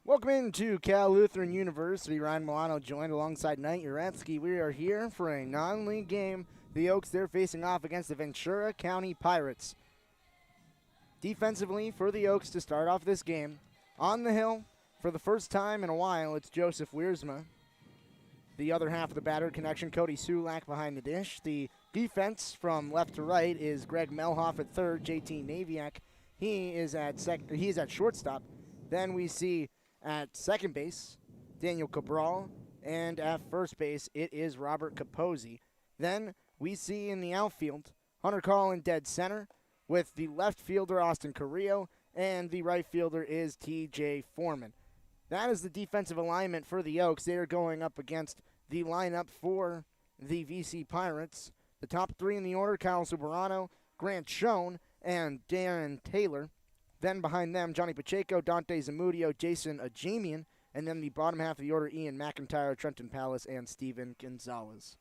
Welcome into Cal Lutheran University. Ryan Milano joined alongside Knight Uretsky. We are here for a non-league game. The Oaks, they're facing off against the Ventura County Pirates. Defensively for the Oaks to start off this game, on the hill for the first time in a while, it's Joseph Wiersma. The other half of the battered connection, Cody Sulak behind the dish. The defense from left to right is Greg Melhoff at third, JT Naviak. He is at shortstop. Then we see at second base, Daniel Cabral, and at first base, it is Robert Capozzi. Then we see in the outfield, Hunter Collin dead center, with the left fielder, Austin Carrillo, and the right fielder is TJ Foreman. That is the defensive alignment for the Oaks. They are going up against the lineup for the VC Pirates. The top three in the order, Kyle Soberano, Grant Schoen, and Darren Taylor. Then behind them, Johnny Pacheco, Dante Zamudio, Jason Ajamian, and then the bottom half of the order, Ian McIntyre, Trenton Palace, and Steven Gonzalez.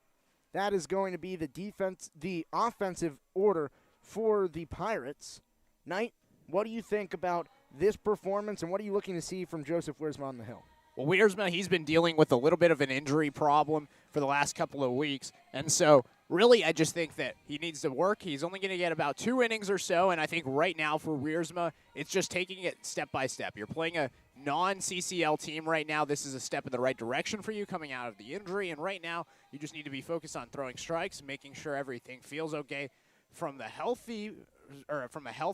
That is going to be the offensive order for the Pirates. Knight, what do you think about this performance, and what are you looking to see from Joseph Wiersma on the hill? Well, Wiersma, he's been dealing with a little bit of an injury problem for the last couple of weeks, and so really I just think that he needs to work. He's only going to get about 2 innings or so, and I think right now for Wiersma, it's just taking it step by step. You're playing a non-CCL team right now. This is a step in the right direction for you coming out of the injury, and right now you just need to be focused on throwing strikes, making sure everything feels okay from the health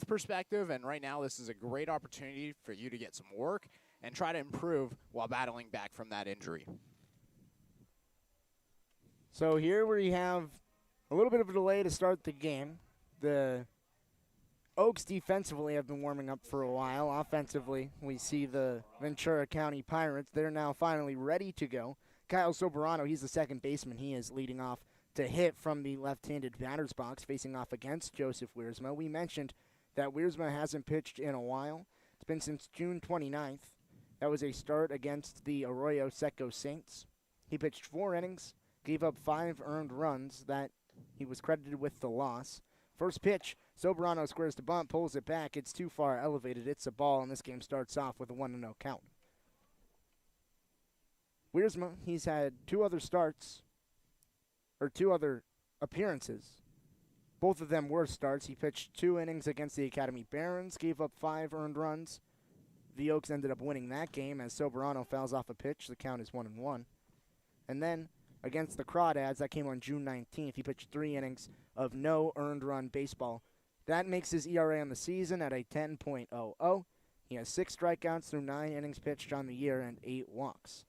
perspective, and right now this is a great opportunity for you to get some work and try to improve while battling back from that injury. So here we have a little bit of a delay to start the game. The Oaks defensively have been warming up for a while. Offensively, we see the Ventura County Pirates. They're now finally ready to go. Kyle Soberano, he's the second baseman. He is leading off to hit from the left-handed batter's box, facing off against Joseph Wiersma. We mentioned that Wiersma hasn't pitched in a while. It's been since June 29th. That was a start against the Arroyo Seco Saints. He pitched 4 innings, gave up 5 earned runs that he was credited with the loss. First pitch, Soberano squares the bunt, pulls it back. It's too far elevated. It's a ball, and this game starts off with a 1-0 count. Wiersma, he's had 2 other appearances. Both of them were starts. He pitched 2 innings against the Academy Barons, gave up 5 earned runs. The Oaks ended up winning that game as Soberano fouls off a pitch. The count is 1-1. And then against the Crawdads, that came on June 19th. He pitched 3 innings of no earned run baseball. That makes his ERA on the season at a 10.00. He has 6 strikeouts through 9 innings pitched on the year and 8 walks.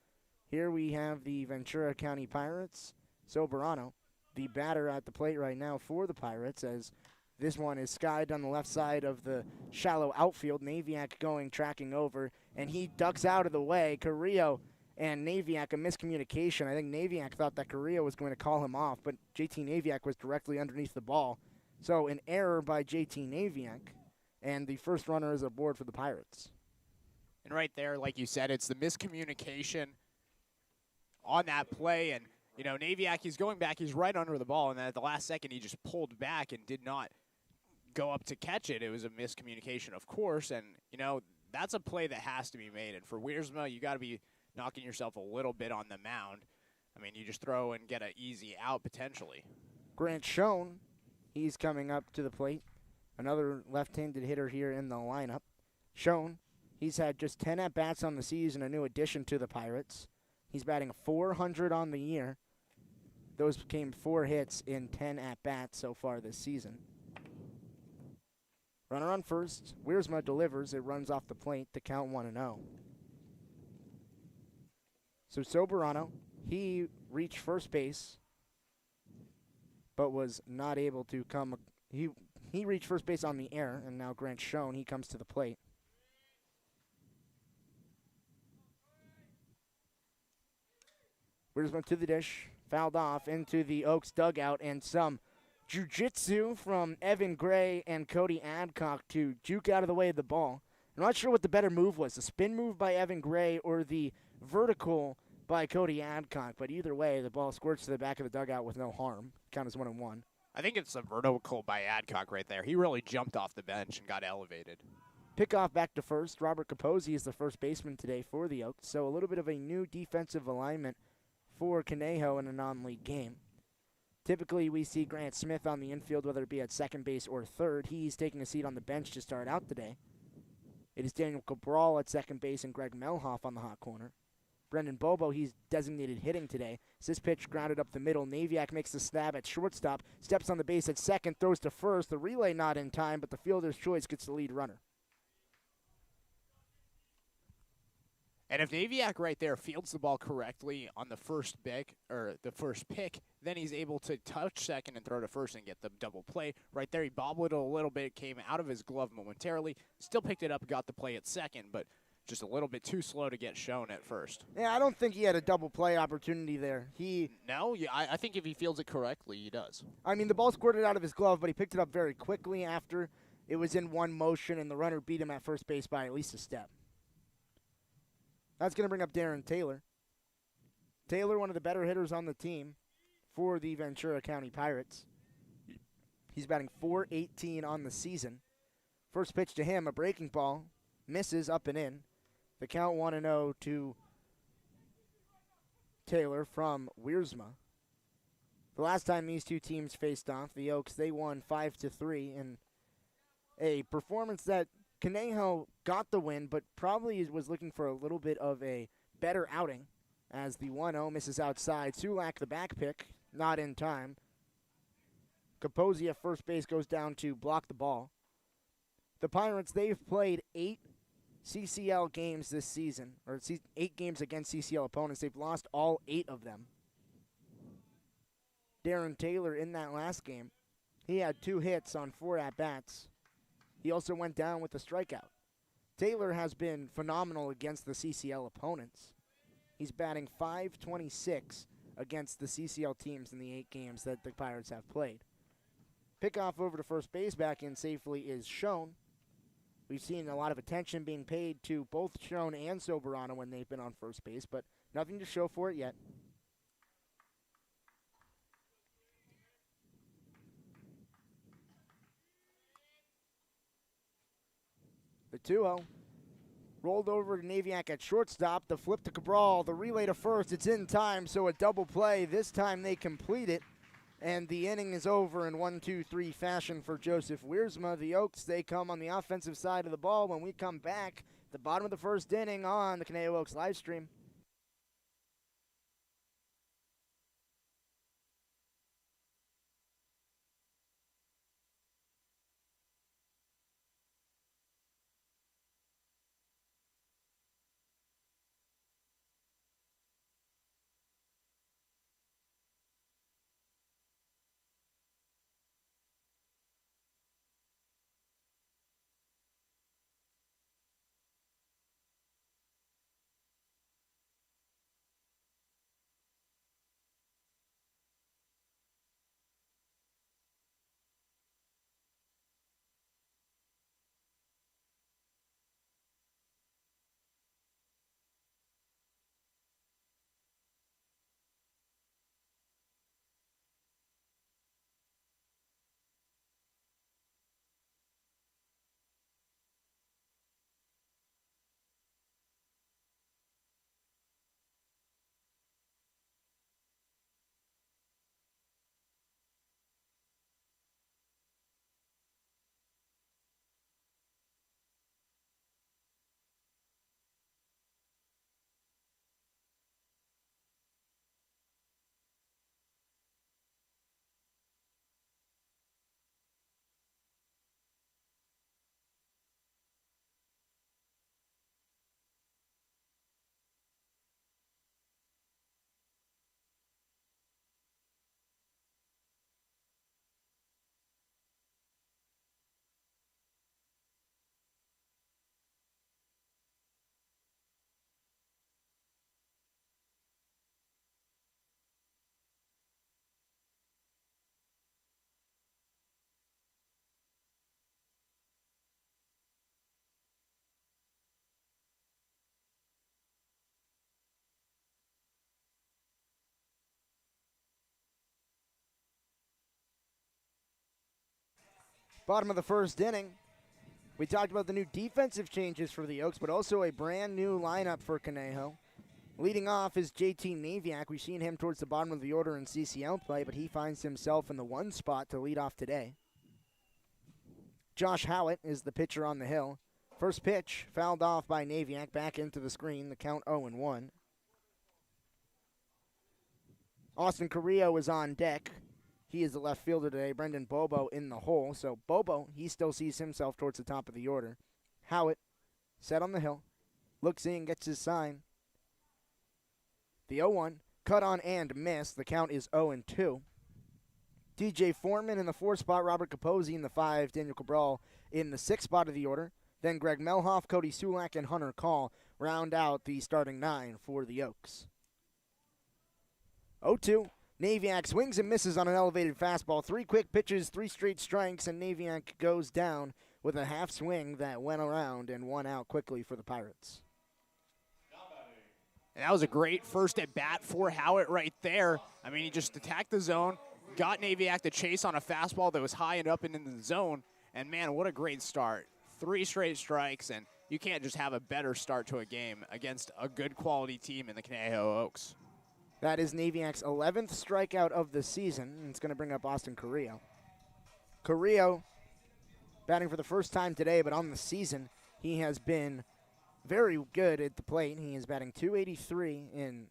Here we have the Ventura County Pirates. Soberano, the batter at the plate right now for the Pirates, as this one is skied on the left side of the shallow outfield. Naviak tracking over, and he ducks out of the way. Carrillo and Naviak, a miscommunication. I think Naviak thought that Carrillo was going to call him off, but JT Naviak was directly underneath the ball. So an error by JT Naviak, and the first runner is aboard for the Pirates. And right there, like you said, it's the miscommunication on that play, and Naviak, he's going back, he's right under the ball, and then at the last second he just pulled back and did not go up to catch it. It was a miscommunication, of course, and, that's a play that has to be made. And for Wiersma, you got to be knocking yourself a little bit on the mound. I mean, you just throw and get an easy out potentially. Grant Schoen, he's coming up to the plate. Another left-handed hitter here in the lineup. Schoen, he's had just 10 at-bats on the season, a new addition to the Pirates. He's batting .400 on the year. Those became 4 hits in 10 at-bats so far this season. Runner on first. Wiersma delivers. It runs off the plate to count 1-0. So Soberano, he reached first base, but was not able to come. He reached first base on the air, and now Grant Schoen, he comes to the plate. Wiersma to the dish, fouled off into the Oaks dugout, and some jiu-jitsu from Evan Gray and Cody Adcock to juke out of the way of the ball. I'm not sure what the better move was, the spin move by Evan Gray or the vertical by Cody Adcock, but either way, the ball squirts to the back of the dugout with no harm. Count is 1-1. I think it's a vertical by Adcock right there. He really jumped off the bench and got elevated. Pickoff back to first. Robert Capozzi is the first baseman today for the Oaks, so a little bit of a new defensive alignment for Conejo in a non-league game. Typically, we see Grant Smith on the infield, whether it be at second base or third. He's taking a seat on the bench to start out today. It is Daniel Cabral at second base and Greg Melhoff on the hot corner. Brendan Bobo, he's designated hitting today. This pitch grounded up the middle. Naviak makes the stab at shortstop, steps on the base at second, throws to first. The relay not in time, but the fielder's choice gets the lead runner. And if Naviak right there fields the ball correctly on the first pick, then he's able to touch second and throw to first and get the double play. Right there, he bobbled it a little bit, came out of his glove momentarily, still picked it up, got the play at second, but just a little bit too slow to get shown at first. Yeah, I don't think he had a double play opportunity there. No, I think if he fields it correctly, he does. I mean, the ball squirted out of his glove, but he picked it up very quickly after it was in one motion, and the runner beat him at first base by at least a step. That's going to bring up Darren Taylor. Taylor, one of the better hitters on the team for the Ventura County Pirates. He's batting .418 on the season. First pitch to him, a breaking ball, misses up and in. The count 1-0 to Taylor from Wiersma. The last time these two teams faced off, the Oaks, they won 5-3 in a performance that Conejo got the win, but probably was looking for a little bit of a better outing as the 1-0 misses outside. Sulak, the back pick, not in time. Capozzi at first base goes down to block the ball. The Pirates, they've played 8 CCL games this season, or 8 games against CCL opponents. They've lost all 8 of them. Darren Taylor in that last game, he had 2 hits on 4 at-bats. He also went down with a strikeout. Taylor has been phenomenal against the CCL opponents. He's batting .526 against the CCL teams in the 8 games that the Pirates have played. Pickoff over to first base back in safely is Schoen. We've seen a lot of attention being paid to both Schoen and Soberano when they've been on first base, but nothing to show for it yet. The 2-0. Rolled over to Naviak at shortstop. The flip to Cabral. The relay to first. It's in time, so a double play. This time they complete it. And the inning is over in 1-2-3 fashion for Joseph Wiersma. The Oaks, they come on the offensive side of the ball when we come back. The bottom of the first inning on the Conejo Oaks live stream. Bottom of the first inning. We talked about the new defensive changes for the Oaks, but also a brand new lineup for Conejo. Leading off is JT Naviak. We've seen him towards the bottom of the order in CCL play, but he finds himself in the 1 spot to lead off today. Josh Howitt is the pitcher on the hill. First pitch fouled off by Naviak, back into the screen, the count 0-1. Austin Carrillo is on deck. He is the left fielder today. Brendan Bobo in the hole. So Bobo, he still sees himself towards the top of the order. Howitt, set on the hill, looks in, gets his sign. The 0-1, cut on and missed. The count is 0-2. DJ Foreman in the 4 spot, Robert Capozzi in the 5, Daniel Cabral in the 6 spot of the order. Then Greg Melhoff, Cody Sulak, and Hunter Call round out the starting 9 for the Oaks. 0-2. Naviak swings and misses on an elevated fastball. 3 quick pitches, 3 straight strikes, and Naviak goes down with a half swing that went around and 1 out quickly for the Pirates. And that was a great first at bat for Howitt right there. I mean, he just attacked the zone, got Naviak to chase on a fastball that was high and up and in the zone. And man, what a great start. 3 straight strikes, and you can't just have a better start to a game against a good quality team in the Conejo Oaks. That is Naviak's 11th strikeout of the season, and it's going to bring up Austin Carrillo. Carrillo batting for the first time today, but on the season, he has been very good at the plate. He is batting .283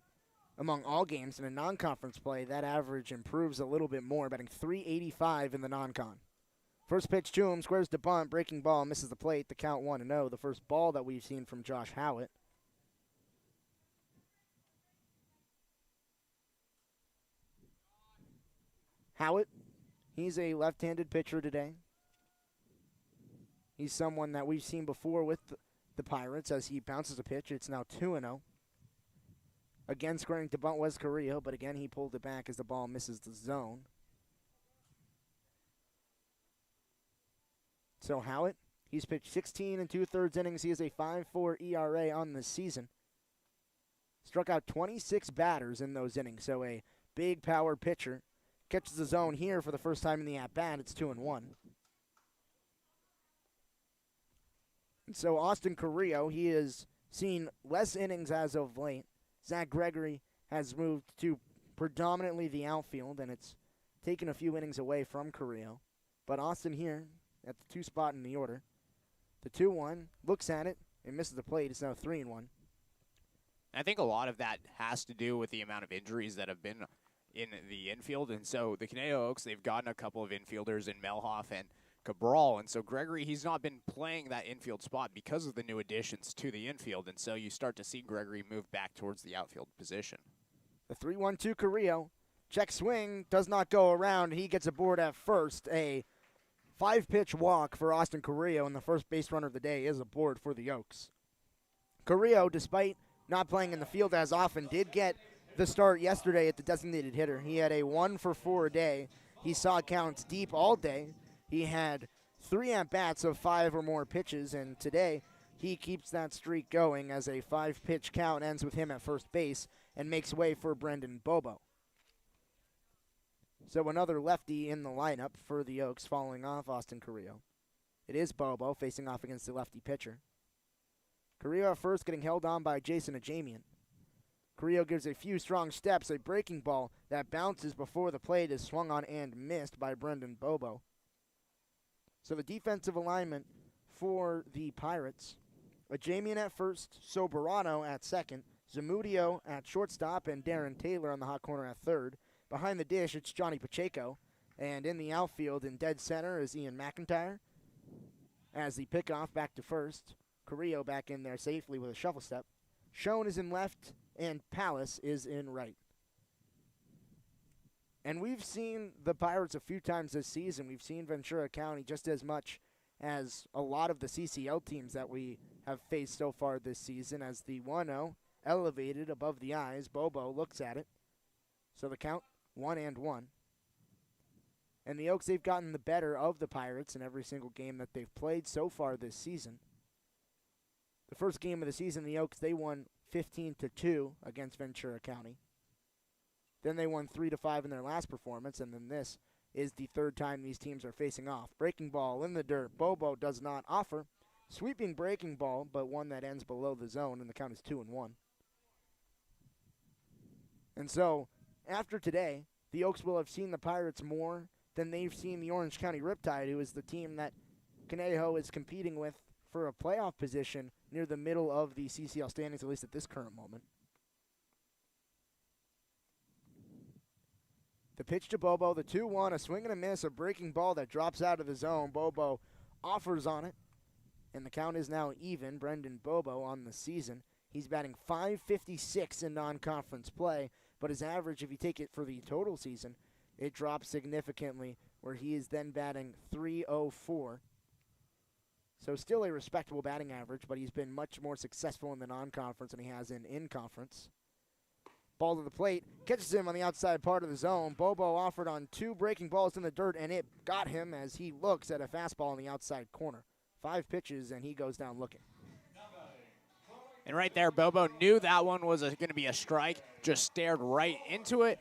among all games in a non-conference play. That average improves a little bit more, batting .385 in the non-con. First pitch to him, squares to bunt, breaking ball, misses the plate. The count 1-0, the first ball that we've seen from Josh Howitt. Howitt, he's a left-handed pitcher today. He's someone that we've seen before with the Pirates as he bounces a pitch. It's now 2-0. Again, squaring to bunt was Carrillo, but again he pulled it back as the ball misses the zone. So Howitt, he's pitched 16 2/3 innings. He has a 5.4 ERA on the season. Struck out 26 batters in those innings, so a big power pitcher. Catches the zone here for the first time in the at-bat. It's 2-1. And so Austin Carrillo, he has seen less innings as of late. Zach Gregory has moved to predominantly the outfield, and it's taken a few innings away from Carrillo. But Austin here at the 2 spot in the order. The 2-1, looks at it, and misses the plate. It's now 3-1. I think a lot of that has to do with the amount of injuries that have been in the infield. And so the Conejo Oaks, they've gotten a couple of infielders in Melhoff and Cabral. And so Gregory, he's not been playing that infield spot because of the new additions to the infield. And so you start to see Gregory move back towards the outfield position. The 3-1-2 Carrillo. Check swing, does not go around. He gets aboard at first. A 5-pitch walk for Austin Carrillo, and the first base runner of the day is aboard for the Oaks. Carrillo, despite not playing in the field as often, did get the start yesterday at the designated hitter. He had a 1-for-4 day. He saw counts deep all day. He had 3 at-bats of 5 or more pitches, and today he keeps that streak going as a 5-pitch count ends with him at first base and makes way for Brendan Bobo. So another lefty in the lineup for the Oaks following off Austin Carrillo. It is Bobo facing off against the lefty pitcher. Carrillo at first getting held on by Jason Ajamian. Carrillo gives a few strong steps, a breaking ball that bounces before the plate is swung on and missed by Brendan Bobo. So the defensive alignment for the Pirates, Ajamian at first, Soberano at second, Zamudio at shortstop, and Darren Taylor on the hot corner at third. Behind the dish, it's Johnny Pacheco, and in the outfield in dead center is Ian McIntyre. As the pickoff back to first, Carrillo back in there safely with a shuffle step. Schoen is in left, and Palace is in right. And we've seen the Pirates a few times this season. We've seen Ventura County just as much as a lot of the CCL teams that we have faced so far this season, as the 1-0 elevated above the eyes. Bobo looks at it. So the count, 1-1. And the Oaks, they've gotten the better of the Pirates in every single game that they've played so far this season. The first game of the season, the Oaks, they won 15-2 against Ventura County. Then they won 3-5 in their last performance, and then this, is the third time these teams are facing off. Breaking ball in the dirt. Bobo does not offer. Sweeping breaking ball, but one that ends below the zone, and the count is 2-1. And so, after today, the Oaks will have seen the Pirates more than they've seen the Orange County Riptide, who is the team that Conejo is competing with for a playoff position near the middle of the CCL standings, at least at this current moment. The pitch to Bobo, the 2-1, a swing and a miss, a breaking ball that drops out of the zone. Bobo offers on it, and the count is now even. Brendan Bobo on the season. He's batting .556 in non-conference play, but his average, if you take it for the total season, it drops significantly, where he is then batting .304. So still a respectable batting average, but he's been much more successful in the non-conference than he has in conference. Ball to the plate, catches him on the outside part of the zone. Bobo offered on 2 breaking balls in the dirt, and it got him as he looks at a fastball in the outside corner. 5 pitches, and he goes down looking. And right there, Bobo knew that one was going to be a strike, just stared right into it,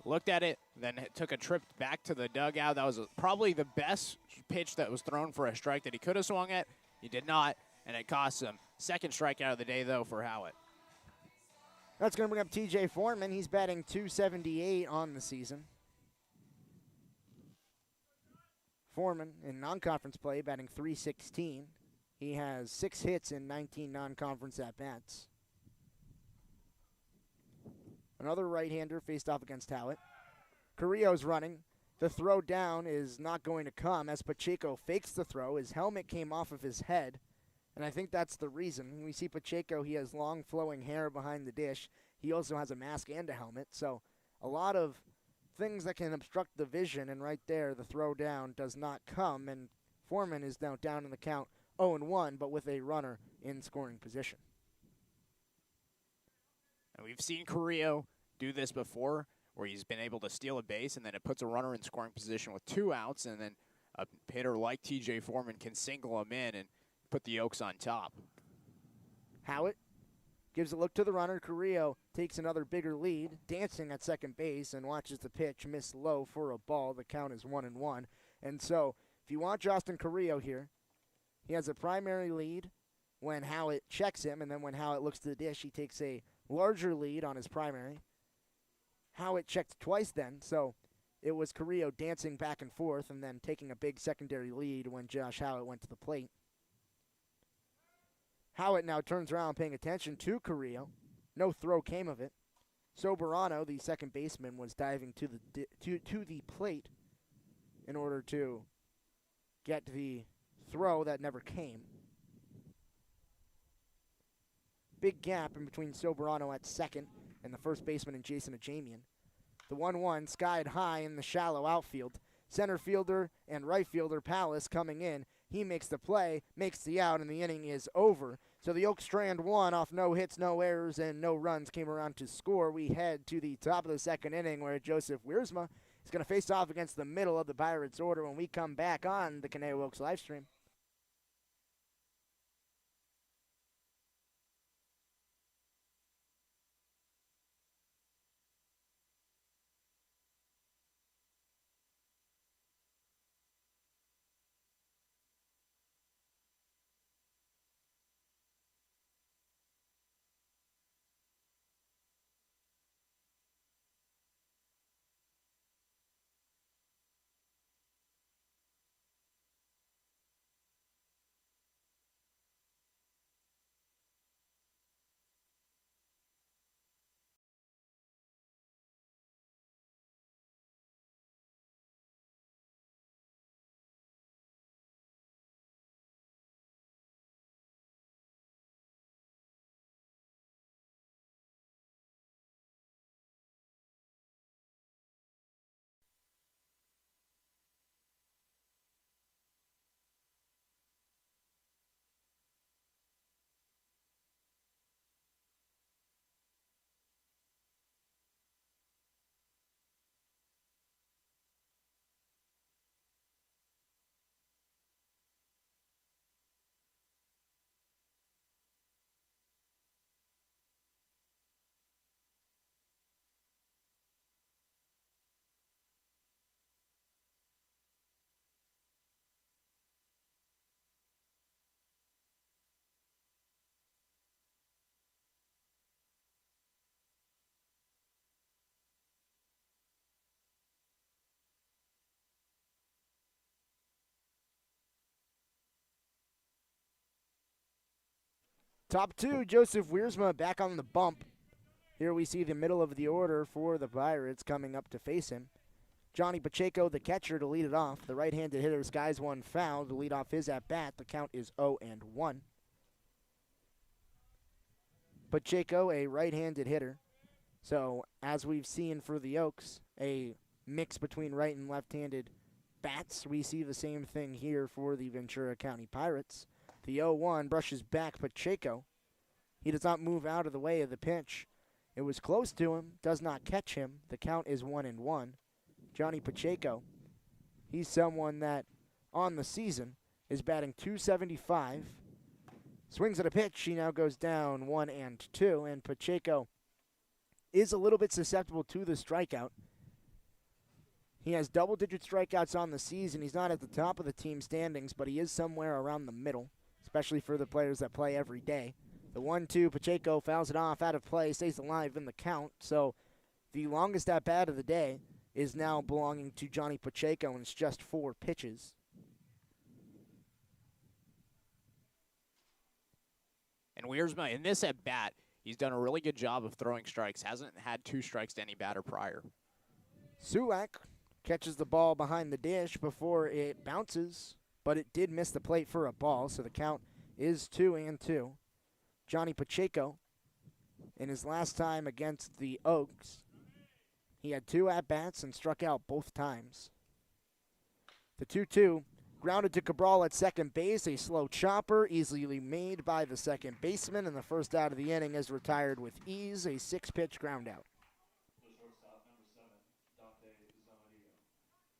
looked at it, then took a trip back to the dugout. That was probably the best pitch that was thrown for a strike that he could have swung at. He did not, and it cost him. Second strikeout of the day, though, for Howitt. That's going to bring up TJ Foreman. He's batting .278 on the season. Foreman, in non-conference play, batting .316. He has 6 hits in 19 non-conference at-bats. Another right-hander faced off against Howitt. Carrillo's running. The throw down is not going to come as Pacheco fakes the throw. His helmet came off of his head, and I think that's the reason. When we see Pacheco, he has long flowing hair behind the dish. He also has a mask and a helmet, so a lot of things that can obstruct the vision, and right there, the throw down does not come, and Foreman is now down in the count 0-1, but with a runner in scoring position. And we've seen Carrillo do this before, where he's been able to steal a base, and then it puts a runner in scoring position with 2 outs, and then a hitter like TJ Foreman can single him in and put the Oaks on top. Howitt gives a look to the runner. Carrillo takes another bigger lead, dancing at second base, and watches the pitch miss low for a ball. The count is 1-1. And so, if you watch Austin Carrillo here, he has a primary lead when Howitt checks him, and then when Howitt looks to the dish, he takes a larger lead on his primary. Howitt checked twice then, so it was Carrillo dancing back and forth and then taking a big secondary lead when Josh Howitt went to the plate. Howitt now turns around paying attention to Carrillo. No throw came of it. Soberano, the second baseman, was diving to the plate in order to get the throw that never came. Big gap in between Soberano at second and the first baseman and Jason Ajamian. The 1-1 skied high in the shallow outfield. Center fielder and right fielder Pallas coming in. He makes the play, makes the out, and the inning is over. So the Oaks strand 1 off no hits, no errors, and no runs came around to score. We head to the top of the second inning where Joseph Wiersma is going to face off against the middle of the Pirates order when we come back on the Conejo Oaks live stream. Top two, Joseph Wiersma back on the bump. Here we see the middle of the order for the Pirates coming up to face him. Johnny Pacheco, the catcher, to lead it off. The right-handed hitter skies one foul to lead off his at-bat. The count is 0-1. Pacheco, a right-handed hitter. So, as we've seen for the Oaks, a mix between right and left-handed bats. We see the same thing here for the Ventura County Pirates. The 0-1 brushes back Pacheco. He does not move out of the way of the pitch. It was close to him, does not catch him. The count is 1-1. Johnny Pacheco, he's someone that on the season is batting .275. Swings at a pitch, he now goes down 1-2, and Pacheco is a little bit susceptible to the strikeout. He has double-digit strikeouts on the season. He's not at the top of the team standings, but he is somewhere around the middle, especially for the players that play every day. The 1-2, Pacheco fouls it off, out of play, stays alive in the count. So the longest at-bat of the day is now belonging to Johnny Pacheco, and it's just 4 pitches. And Wiersma, in this at-bat, he's done a really good job of throwing strikes. Hasn't had 2 strikes to any batter prior. Sulak catches the ball behind the dish before it bounces, but it did miss the plate for a ball, so the count is 2-2. Johnny Pacheco, in his last time against the Oaks, he had 2 at-bats and struck out both times. The 2-2, grounded to Cabral at second base, a slow chopper, easily made by the second baseman, and the first out of the inning is retired with ease, a 6-pitch ground out.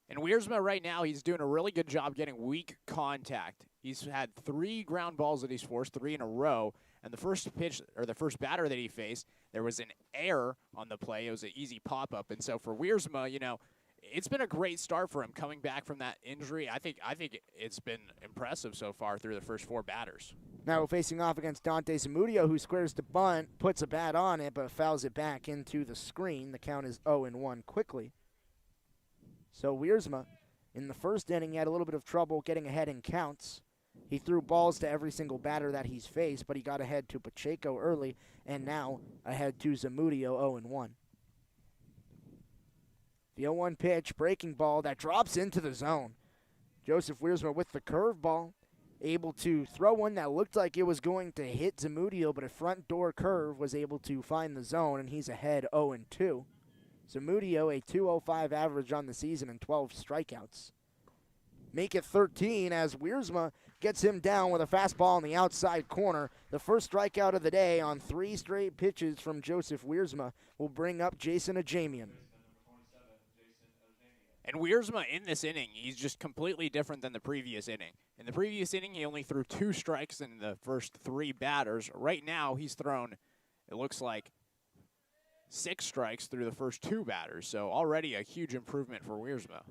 And Wiersma right now, he's doing a really good job getting weak contact. He's had 3 ground balls that he's forced, 3 in a row. And the first pitch, or the first batter that he faced, there was an error on the play. It was an easy pop-up. And so for Wiersma, you know, it's been a great start for him coming back from that injury. I think it's been impressive so far through the first 4 batters. Now facing off against Dante Zamudio, who squares the bunt, puts a bat on it, but fouls it back into the screen. The count is 0-1 quickly. So Wiersma, in the first inning, he had a little bit of trouble getting ahead in counts. He threw balls to every single batter that he's faced, but he got ahead to Pacheco early, and now ahead to Zamudio 0-1. The 0-1 pitch, breaking ball that drops into the zone. Joseph Wiersma with the curveball, able to throw one that looked like it was going to hit Zamudio, but a front door curve was able to find the zone, and he's ahead 0-2. Zamudio, a .205 average on the season and 12 strikeouts. Make it 13 as Wiersma gets him down with a fastball in the outside corner. The first strikeout of the day on 3 straight pitches from Joseph Wiersma will bring up Jason Ajamian. And Wiersma in this inning, he's just completely different than the previous inning. In the previous inning, he only threw 2 strikes in the first 3 batters. Right now, he's thrown, it looks like, 6 strikes through the first 2 batters. So already a huge improvement for Wiersma.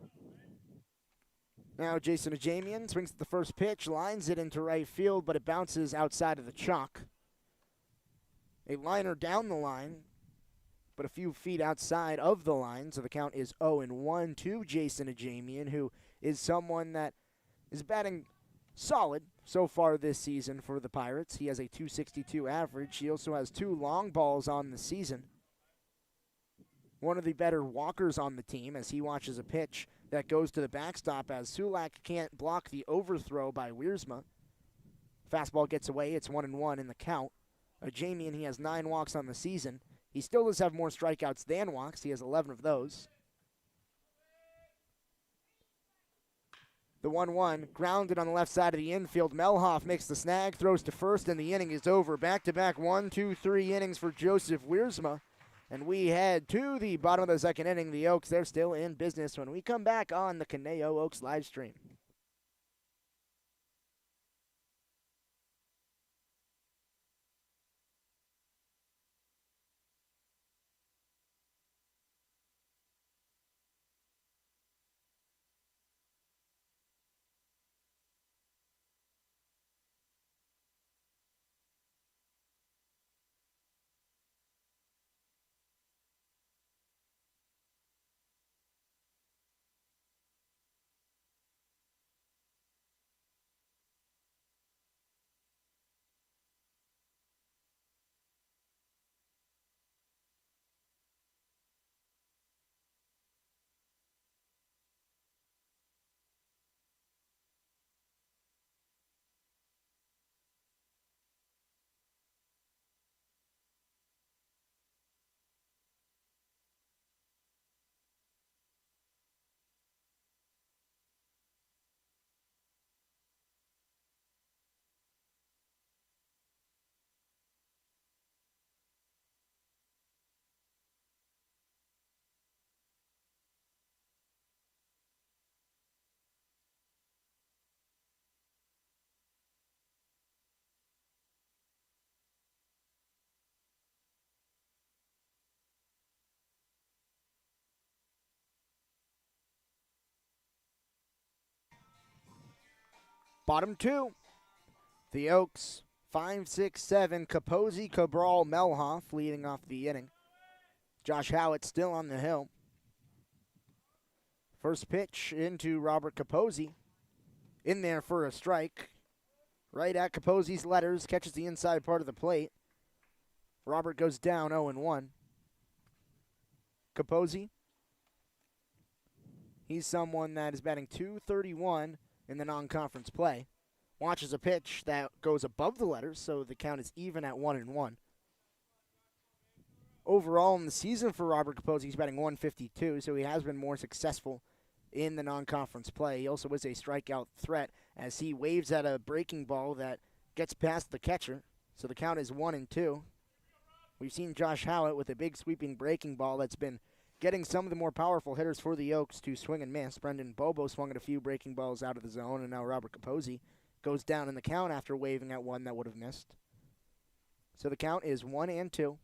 Now Jason Ajamian swings at the first pitch, lines it into right field, but it bounces outside of the chalk. A liner down the line, but a few feet outside of the line, so the count is 0-1 to Jason Ajamian, who is someone that is batting solid so far this season for the Pirates. He has a .262 average. He also has 2 long balls on the season. One of the better walkers on the team as he watches a pitch that goes to the backstop as Sulak can't block the overthrow by Wiersma. Fastball gets away. It's 1-1 in the count. Ajamian, he has 9 walks on the season. He still does have more strikeouts than walks. He has 11 of those. The 1-1 grounded on the left side of the infield. Melhoff makes the snag, throws to first, and the inning is over. Back-to-back 1, 2, 3 innings for Joseph Wiersma. And we head to the bottom of the second inning. The Oaks, they're still in business when we come back on the Conejo Oaks live stream. Bottom 2. The Oaks, 5, 6, 7. Capozzi, Cabral, Melhoff leading off the inning. Josh Howett still on the hill. First pitch into Robert Capozzi. In there for a strike. Right at Capozzi's letters, catches the inside part of the plate. Robert goes down 0-1. Capozzi, he's someone that is batting .231 in the non-conference play. Watches a pitch that goes above the letters, so the count is even at 1-1. Overall in the season for Robert Capozzi, he's batting .152, so he has been more successful in the non-conference play. He also is a strikeout threat as he waves at a breaking ball that gets past the catcher, so the count is 1-2. We've seen Josh Howett with a big sweeping breaking ball that's been getting some of the more powerful hitters for the Oaks to swing and miss. Brendan Bobo swung at a few breaking balls out of the zone, and now Robert Capozzi goes down in the count after waving at one that would have missed. So the count is 1-2.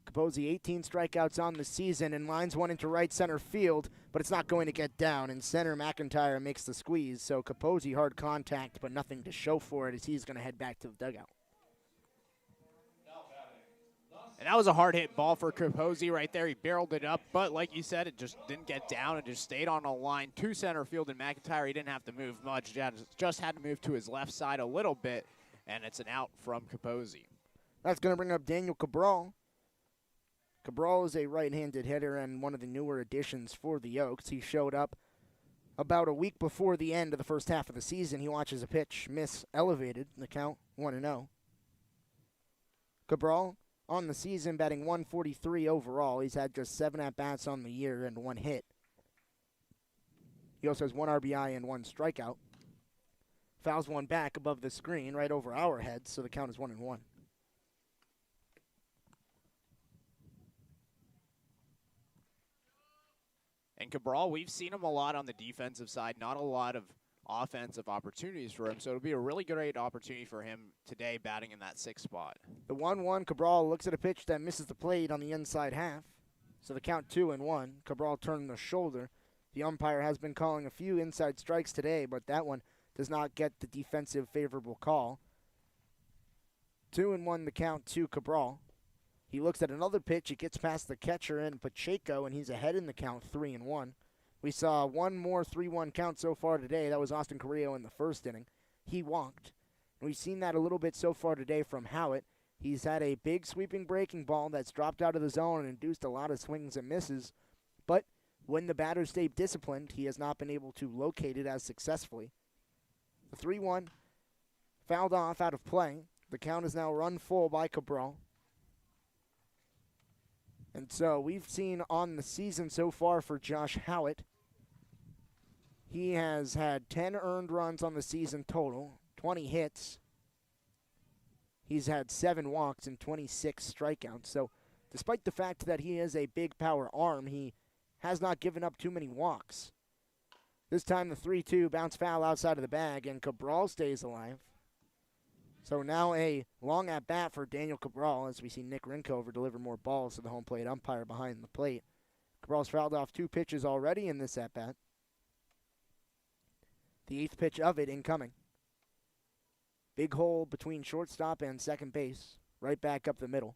Capozzi 18 strikeouts on the season and lines one into right center field, but it's not going to get down. In center, McIntyre makes the squeeze, so Capozzi hard contact, but nothing to show for it as he's going to head back to the dugout. And that was a hard-hit ball for Capozzi right there. He barreled it up, but like you said, it just didn't get down. It just stayed on a line to center field, and McIntyre, he didn't have to move much. Just had to move to his left side a little bit, and it's an out from Capozzi. That's going to bring up Daniel Cabral. Cabral is a right-handed hitter and one of the newer additions for the Oaks. He showed up about a week before the end of the first half of the season. He watches a pitch miss elevated, the count 1-0. Cabral on the season, batting .143 overall. He's had just 7 at-bats on the year and 1 hit. He also has 1 RBI and 1 strikeout. Fouls one back above the screen right over our heads, so the count is 1-1. And Cabral, we've seen him a lot on the defensive side, not a lot of offensive opportunities for him, so it'll be a really great opportunity for him today batting in that 6th spot. The 1-1, Cabral looks at a pitch that misses the plate on the inside half. So the count 2-1. Cabral turned the shoulder. The umpire has been calling a few inside strikes today, but that one does not get the defensive favorable call. 2-1 the count to Cabral. He looks at another pitch. It gets past the catcher and Pacheco, and he's ahead in the count 3-1. We saw one more 3-1 count so far today. That was Austin Carrillo in the first inning. He walked. And we've seen that a little bit so far today from Howett. He's had a big sweeping breaking ball that's dropped out of the zone and induced a lot of swings and misses. But when the batters stay disciplined, he has not been able to locate it as successfully. The 3-1 fouled off out of play. The count is now run full by Cabral. And so we've seen on the season so far for Josh Howett, he has had 10 earned runs on the season total, 20 hits. He's had 7 walks and 26 strikeouts. So despite the fact that he is a big power arm, he has not given up too many walks. This time the 3-2 bounce foul outside of the bag, and Cabral stays alive. So now a long at-bat for Daniel Cabral as we see Nick Rinkover deliver more balls to the home plate umpire behind the plate. Cabral's fouled off 2 pitches already in this at-bat. The 8th pitch of it incoming. Big hole between shortstop and second base, right back up the middle.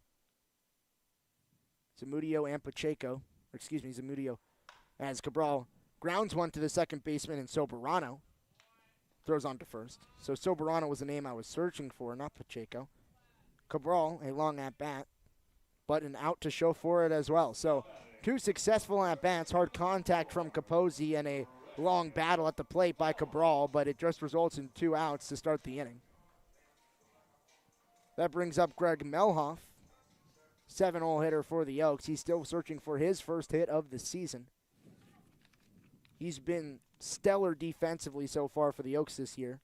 Zamudio and Pacheco, Zamudio, as Cabral grounds one to the second baseman and Soberano. Throws on to first. So Soberano was the name I was searching for, not Pacheco. Cabral, a long at-bat, but an out to show for it as well. So 2 successful at-bats, hard contact from Capozzi, and a long battle at the plate by Cabral, but it just results in 2 outs to start the inning. That brings up Greg Melhoff, 7-hole hitter for the Oaks. He's still searching for his first hit of the season. He's been stellar defensively so far for the Oaks this year.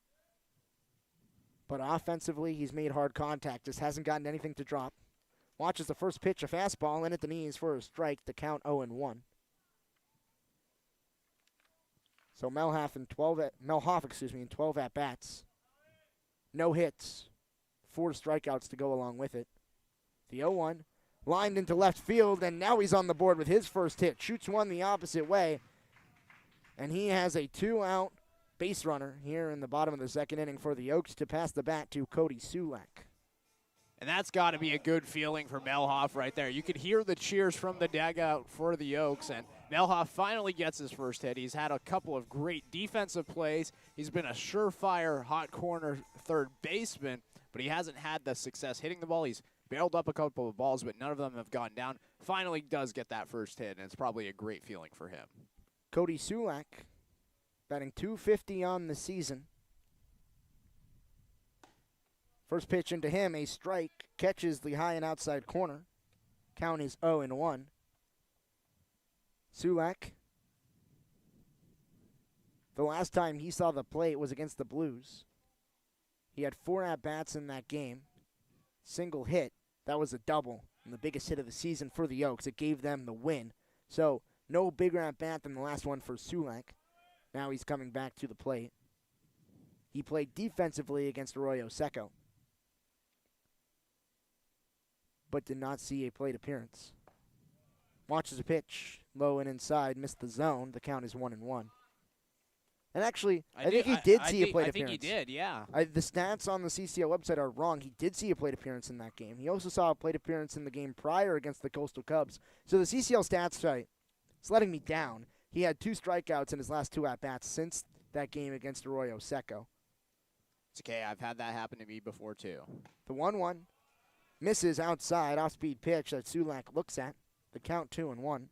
But offensively, he's made hard contact. Just hasn't gotten anything to drop. Watches the first pitch, a fastball, in at the knees for a strike. The count 0-1. So Melhoff in 12 at-bats. No hits. 4 strikeouts to go along with it. The 0-1 lined into left field, and now he's on the board with his first hit. Shoots one the opposite way. And he has a 2-out base runner here in the bottom of the second inning for the Oaks to pass the bat to Cody Sulak. And that's got to be a good feeling for Melhoff right there. You could hear the cheers from the dugout for the Oaks, and Melhoff finally gets his first hit. He's had a couple of great defensive plays. He's been a surefire hot corner third baseman, but he hasn't had the success hitting the ball. He's barreled up a couple of balls, but none of them have gone down. Finally does get that first hit, and it's probably a great feeling for him. Cody Sulak batting .250 on the season. First pitch into him, a strike, catches the high and outside corner. Count is 0-1. Sulak, the last time he saw the plate was against the Blues. He had 4 at-bats in that game. Single hit, that was a double, and the biggest hit of the season for the Oaks. It gave them the win. So, no bigger at-bat than the last one for Sulak. Now he's coming back to the plate. He played defensively against Arroyo Seco, but did not see a plate appearance. Watches a pitch, low and inside, missed the zone. The count is 1-1. And actually, I think he did see a plate appearance. I think he did, yeah. The stats on the CCL website are wrong. He did see a plate appearance in that game. He also saw a plate appearance in the game prior against the Coastal Cubs. So the CCL stats site is letting me down. He had 2 strikeouts in his last 2 at-bats since that game against Arroyo Seco. It's okay. I've had that happen to me before, too. The 1-1 misses outside, off-speed pitch that Sulak looks at. The count 2-1. I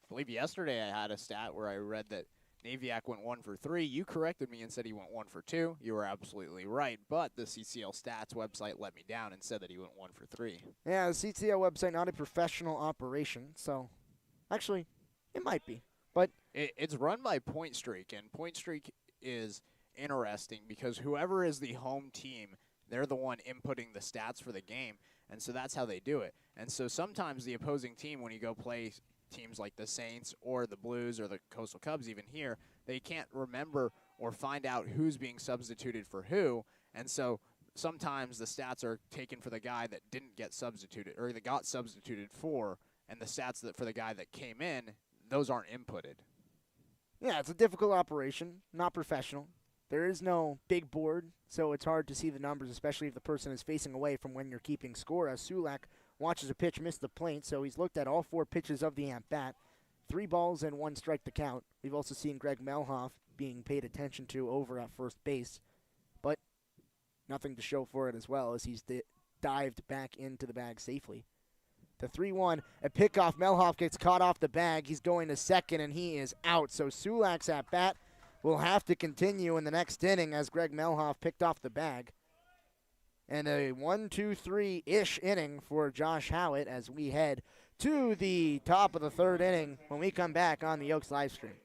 believe yesterday I had a stat where I read that Naviak went 1 for 3. You corrected me and said he went 1 for 2. You were absolutely right, but the CCL Stats website let me down and said that he went 1 for 3. Yeah, the CCL website, not a professional operation, so actually, it might be. But it's run by Point Streak, and Point Streak is interesting because whoever is the home team, they're the one inputting the stats for the game, and so that's how they do it. And so sometimes the opposing team, when you go play teams like the Saints or the Blues or the Coastal Cubs even here, they can't remember or find out who's being substituted for who, and so sometimes the stats are taken for the guy that didn't get substituted or that got substituted for, and the stats that for the guy that came in, those aren't inputted. Yeah, it's a difficult operation, not professional. There is no big board, so it's hard to see the numbers, especially if the person is facing away from when you're keeping score. As Sulak watches a pitch miss the plate, so he's looked at all 4 pitches of the at-bat. 3 balls and 1 strike to count. We've also seen Greg Melhoff being paid attention to over at first base, but nothing to show for it as well as he's dived back into the bag safely. The 3-1, a pickoff. Melhoff gets caught off the bag. He's going to second, and he is out. So Sulak's at-bat will have to continue in the next inning as Greg Melhoff picked off the bag. And a 1-2-3-ish inning for Josh Howitt as we head to the top of the 3rd inning when we come back on the Oaks live stream.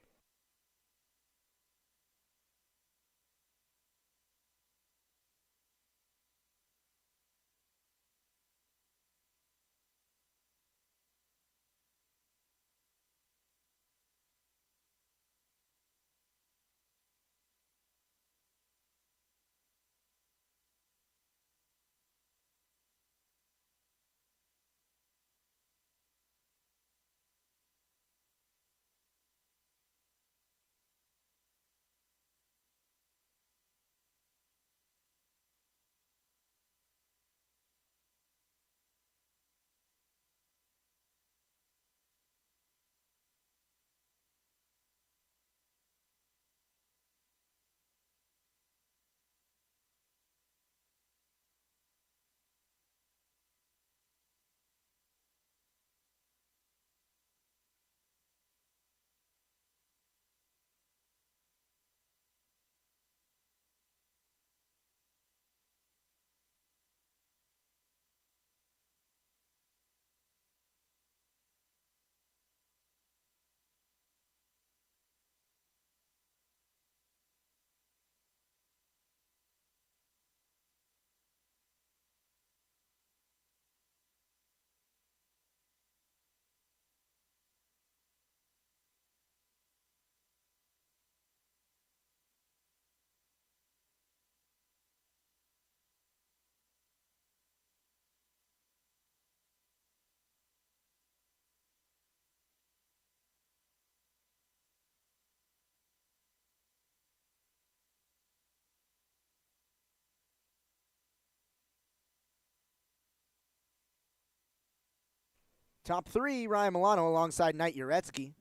Top three, Ryan Milano alongside Knight Uretsky.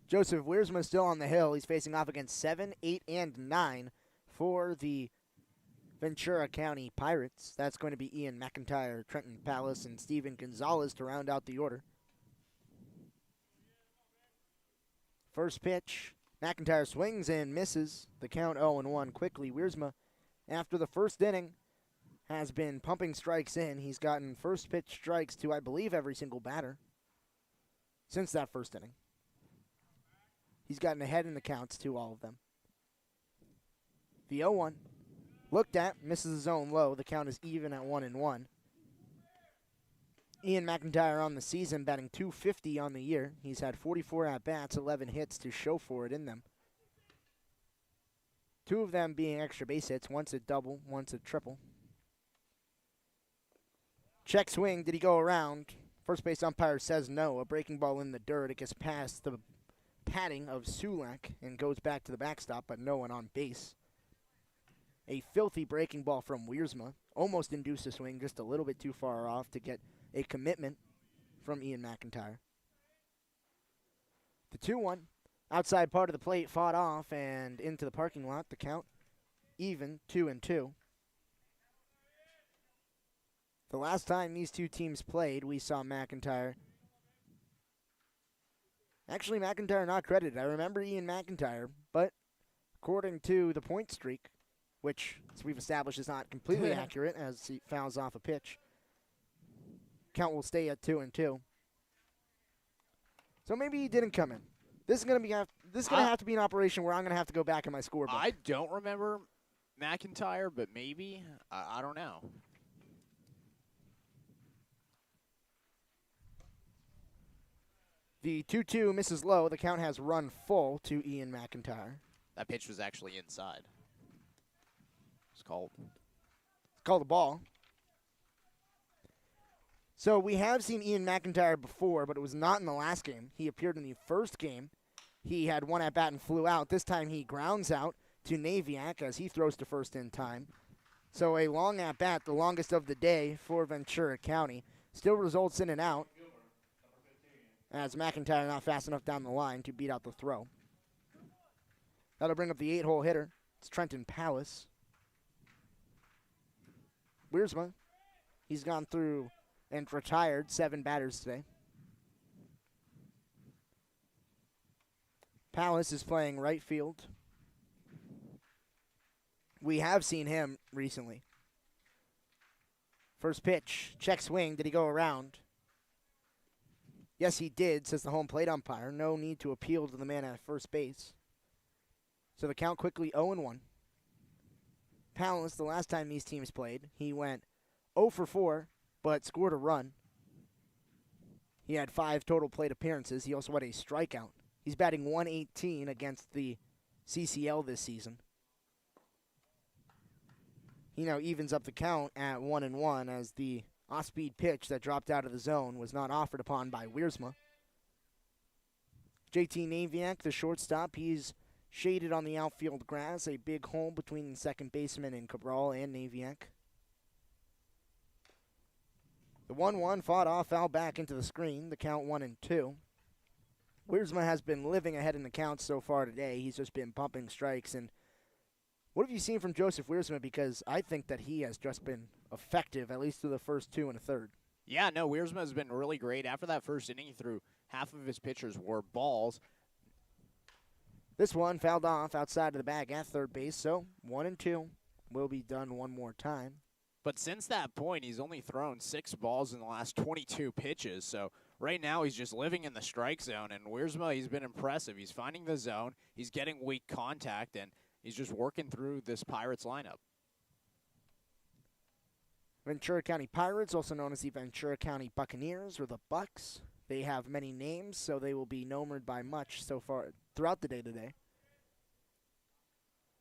Joseph Wiersma still on the hill. He's facing off against 7, 8, and 9 for the Ventura County Pirates. That's going to be Ian McIntyre, Trenton Palace, and Steven Gonzalez to round out the order. First pitch, McIntyre swings and misses. The count 0-1 quickly. Wiersma, after the first inning, has been pumping strikes in. He's gotten first pitch strikes to, I believe, every single batter since that first inning. He's gotten ahead in the counts to all of them. The 0-1. Looked at, misses his zone low. The count is even at 1-1. Ian McIntyre on the season, batting .250 on the year. He's had 44 at-bats, 11 hits to show for it in them. 2 of them being extra base hits, once a double, once a triple. Check swing, did he go around? First base umpire says no. A breaking ball in the dirt. It gets past the padding of Sulak and goes back to the backstop, but no one on base. A filthy breaking ball from Wiersma. Almost induced a swing, just a little bit too far off to get a commitment from Ian McIntyre. The 2-1. Outside part of the plate fought off and into the parking lot. The count even, 2-2. The last time these two teams played, we saw McIntyre. Actually, McIntyre not credited. I remember Ian McIntyre, but according to the point streak, which, as we've established, is not completely accurate as he fouls off a pitch, count will stay at 2-2. So maybe he didn't come in. This is going to have to be an operation where I'm going to have to go back in my scorebook. I don't remember McIntyre, but maybe. I don't know. The 2-2 misses low. The count has run full to Ian McIntyre. That pitch was actually inside. It's called. It's called a ball. So we have seen Ian McIntyre before, but it was not in the last game. He appeared in the first game. He had one at-bat and flew out. This time he grounds out to Naviak as he throws to first in time. So a long at-bat, the longest of the day for Ventura County. Still results in an out, as McIntyre not fast enough down the line to beat out the throw. That'll bring up the 8-hole hitter. It's Trenton Palace. Wiersma, he's gone through and retired 7 batters today. Palace is playing right field. We have seen him recently. First pitch, check swing. Did he go around? Yes, he did, says the home plate umpire. No need to appeal to the man at first base. So the count quickly 0-1. Palace, the last time these teams played, he went 0 for 4, but scored a run. He had 5 total plate appearances. He also had a strikeout. He's batting .118 against the CCL this season. He now evens up the count at 1-1 as the off-speed pitch that dropped out of the zone was not offered upon by Wiersma. JT Naviak, the shortstop, he's shaded on the outfield grass, a big hole between the second baseman and Cabral and Naviak. The 1-1 fought off, foul back into the screen, the count 1-2. Wiersma has been living ahead in the count so far today. He's just been pumping strikes. And what have you seen from Joseph Wiersma? Because I think that he has just been effective, at least through the first 2 1/3. Yeah, no, Wiersma has been really great. After that first inning, he threw half of his pitchers were balls. This one fouled off outside of the bag at third base, so 1-2 will be done one more time. But since that point, he's only thrown 6 balls in the last 22 pitches. So right now, he's just living in the strike zone. And Wiersma, he's been impressive. He's finding the zone. He's getting weak contact, and he's just working through this Pirates lineup. Ventura County Pirates, also known as the Ventura County Buccaneers or the Bucks. They have many names, so they will be nomered by much so far throughout the day today.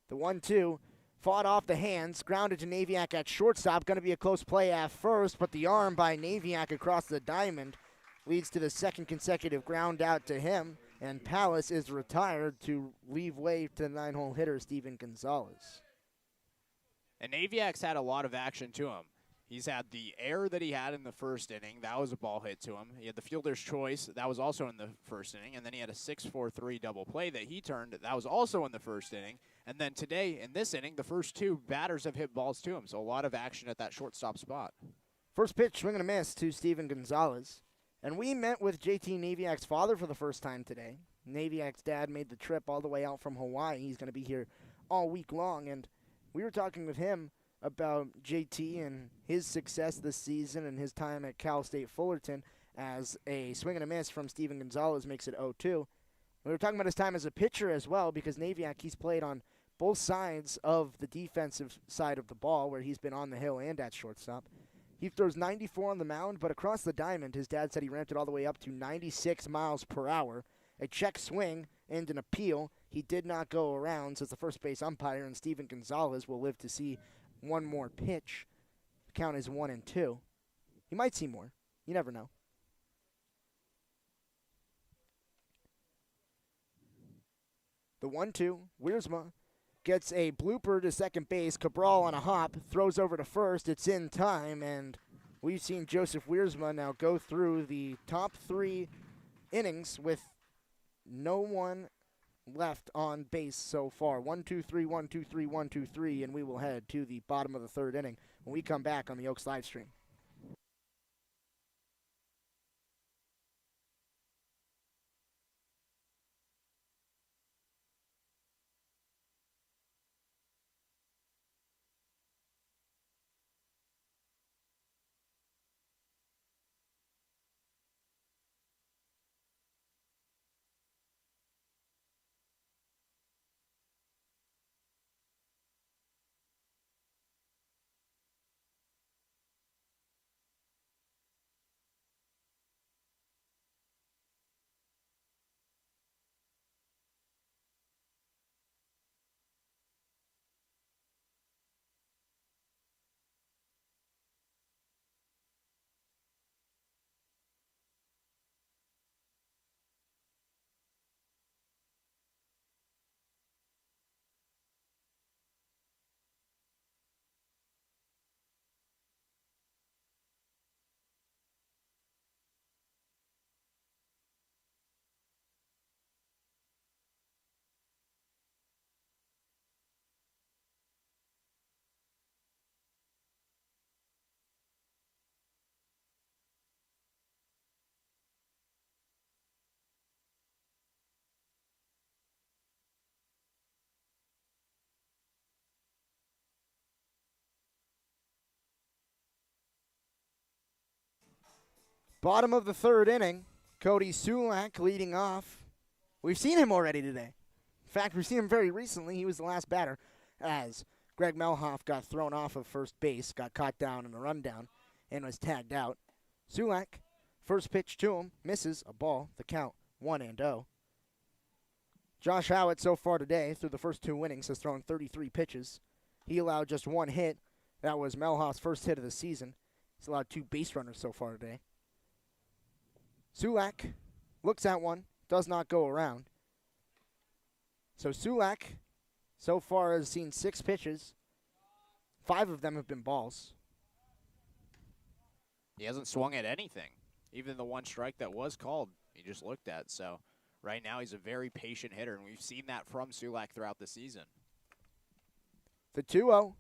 The 1-2 fought off the hands, grounded to Naviak at shortstop. Going to be a close play at first, but the arm by Naviak across the diamond leads to the second consecutive ground out to him, and Palace is retired to leave way to the 9-hole hitter, Steven Gonzalez. And Naviak's had a lot of action to him. He's had the error that he had in the first inning. That was a ball hit to him. He had the fielder's choice. That was also in the first inning. And then he had a 6-4-3 double play that he turned. That was also in the first inning. And then today, in this inning, the first two batters have hit balls to him. So a lot of action at that shortstop spot. First pitch, swing and a miss to Steven Gonzalez. And we met with JT Naviak's father for the first time today. Naviak's dad made the trip all the way out from Hawaii. He's going to be here all week long. And we were talking with him about JT and his success this season and his time at Cal State Fullerton as a swing and a miss from Steven Gonzalez makes it 0-2. We were talking about his time as a pitcher as well because Naviak, he's played on both sides of the defensive side of the ball where he's been on the hill and at shortstop. He throws 94 on the mound, but across the diamond, his dad said he ramped it all the way up to 96 miles per hour. A check swing and an appeal. He did not go around, says the first base umpire, and Steven Gonzalez will live to see one more pitch. The count is 1-2. He might see more. You never know. The 1-2, Wiersma gets a blooper to second base. Cabral on a hop, throws over to first. It's in time, and we've seen Joseph Wiersma now go through the top 3 innings with no one left on base so far. 1-2-3, 1-2-3, 1-2-3, and we will head to the bottom of the third inning when we come back on the Oaks live stream. Bottom of the third inning, Cody Sulak leading off. We've seen him already today. In fact, we've seen him very recently. He was the last batter as Greg Melhoff got thrown off of first base, got caught down in a rundown, and was tagged out. Sulak, first pitch to him, misses a ball, the count 1-0. Josh Howard so far today, through the first 2 innings, has thrown 33 pitches. He allowed just 1 hit. That was Melhoff's first hit of the season. He's allowed 2 base runners so far today. Sulak looks at one, does not go around. So Sulak so far has seen 6 pitches. 5 of them have been balls. He hasn't swung at anything. Even the 1 strike that was called, he just looked at. So right now he's a very patient hitter, and we've seen that from Sulak throughout the season. The 2-0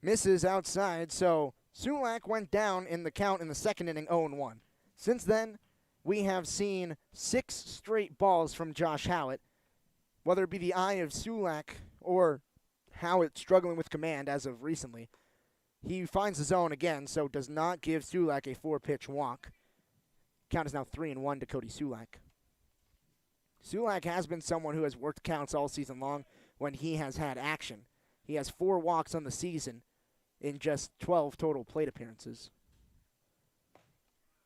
misses outside, so Sulak went down in the count in the second inning 0-1. Since then, we have seen 6 straight balls from Josh Howard, whether it be the eye of Sulak or Howard struggling with command as of recently. He finds the zone again, so does not give Sulak a 4-pitch walk. Count is now 3-1 to Cody Sulak. Sulak has been someone who has worked counts all season long when he has had action. He has 4 walks on the season in just 12 total plate appearances.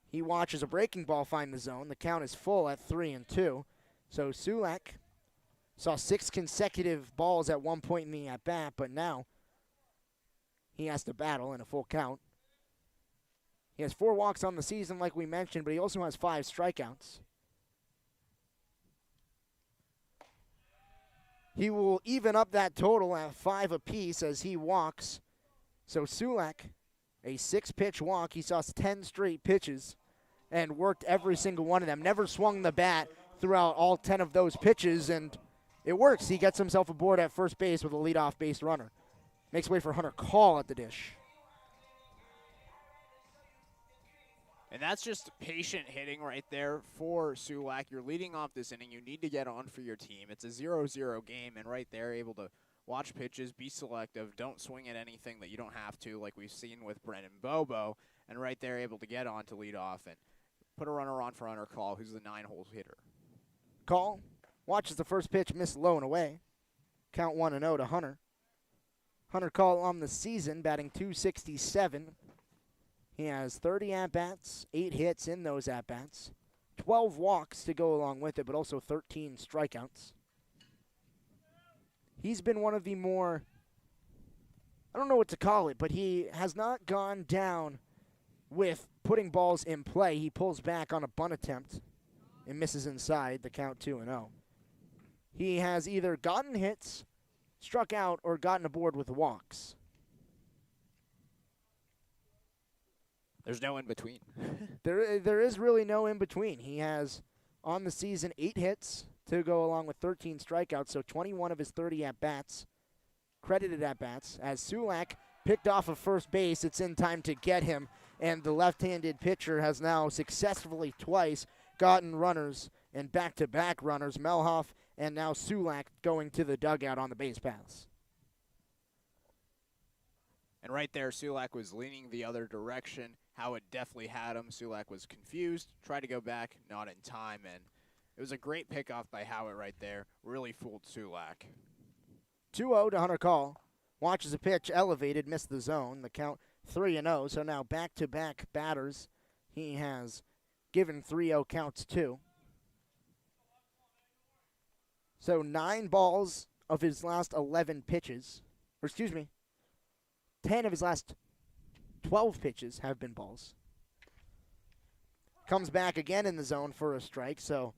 He watches a breaking ball find the zone. The count is full at 3-2. So Sulak saw 6 consecutive balls at one point in the at-bat, but now he has to battle in a full count. He has 4 walks on the season, like we mentioned, but he also has 5 strikeouts. He will even up that total at 5 apiece as he walks. So Sulak A 6-pitch walk. He saw 10 straight pitches and worked every single one of them. Never swung the bat throughout all 10 of those pitches, and it works. He gets himself aboard at first base with a leadoff base runner. Makes way for Hunter Call at the dish. And that's just patient hitting right there for Sulak. You're leading off this inning. You need to get on for your team. It's a 0-0 game, and right there, able to watch pitches, be selective, don't swing at anything that you don't have to, like we've seen with Brennan Bobo, and right there, able to get on to lead off and put a runner on for Hunter Call, who's the 9-hole hitter. Call watches the first pitch miss low and away. Count 1-0 to Hunter. Hunter Call on the season, batting .267. He has 30 at-bats, 8 hits in those at-bats, 12 walks to go along with it, but also 13 strikeouts. He's been one of the more, I don't know what to call it, but he has not gone down with putting balls in play. He pulls back on a bunt attempt and misses inside, the count 2-0. He has either gotten hits, struck out, or gotten aboard with walks. There's no in between. There is really no in between. He has, on the season, 8 hits to go along with 13 strikeouts, so 21 of his 30 at-bats, credited at-bats. As Sulak picked off of first base, it's in time to get him, and the left-handed pitcher has now successfully twice gotten runners and back-to-back runners. Melhoff and now Sulak going to the dugout on the base paths. And right there, Sulak was leaning the other direction. Howard definitely had him. Sulak was confused, tried to go back, not in time, and it was a great pickoff by Howard right there. Really fooled Sulak. 2-0 to Hunter Call. Watches a pitch elevated, missed the zone. The count 3-0, so now back-to-back batters. He has given 3-0 counts to. So 9 balls of his last 11 pitches, or excuse me, 10 of his last 12 pitches have been balls. Comes back again in the zone for a strike, so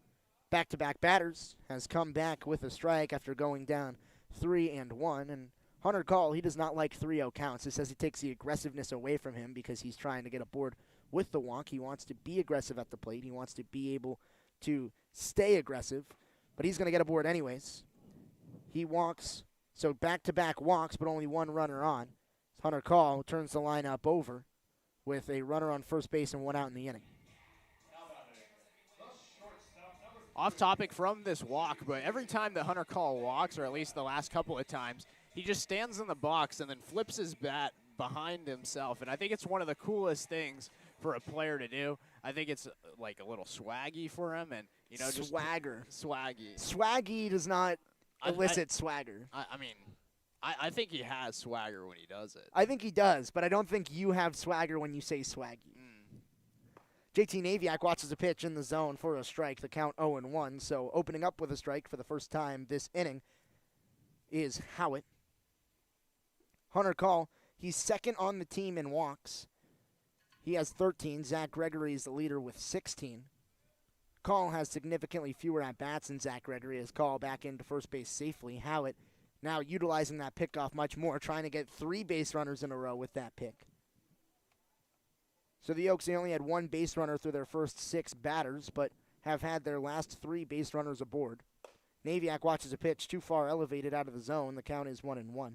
back-to-back batters has come back with a strike after going down 3-1. And Hunter Call, he does not like 3-0 counts. He says he takes the aggressiveness away from him because he's trying to get aboard with the walk. He wants to be aggressive at the plate. He wants to be able to stay aggressive, but he's going to get aboard anyways. He walks, so back-to-back walks, but only one runner on. Hunter Call turns the lineup over with a runner on first base and 1 out in the inning. Off topic from this walk, but every time that Hunter Call walks, or at least the last couple of times, he just stands in the box and then flips his bat behind himself. And I think it's one of the coolest things for a player to do. I think it's like a little swaggy for him, and just swagger. Swaggy. Swaggy does not elicit swagger. I think he has swagger when he does it. I think he does, but I don't think you have swagger when you say swaggy. JT Naviak watches a pitch in the zone for a strike, the count 0-1. So opening up with a strike for the first time this inning is Howitt. Hunter Call, he's second on the team in walks. He has 13. Zach Gregory is the leader with 16. Call has significantly fewer at-bats than Zach Gregory as Call back into first base safely. Howitt now utilizing that pickoff much more, trying to get 3 base runners in a row with that pick. So the Oaks, they only had 1 base runner through their first 6 batters, but have had their last 3 base runners aboard. Naviak watches a pitch too far elevated out of the zone. The count is 1-1.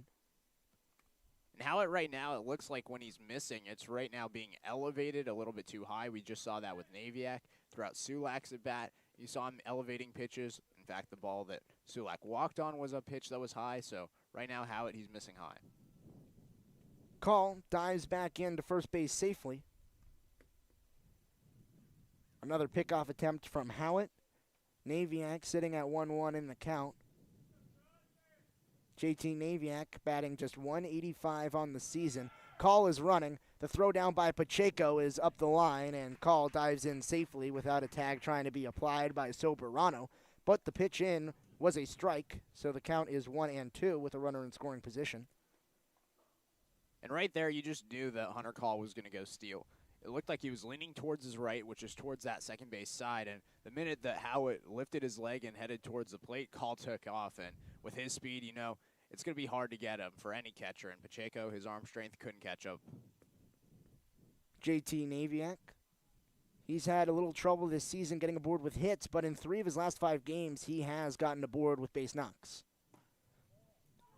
And Howard right now, it looks like when he's missing, it's right now being elevated a little bit too high. We just saw that with Naviak throughout Sulak's at bat. You saw him elevating pitches. In fact, the ball that Sulak walked on was a pitch that was high. So right now, Howard, he's missing high. Call dives back into first base safely. Another pickoff attempt from Howitt. Naviak sitting at 1-1 in the count. JT Naviak batting just 185 on the season. Call is running. The throw down by Pacheco is up the line, and Call dives in safely without a tag trying to be applied by Soberano. But the pitch in was a strike, so the count is 1-2 with a runner in scoring position. And right there, you just knew that Hunter Call was going to go steal. It looked like he was leaning towards his right, which is towards that second base side. And the minute that Howitt lifted his leg and headed towards the plate, Call took off. And with his speed, it's going to be hard to get him for any catcher. And Pacheco, his arm strength, couldn't catch up. JT Naviak. He's had a little trouble this season getting aboard with hits, but in 3 of his last 5 games, he has gotten aboard with base knocks.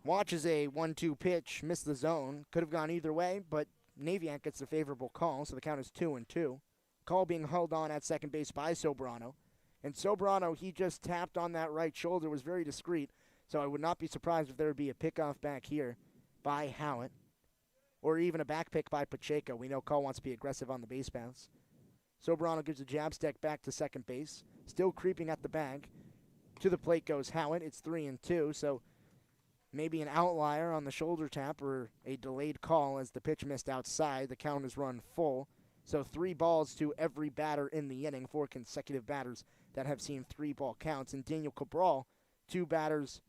Watches a 1-2 pitch, missed the zone. Could have gone either way, but Naviak gets the favorable call, so the count is 2-2. Call being held on at second base by Sobrano. And Sobrano, he just tapped on that right shoulder, was very discreet, so I would not be surprised if there would be a pickoff back here by Howitt, or even a back pick by Pacheco. We know Call wants to be aggressive on the base paths. Sobrano gives a jab step back to second base, still creeping at the bag. To the plate goes Howitt. It's 3-2, so maybe an outlier on the shoulder tap or a delayed call as the pitch missed outside. The count is run full. So 3 balls to every batter in the inning, 4 consecutive batters that have seen 3-ball counts. And Daniel Cabral, 2 batters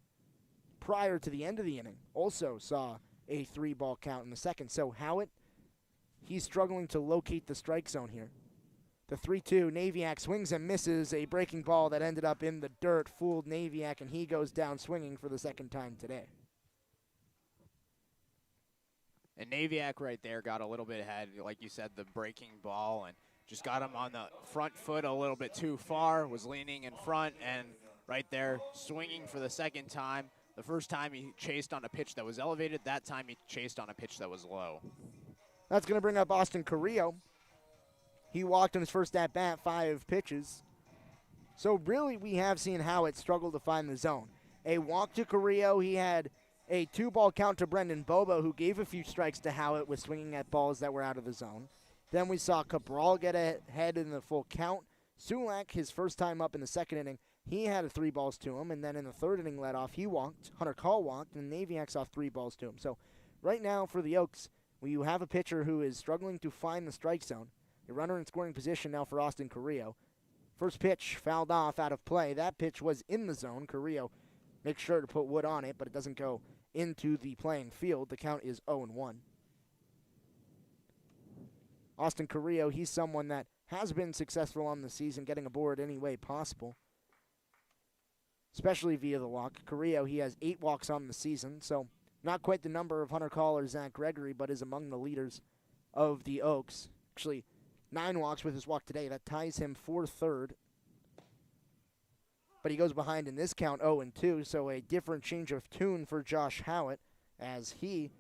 prior to the end of the inning, also saw a 3-ball count in the second. So Howitt, he's struggling to locate the strike zone here. The 3-2, Naviak swings and misses a breaking ball that ended up in the dirt, fooled Naviak, and he goes down swinging for the second time today. And Naviak right there got a little bit ahead, like you said, the breaking ball, and just got him on the front foot a little bit too far, was leaning in front, and right there swinging for the second time. The first time he chased on a pitch that was elevated, that time he chased on a pitch that was low. That's going to bring up Austin Carrillo. He walked in his first at-bat, 5 pitches. So really we have seen Howitt struggle to find the zone. A walk to Carrillo. He had a 2-ball count to Brendan Bobo, who gave a few strikes to Howitt with swinging at balls that were out of the zone. Then we saw Cabral get ahead in the full count. Sulak, his first time up in the second inning, he had 3 balls to him. And then in the third inning led off, he walked. Hunter Call walked, and Naviak saw 3 balls to him. So right now for the Oaks, you have a pitcher who is struggling to find the strike zone. A runner in scoring position now for Austin Carrillo. First pitch fouled off out of play. That pitch was in the zone. Carrillo makes sure to put wood on it, but it doesn't go into the playing field. The count is 0-1. Austin Carrillo, he's someone that has been successful on the season, getting aboard any way possible, especially via the walk. Carrillo, he has 8 walks on the season, so not quite the number of Hunter Call or Zach Gregory, but is among the leaders of the Oaks. Actually, 9 walks with his walk today. That ties him for third. But he goes behind in this count 0-2, so a different change of tune for Josh Howitt as he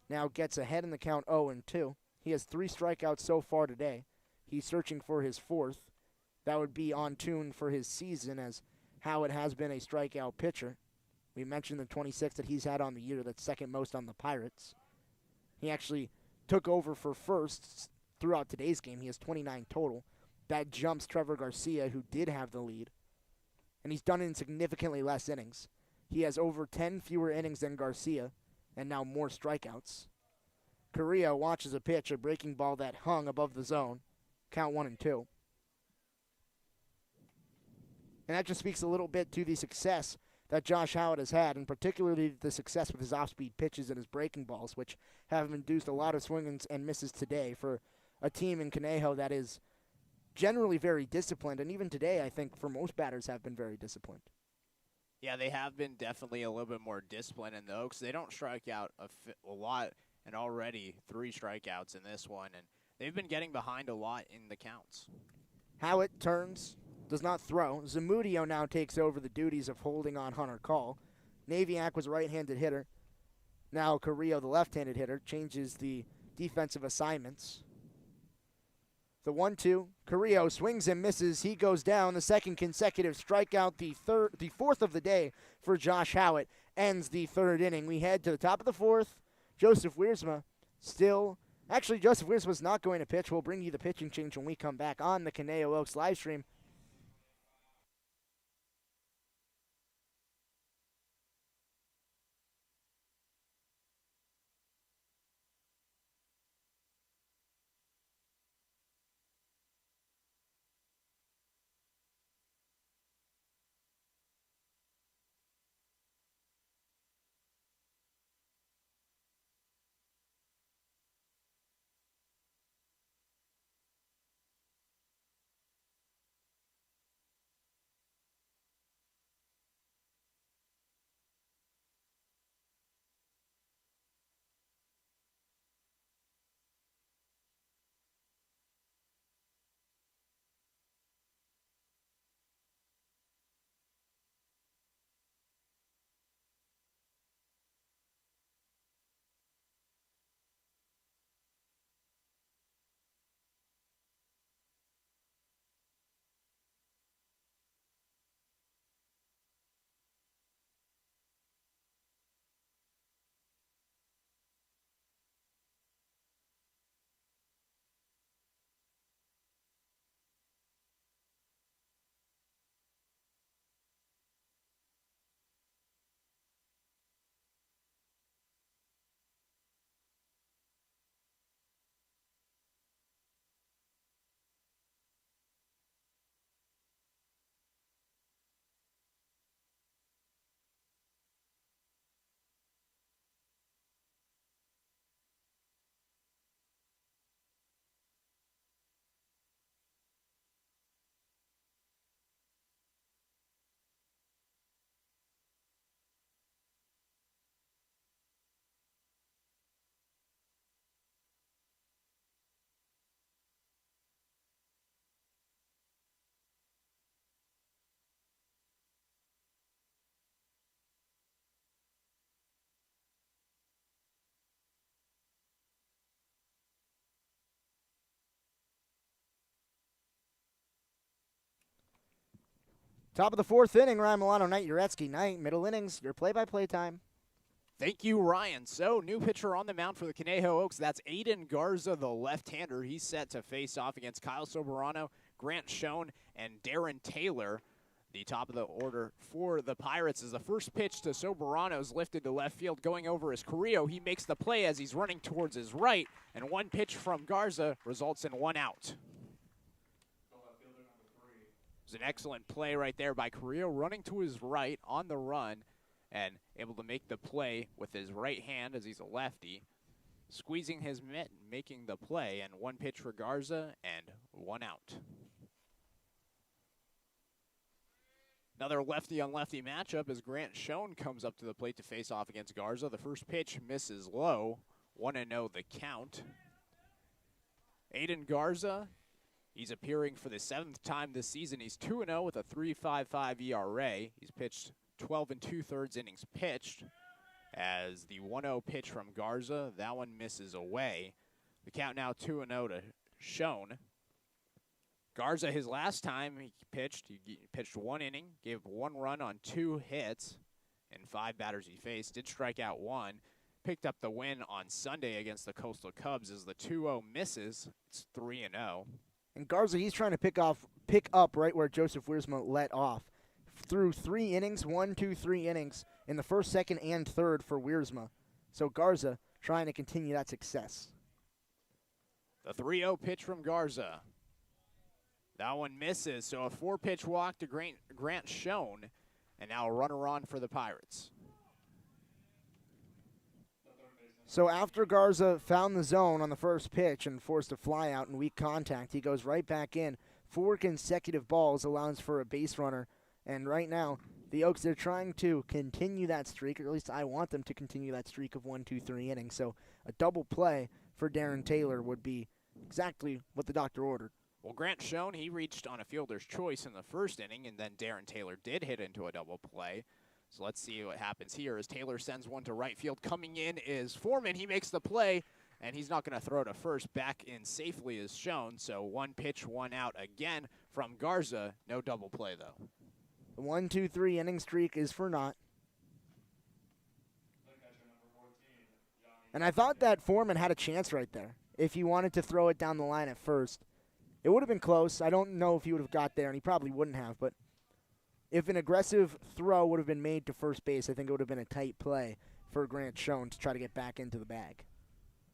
now gets ahead in the count 0-2. He has 3 strikeouts so far today. He's searching for his 4th. That would be on tune for his season as Howitt has been a strikeout pitcher. We mentioned the 26 that he's had on the year. That's second most on the Pirates. He actually took over for first throughout today's game. He has 29 total. That jumps Trevor Garcia, who did have the lead. And he's done it in significantly less innings. He has over 10 fewer innings than Garcia, and now more strikeouts. Carrillo watches a pitch, a breaking ball that hung above the zone. Count 1-2. And that just speaks a little bit to the success that Josh Howitt has had, and particularly the success with his off-speed pitches and his breaking balls, which have induced a lot of swings and misses today for a team in Conejo that is generally very disciplined, and even today I think for most batters have been very disciplined. Yeah, they have been definitely a little bit more disciplined in the Oaks. They don't strike out a lot, and already 3 strikeouts in this one, and they've been getting behind a lot in the counts. Howitt turns, does not throw. Zamudio now takes over the duties of holding on Hunter Call. Naviak was a right-handed hitter. Now Carrillo, the left-handed hitter, changes the defensive assignments. The 1-2, Carrillo swings and misses. He goes down. The second consecutive strikeout, the 4th of the day for Josh Howitt, ends the 3rd inning. We head to the top of the 4th. Joseph Wiersma Joseph Wiersma's not going to pitch. We'll bring you the pitching change when we come back on the Conejo Oaks live stream. Top of the fourth inning, Ryan Milano, Knight, Uretsky. Knight, middle innings, your play-by-play time. Thank you, Ryan. So, new pitcher on the mound for the Conejo Oaks. That's Aiden Garza, the left-hander. He's set to face off against Kyle Soberano, Grant Schoen, and Darren Taylor. The top of the order for the Pirates is the first pitch to Soberano's lifted to left field. Going over is Carrillo. He makes the play as he's running towards his right, and one pitch from Garza results in one out. It was an excellent play right there by Carrillo, running to his right on the run and able to make the play with his right hand as he's a lefty, squeezing his mitt, making the play, and one pitch for Garza and one out. Another lefty-on-lefty matchup as Grant Schoen comes up to the plate to face off against Garza. The first pitch misses low, 1-0 the count. Aiden Garza, he's appearing for the 7th time this season. He's 2-0 with a 3.55 ERA. He's pitched 12 2/3 innings pitched as the 1-0 pitch from Garza, that one misses away. The count now 2-0 to Schoen. Garza, his last time he pitched 1 inning, gave 1 run on 2 hits and 5 batters he faced, did strike out 1. Picked up the win on Sunday against the Coastal Cubs as the 2-0 misses. It's 3-0. And Garza, he's trying to pick up right where Joseph Wiersma let off. Through 3 innings, 1, 2, 3 innings in the first, second, and third for Wiersma. So Garza trying to continue that success. The 3-0 pitch from Garza. That one misses, so a 4-pitch walk to Grant Schoen, and now a runner on for the Pirates. So after Garza found the zone on the first pitch and forced a fly out in weak contact, he goes right back in. 4 consecutive balls allows for a base runner, and right now the Oaks, they're trying to continue that streak, or at least I want them to continue that streak of 1, 2, 3 innings. So a double play for Darren Taylor would be exactly what the doctor ordered. Well, Grant Schoen, he reached on a fielder's choice in the first inning, and then Darren Taylor did hit into a double play. So let's see what happens here as Taylor sends one to right field. Coming in is Foreman. He makes the play, and he's not going to throw to first. Back in safely is Schoen, so 1 pitch, 1 out again from Garza. No double play, though. The 1, 2, 3 inning streak is for naught. And I thought that Foreman had a chance right there if he wanted to throw it down the line at first. It would have been close. I don't know if he would have got there, and he probably wouldn't have. But if an aggressive throw would have been made to first base, I think it would have been a tight play for Grant Schoen to try to get back into the bag.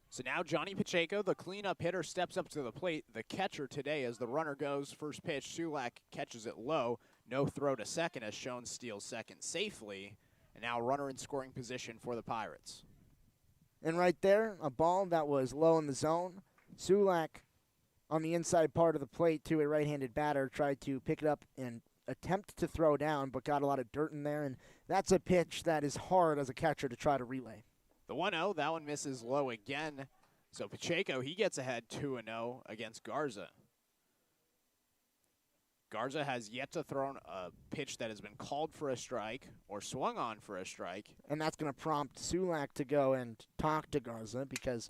So now Johnny Pacheco, the cleanup hitter, steps up to the plate. The catcher today as the runner goes. First pitch, Sulak catches it low. No throw to second as Schoen steals second safely. And now runner in scoring position for the Pirates. And right there, a ball that was low in the zone. Sulak on the inside part of the plate to a right-handed batter, tried to pick it up and attempt to throw down, but got a lot of dirt in there, and that's a pitch that is hard as a catcher to try to relay. The 1-0, that one misses low again. So Pacheco, he gets ahead 2-0 against Garza. Garza has yet to throw a pitch that has been called for a strike or swung on for a strike. And that's going to prompt Sulak to go and talk to Garza, because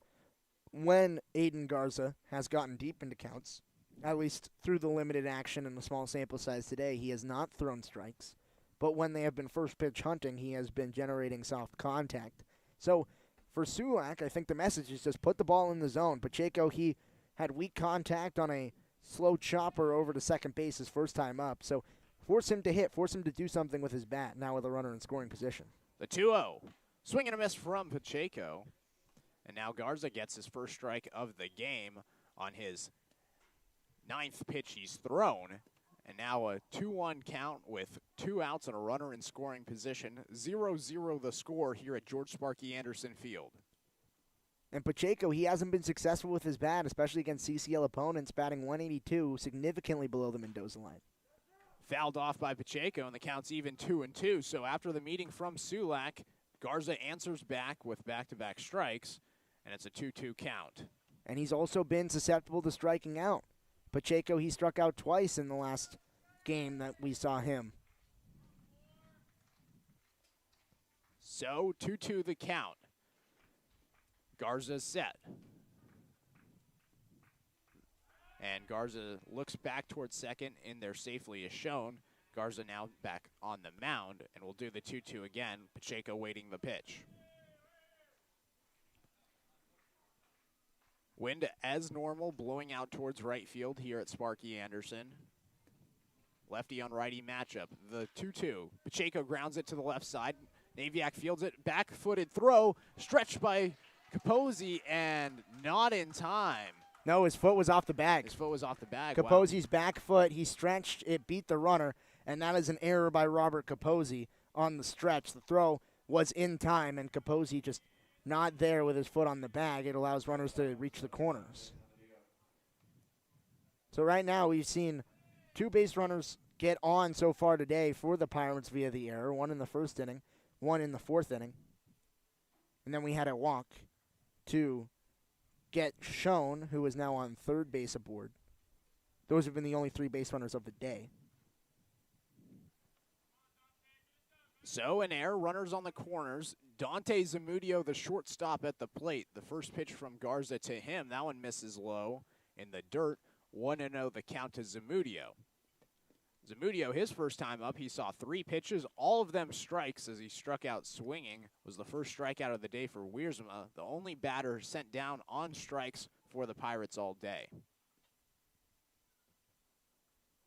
when Aiden Garza has gotten deep into counts, at least through the limited action and the small sample size today, he has not thrown strikes. But when they have been first pitch hunting, he has been generating soft contact. So for Sulak, I think the message is just put the ball in the zone. Pacheco, he had weak contact on a slow chopper over to second base his first time up. So force him to hit, force him to do something with his bat, now with a runner in scoring position. The 2-0. Swing and a miss from Pacheco. And now Garza gets his first strike of the game on his 9th pitch he's thrown. And now a 2-1 count with 2 outs and a runner in scoring position. 0-0 the score here at George Sparky Anderson Field. And Pacheco, he hasn't been successful with his bat, especially against CCL opponents, batting 182, significantly below the Mendoza line. Fouled off by Pacheco, and the count's even 2-2. So after the meeting from Sulak, Garza answers back with back-to-back strikes, and it's a 2-2 count. And he's also been susceptible to striking out. Pacheco, he struck out twice in the last game that we saw him. So 2-2 the count. Garza's set. And Garza looks back towards second. In there safely is shown. Garza now back on the mound, and we'll do the 2-2 again. Pacheco waiting the pitch. Wind as normal, blowing out towards right field here at Sparky Anderson. Lefty on righty matchup. The 2-2. Pacheco grounds it to the left side. Naviak fields it. Back-footed throw. Stretched by Capozzi and not in time. No, his foot was off the bag. His foot was off the bag. Capozzi's back foot, he stretched, it beat the runner, and that is an error by Robert Capozzi on the stretch. The throw was in time, and Capozzi just not there with his foot on the bag. It allows runners to reach the corners. So right now we've seen 2 base runners get on so far today for the Pirates via the error, 1 in the first inning, 1 in the 4th inning. And then we had a walk to get shown, who is now on 3rd base aboard. Those have been the only 3 base runners of the day. So an error, runners on the corners. Dante Zamudio, the shortstop at the plate. The first pitch from Garza to him. That one misses low in the dirt. 1-0 the count to Zamudio. Zamudio, his first time up, he saw 3 pitches, all of them strikes as he struck out swinging. Was the first strikeout of the day for Wiersma, the only batter sent down on strikes for the Pirates all day.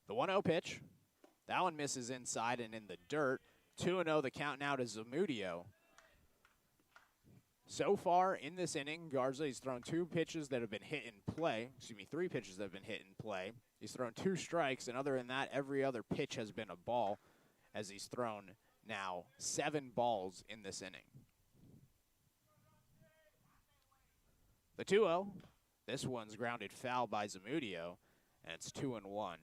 The 1-0 pitch, that one misses inside and in the dirt. 2-0 the count now to Zamudio. So far in this inning, Garza, he's thrown 2 pitches that have been hit in play. 3 pitches that have been hit in play. He's thrown 2 strikes, and other than that, every other pitch has been a ball, as he's thrown now 7 balls in this inning. The 2-0, this one's grounded foul by Zamudio, and it's 2-1.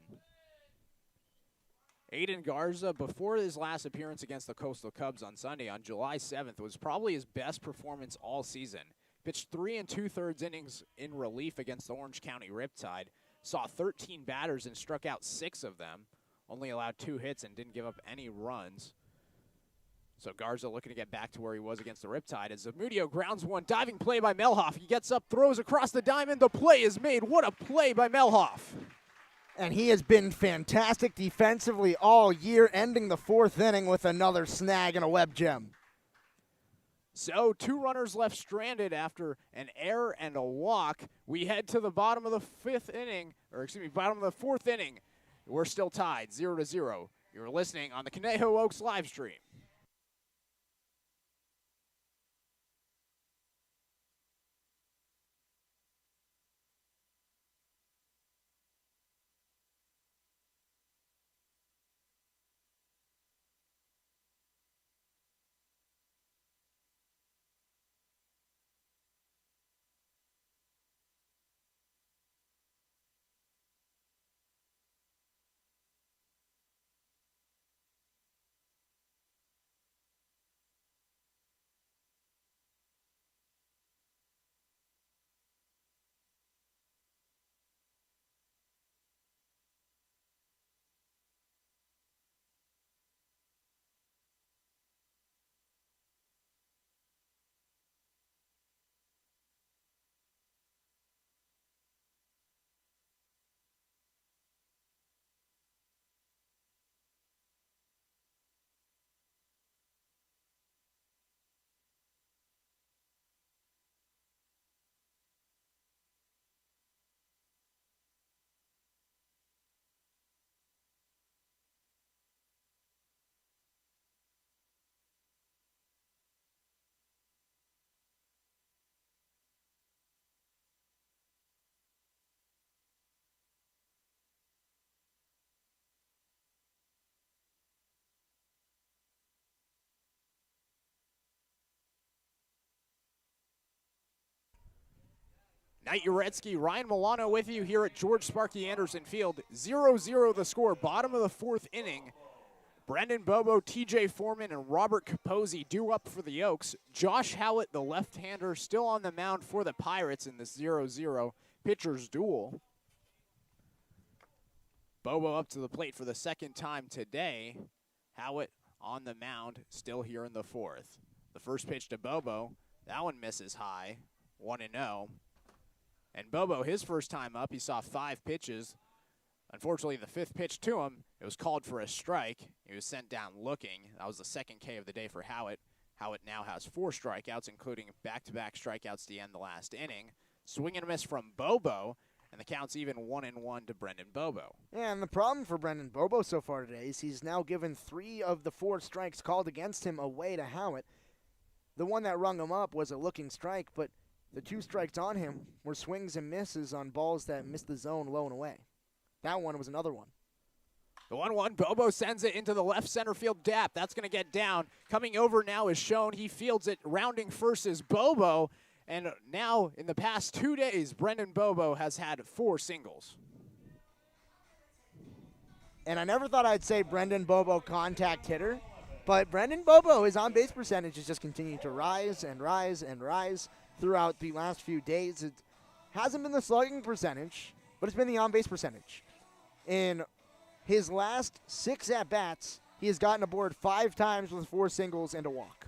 Aiden Garza, before his last appearance against the Coastal Cubs on Sunday on July 7th, was probably his best performance all season. Pitched 3 2/3 innings in relief against the Orange County Riptide. Saw 13 batters and struck out 6 of them. Only allowed 2 hits and didn't give up any runs. So Garza looking to get back to where he was against the Riptide as Zamudio grounds one. Diving play by Melhoff. He gets up, throws across the diamond. The play is made. What a play by Melhoff. And he has been fantastic defensively all year, ending the 4th inning with another snag and a web gem. So 2 runners left stranded after an error and a walk. We head to the bottom of the 5th inning, bottom of the 4th inning. We're still tied, 0-0. You're listening on the Conejo Oaks live stream. Knight Uretsky, Ryan Milano with you here at George Sparky Anderson Field. 0-0 the score, bottom of the 4th inning. Brendan Bobo, TJ Foreman, and Robert Capozzi due up for the Oaks. Josh Howlett, the left-hander, still on the mound for the Pirates in this 0-0 pitcher's duel. Bobo up to the plate for the 2nd time today. Howlett on the mound, still here in the 4th. The first pitch to Bobo, that one misses high, 1-0. And Bobo, his first time up, he saw 5 pitches. Unfortunately, the fifth pitch to him, it was called for a strike. He was sent down looking. That was the second K of the day for Howitt. Howitt now has 4 strikeouts, including back-to-back strikeouts to end the last inning. Swing and a miss from Bobo, and the count's even 1-1 to Brendan Bobo. Yeah, and the problem for Brendan Bobo so far today is he's now given 3 of the 4 strikes called against him away to Howitt. The one that rung him up was a looking strike, but the 2 strikes on him were swings and misses on balls that missed the zone low and away. That one was another one. The 1-1, Bobo sends it into the left center field gap. That's going to get down. Coming over now is shown. He fields it. Rounding first is Bobo. And now, in the past 2 days, Brendan Bobo has had 4 singles. And I never thought I'd say Brendan Bobo contact hitter, but Brendan Bobo, his on-base percentage has just continued to rise and rise and rise throughout the last few days. It hasn't been the slugging percentage, but it's been the on-base percentage. In his last 6 at-bats, he has gotten aboard 5 times with 4 singles and a walk.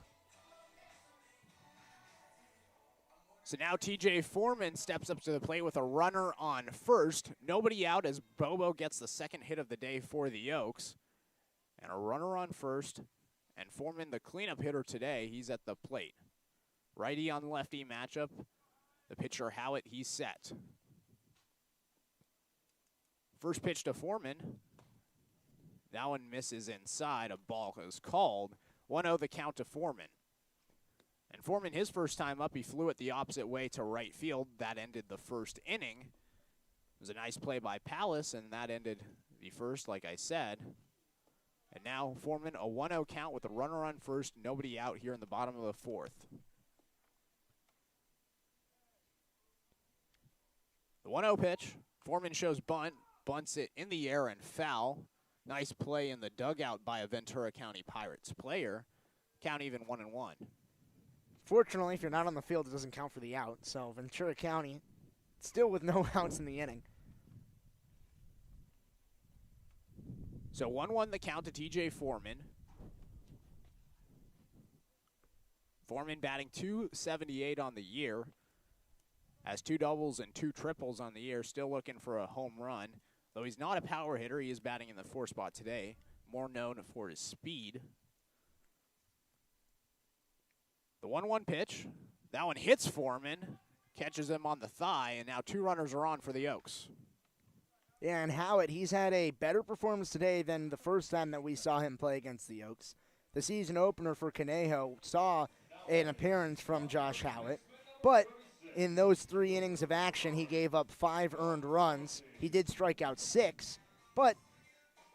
So now TJ Foreman steps up to the plate with a runner on first. Nobody out as Bobo gets the second hit of the day for the Oaks. And a runner on first. And Foreman, the cleanup hitter today, he's at the plate. Righty on lefty matchup. The pitcher Howitt, he's set. First pitch to Foreman. That one misses inside. A ball is called. 1-0 the count to Foreman. And Foreman, his first time up, he flew it the opposite way to right field. That ended the first inning. It was a nice play by Palace, and that ended the first, like I said. And now Foreman, a 1-0 count with a runner on first, nobody out here in the bottom of the 4th. The 1-0 pitch. Foreman shows bunt, bunts it in the air and foul. Nice play in the dugout by a Ventura County Pirates player. Count even 1-1. Fortunately, if you're not on the field, it doesn't count for the out. So Ventura County still with no outs in the inning. So 1-1 the count to TJ Foreman. Foreman batting .278 on the year. Has 2 doubles and 2 triples on the year. Still looking for a home run. Though he's not a power hitter, he is batting in the 4 spot today. More known for his speed. The 1-1 pitch. That one hits Foreman. Catches him on the thigh, and now 2 runners are on for the Oaks. Yeah, and Howitt, he's had a better performance today than the first time that we saw him play against the Oaks. The season opener for Conejo saw an appearance from Josh Howitt, but in those 3 innings of action, he gave up 5 earned runs. He did strike out 6, but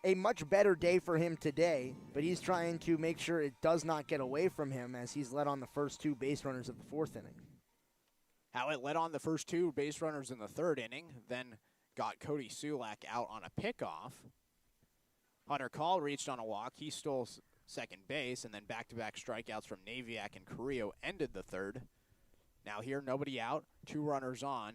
a much better day for him today, but he's trying to make sure it does not get away from him as he's led on the first 2 base runners of the 4th inning. Howitt led on the first 2 base runners in the 3rd inning, then got Cody Sulak out on a pickoff. Hunter Call reached on a walk. He stole second base, and then back-to-back strikeouts from Naviak and Carrillo ended the 3rd. Now here, nobody out, 2 runners on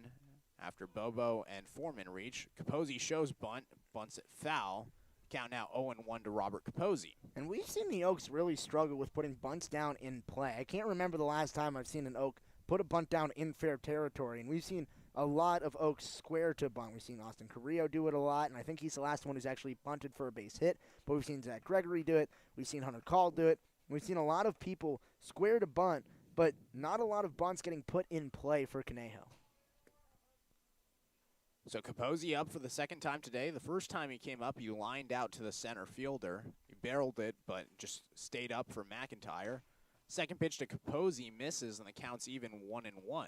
after Bobo and Foreman reach. Capozzi shows bunt, bunts it foul. Count now 0-1 to Robert Capozzi. And we've seen the Oaks really struggle with putting bunts down in play. I can't remember the last time I've seen an Oak put a bunt down in fair territory, and we've seen a lot of Oaks square to bunt. We've seen Austin Carrillo do it a lot, and I think he's the last one who's actually bunted for a base hit, but we've seen Zach Gregory do it. We've seen Hunter Call do it. We've seen a lot of people square to bunt, but not a lot of bunts getting put in play for Conejo. So Capozzi up for the second time today. The first time he came up, he lined out to the center fielder. He barreled it, but just stayed up for McIntyre. Second pitch to Capozzi misses, and the count's even 1-1.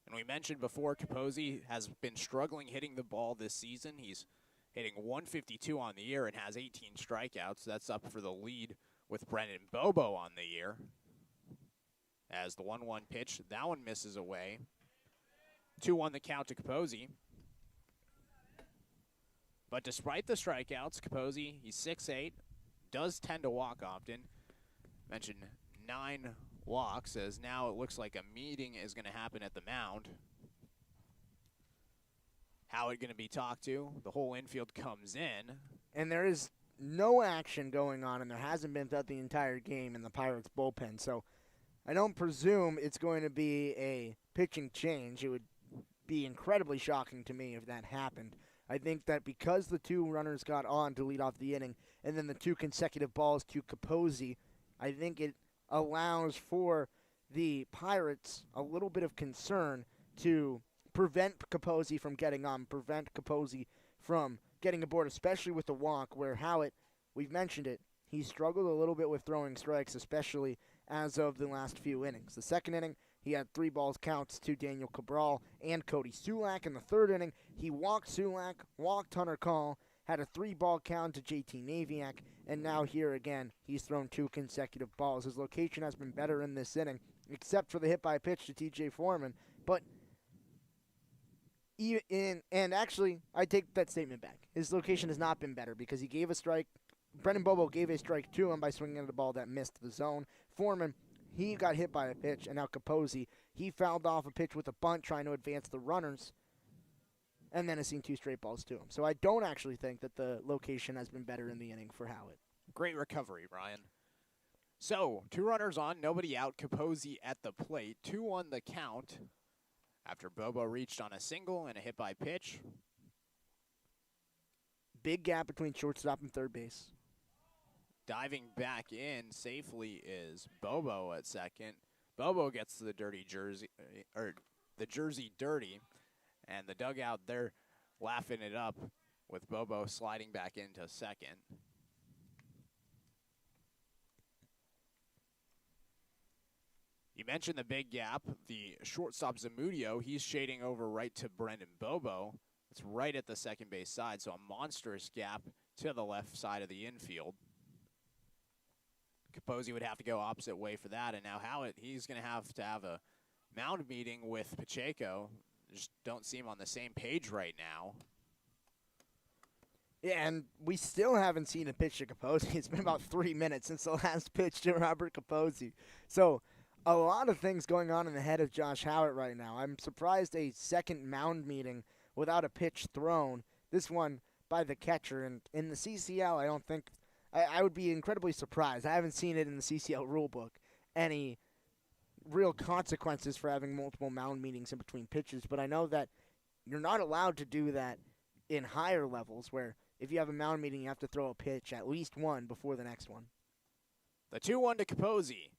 And we mentioned before, Capozzi has been struggling hitting the ball this season. He's hitting .152 on the year and has 18 strikeouts. That's up for the lead with Brendan Bobo on the year. As the 1-1 pitch, that one misses away. 2-1 the count to Capozzi. But despite the strikeouts, Capozzi, he's 6'8", does tend to walk often. Mentioned 9 walks, as now it looks like a meeting is going to happen at the mound. Howard going to be talked to. The whole infield comes in. And there is no action going on, and there hasn't been throughout the entire game in the Pirates bullpen. So I don't presume it's going to be a pitching change. It would be incredibly shocking to me if that happened. I think that because the two runners got on to lead off the inning and then the two consecutive balls to Capozzi, I think it allows for the Pirates a little bit of concern to prevent Capozzi from getting on, prevent Capozzi from getting aboard, especially with the walk where Howitt, we've mentioned it, he struggled a little bit with throwing strikes, especially as of the last few innings. The second inning, he had 3 balls counts to Daniel Cabral and Cody Sulak. In the third inning, he walked Sulak, walked Hunter Call, had a 3-ball count to JT Naviak, and now here again, he's thrown 2 consecutive balls. His location has been better in this inning, except for the hit by pitch to TJ Foreman. But and actually, I take that statement back. His location has not been better because he gave a strike. Brendan Bobo gave a strike to him by swinging at a ball that missed the zone. Foreman, he got hit by a pitch, and now Capozzi, he fouled off a pitch with a bunt trying to advance the runners, and then has seen 2 straight balls to him. So I don't actually think that the location has been better in the inning for Howitt. Great recovery, Ryan. So, 2 runners on, nobody out. Capozzi at the plate. 2-1 the count after Bobo reached on a single and a hit by pitch. Big gap between shortstop and third base. Diving back in safely is Bobo at second. Bobo gets the dirty jersey, or the jersey dirty, and the dugout, they're laughing it up with Bobo sliding back into second. You mentioned the big gap. The shortstop Zamudio, he's shading over right to Brendan Bobo. It's right at the second base side, so a monstrous gap to the left side of the infield. Capozzi would have to go opposite way for that, and now Howitt, he's going to have a mound meeting with Pacheco. Just don't seem on the same page right now. Yeah, and we still haven't seen a pitch to Capozzi. It's been about 3 minutes since the last pitch to Robert Capozzi. So a lot of things going on in the head of Josh Howitt right now. I'm surprised a second mound meeting without a pitch thrown. This one by the catcher. And in the CCL, I don't think I would be incredibly surprised. I haven't seen it in the CCL rulebook. Any real consequences for having multiple mound meetings in between pitches. But I know that you're not allowed to do that in higher levels where if you have a mound meeting, you have to throw a pitch, at least one, before the next one. The 2-1 to Capozzi.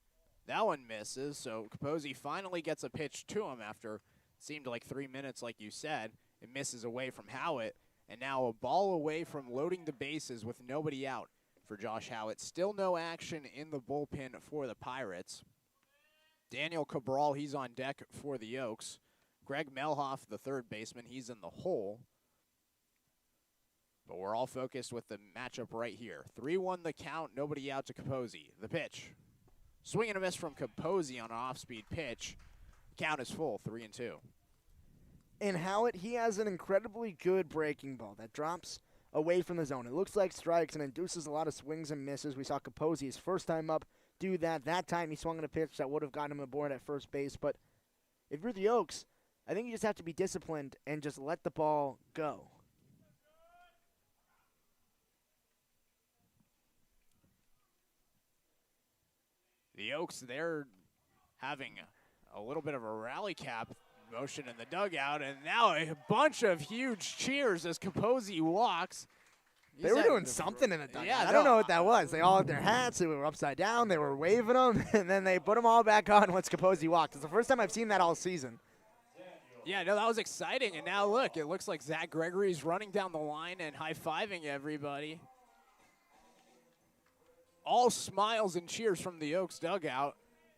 That one misses, so Capozzi finally gets a pitch to him after it seemed like 3 minutes, like you said. It misses away from Howitt, and now a ball away from loading the bases with nobody out for Josh Howitt. Still no action in the bullpen for the Pirates. Daniel Cabral, he's on deck for the Oaks. Greg Melhoff, the third baseman, he's in the hole. But we're all focused with the matchup right here. 3-1 the count, nobody out to Capozzi. The pitch. Swing and a miss from Capozzi on an off-speed pitch. Count is full, 3-2. And Howitt, he has an incredibly good breaking ball that drops away from the zone. It looks like strikes and induces a lot of swings and misses. We saw Capozzi his first time up do that. That time he swung at a pitch that would have gotten him aboard at first base. But if you're the Oaks, I think you just have to be disciplined and just let the ball go. The Oaks, they're having a little bit of a rally cap motion in the dugout, and now a bunch of huge cheers as Capozzi walks. They were doing something in the dugout. Yeah, I don't know what that was. They all had their hats. They were upside down. They were waving them, and then they put them all back on once Capozzi walked. It's the first time I've seen that all season. Yeah, no, that was exciting. And now look, it looks like Zach Gregory's running down the line and high-fiving everybody. All smiles and cheers from the Oaks dugout.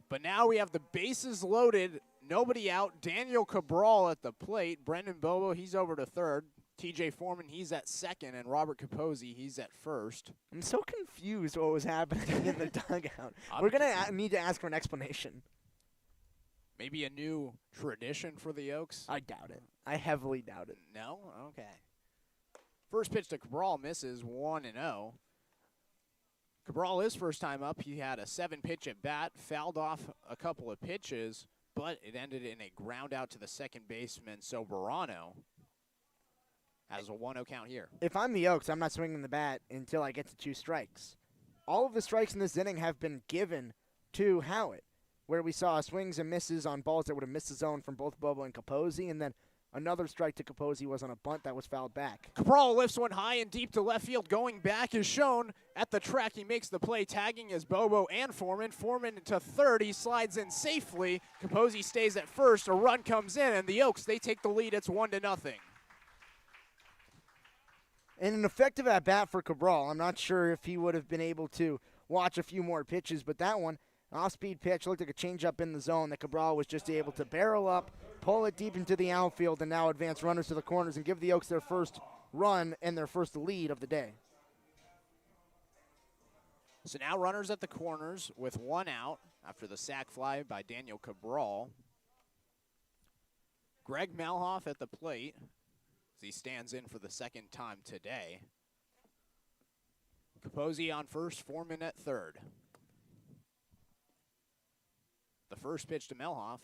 But now we have the bases loaded, nobody out. Daniel Cabral at the plate. Brendan Bobo, he's over to third. TJ Foreman, he's at second. And Robert Capozzi, he's at first. I'm so confused what was happening in the dugout. We're going to need to ask for an explanation. Maybe a new tradition for the Oaks? I doubt it. I heavily doubt it. No? Okay. First pitch to Cabral misses 1-0. Cabral, his first time up, he had a 7-pitch at bat, fouled off a couple of pitches, but it ended in a ground out to the second baseman, Soberano, has a 1-0 count here. If I'm the Oaks, I'm not swinging the bat until I get to 2 strikes. All of the strikes in this inning have been given to Howitt. where we saw swings and misses on balls that would have missed the zone from both Bobo and Capozzi, and then another strike to Capozzi was on a bunt that was fouled back. Cabral lifts one high and deep to left field. Going back is shown at the track. He makes the play, tagging as Bobo and Foreman. Foreman to third. He slides in safely. Capozzi stays at first. A run comes in, and the Oaks, they take the lead. It's 1-0. And an effective at-bat for Cabral. I'm not sure if he would have been able to watch a few more pitches, but that one, off-speed pitch, looked like a changeup in the zone that Cabral was just able to barrel up, pull it deep into the outfield, and now advance runners to the corners and give the Oaks their first run and their first lead of the day. So now runners at the corners with one out after the sac fly by Daniel Cabral. Greg Malhoff at the plate as he stands in for the second time today. Capozzi on first, Foreman at third. The first pitch to Malhoff.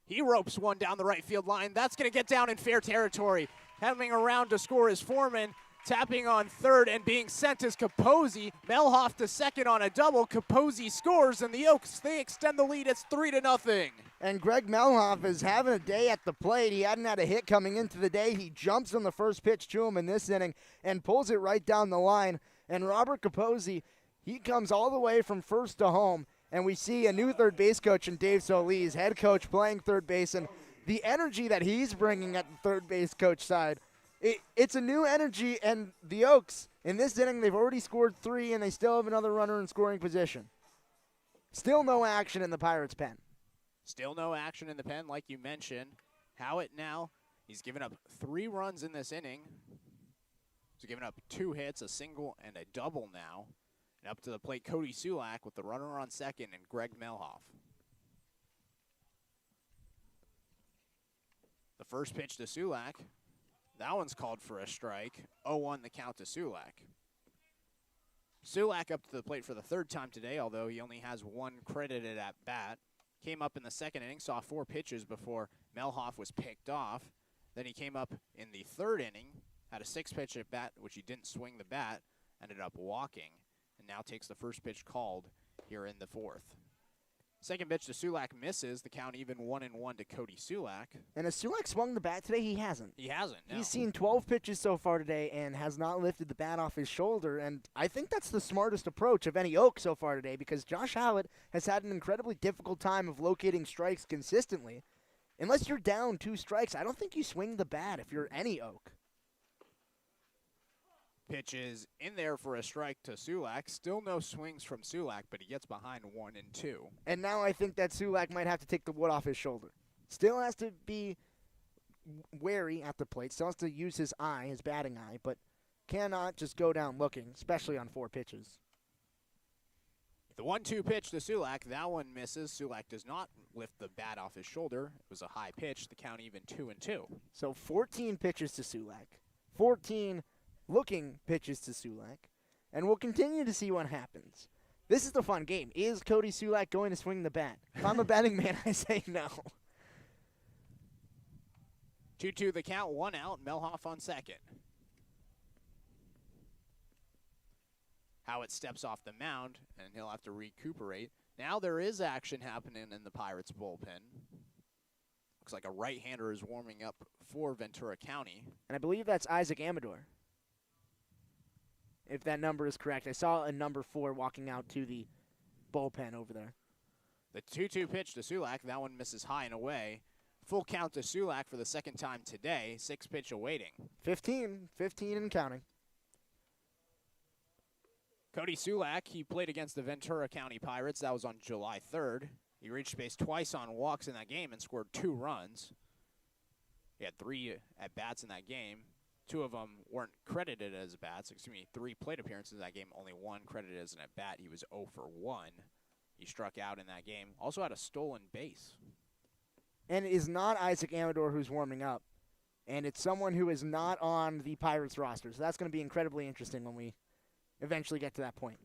He ropes one down the right field line. That's going to get down in fair territory. Having around to score is Foreman. Tapping on third and being sent is Capozzi. Malhoff to second on a double. Capozzi scores, and the Oaks, they extend the lead. It's 3-0. And Greg Malhoff is having a day at the plate. He hadn't had a hit coming into the day. He jumps on the first pitch to him in this inning and pulls it right down the line. And Robert Capozzi, he comes all the way from first to home. And we see a new third base coach in Dave Solis, head coach playing third base. And the energy that he's bringing at the third base coach side, it's a new energy. And the Oaks, in this inning, they've already scored 3, and they still have another runner in scoring position. Still no action in the Pirates' pen. Still no action in the pen, like you mentioned. Howitt now, he's given up 3 runs in this inning. He's given up 2 hits, a single, and a double now. And up to the plate, Cody Sulak with the runner on second and Greg Malhoff. The first pitch to Sulak. That one's called for a strike. 0-1 the count to Sulak. Sulak up to the plate for the third time today, although he only has 1 credited at bat. Came up in the second inning, saw 4 pitches before Malhoff was picked off. Then he came up in the third inning, had a 6-pitch at bat, which he didn't swing the bat, ended up walking, and now takes the first pitch called here in the fourth. Second pitch to Sulak misses. The count even 1-1 to Cody Sulak. And has Sulak swung the bat today? He hasn't. He hasn't, no. He's seen 12 pitches so far today and has not lifted the bat off his shoulder. And I think that's the smartest approach of any Oak so far today, because Josh Howitt has had an incredibly difficult time of locating strikes consistently. Unless you're down 2 strikes, I don't think you swing the bat if you're any Oak. Pitch is in there for a strike to Sulak. Still no swings from Sulak, but he gets behind 1 and 2. And now I think that Sulak might have to take the wood off his shoulder. Still has to be wary at the plate. Still has to use his eye, his batting eye, but cannot just go down looking, especially on 4 pitches. The 1-2 pitch to Sulak, that one misses. Sulak does not lift the bat off his shoulder. It was a high pitch. The count even 2-2. So 14 pitches to Sulak. 14 looking pitches to Sulak, and we'll continue to see what happens. This is the fun game. Is Cody Sulak going to swing the bat? If I'm a betting man, I say no. 2-2 the count, 1 out, Malhoff on second. Howitt steps off the mound, and he'll have to recuperate. Now there is action happening in the Pirates bullpen. Looks like a right-hander is warming up for Ventura County. And I believe that's Isaac Amador, if that number is correct. I saw a number 4 walking out to the bullpen over there. The 2-2 pitch to Sulak, that one misses high and away. Full count to Sulak for the second time today, 6 pitch awaiting. 15 and counting. Cody Sulak, he played against the Ventura County Pirates. That was on July 3rd. He reached base twice on walks in that game and scored 2 runs. He had 3 at-bats in that game. 2 of them weren't credited as bats. 3 plate appearances in that game, only 1 credited as an at-bat. He was 0 for 1. He struck out in that game. Also had a stolen base. And it is not Isaac Amador who's warming up. And it's someone who is not on the Pirates roster. So that's going to be incredibly interesting when we eventually get to that point.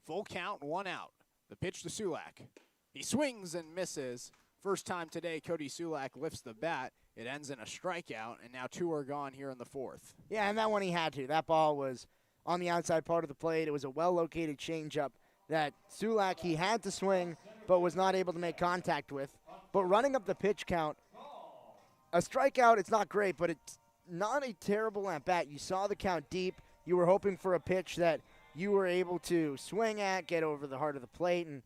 Full count, 1 out. The pitch to Sulak. He swings and misses. First time today, Cody Sulak lifts the bat. It ends in a strikeout, and now 2 are gone here in the fourth. Yeah, and that one he had to. That ball was on the outside part of the plate. It was a well-located changeup that Sulak, he had to swing but was not able to make contact with. But running up the pitch count, a strikeout, it's not great, but it's not a terrible at bat. You saw the count deep. You were hoping for a pitch that you were able to swing at, get over the heart of the plate, and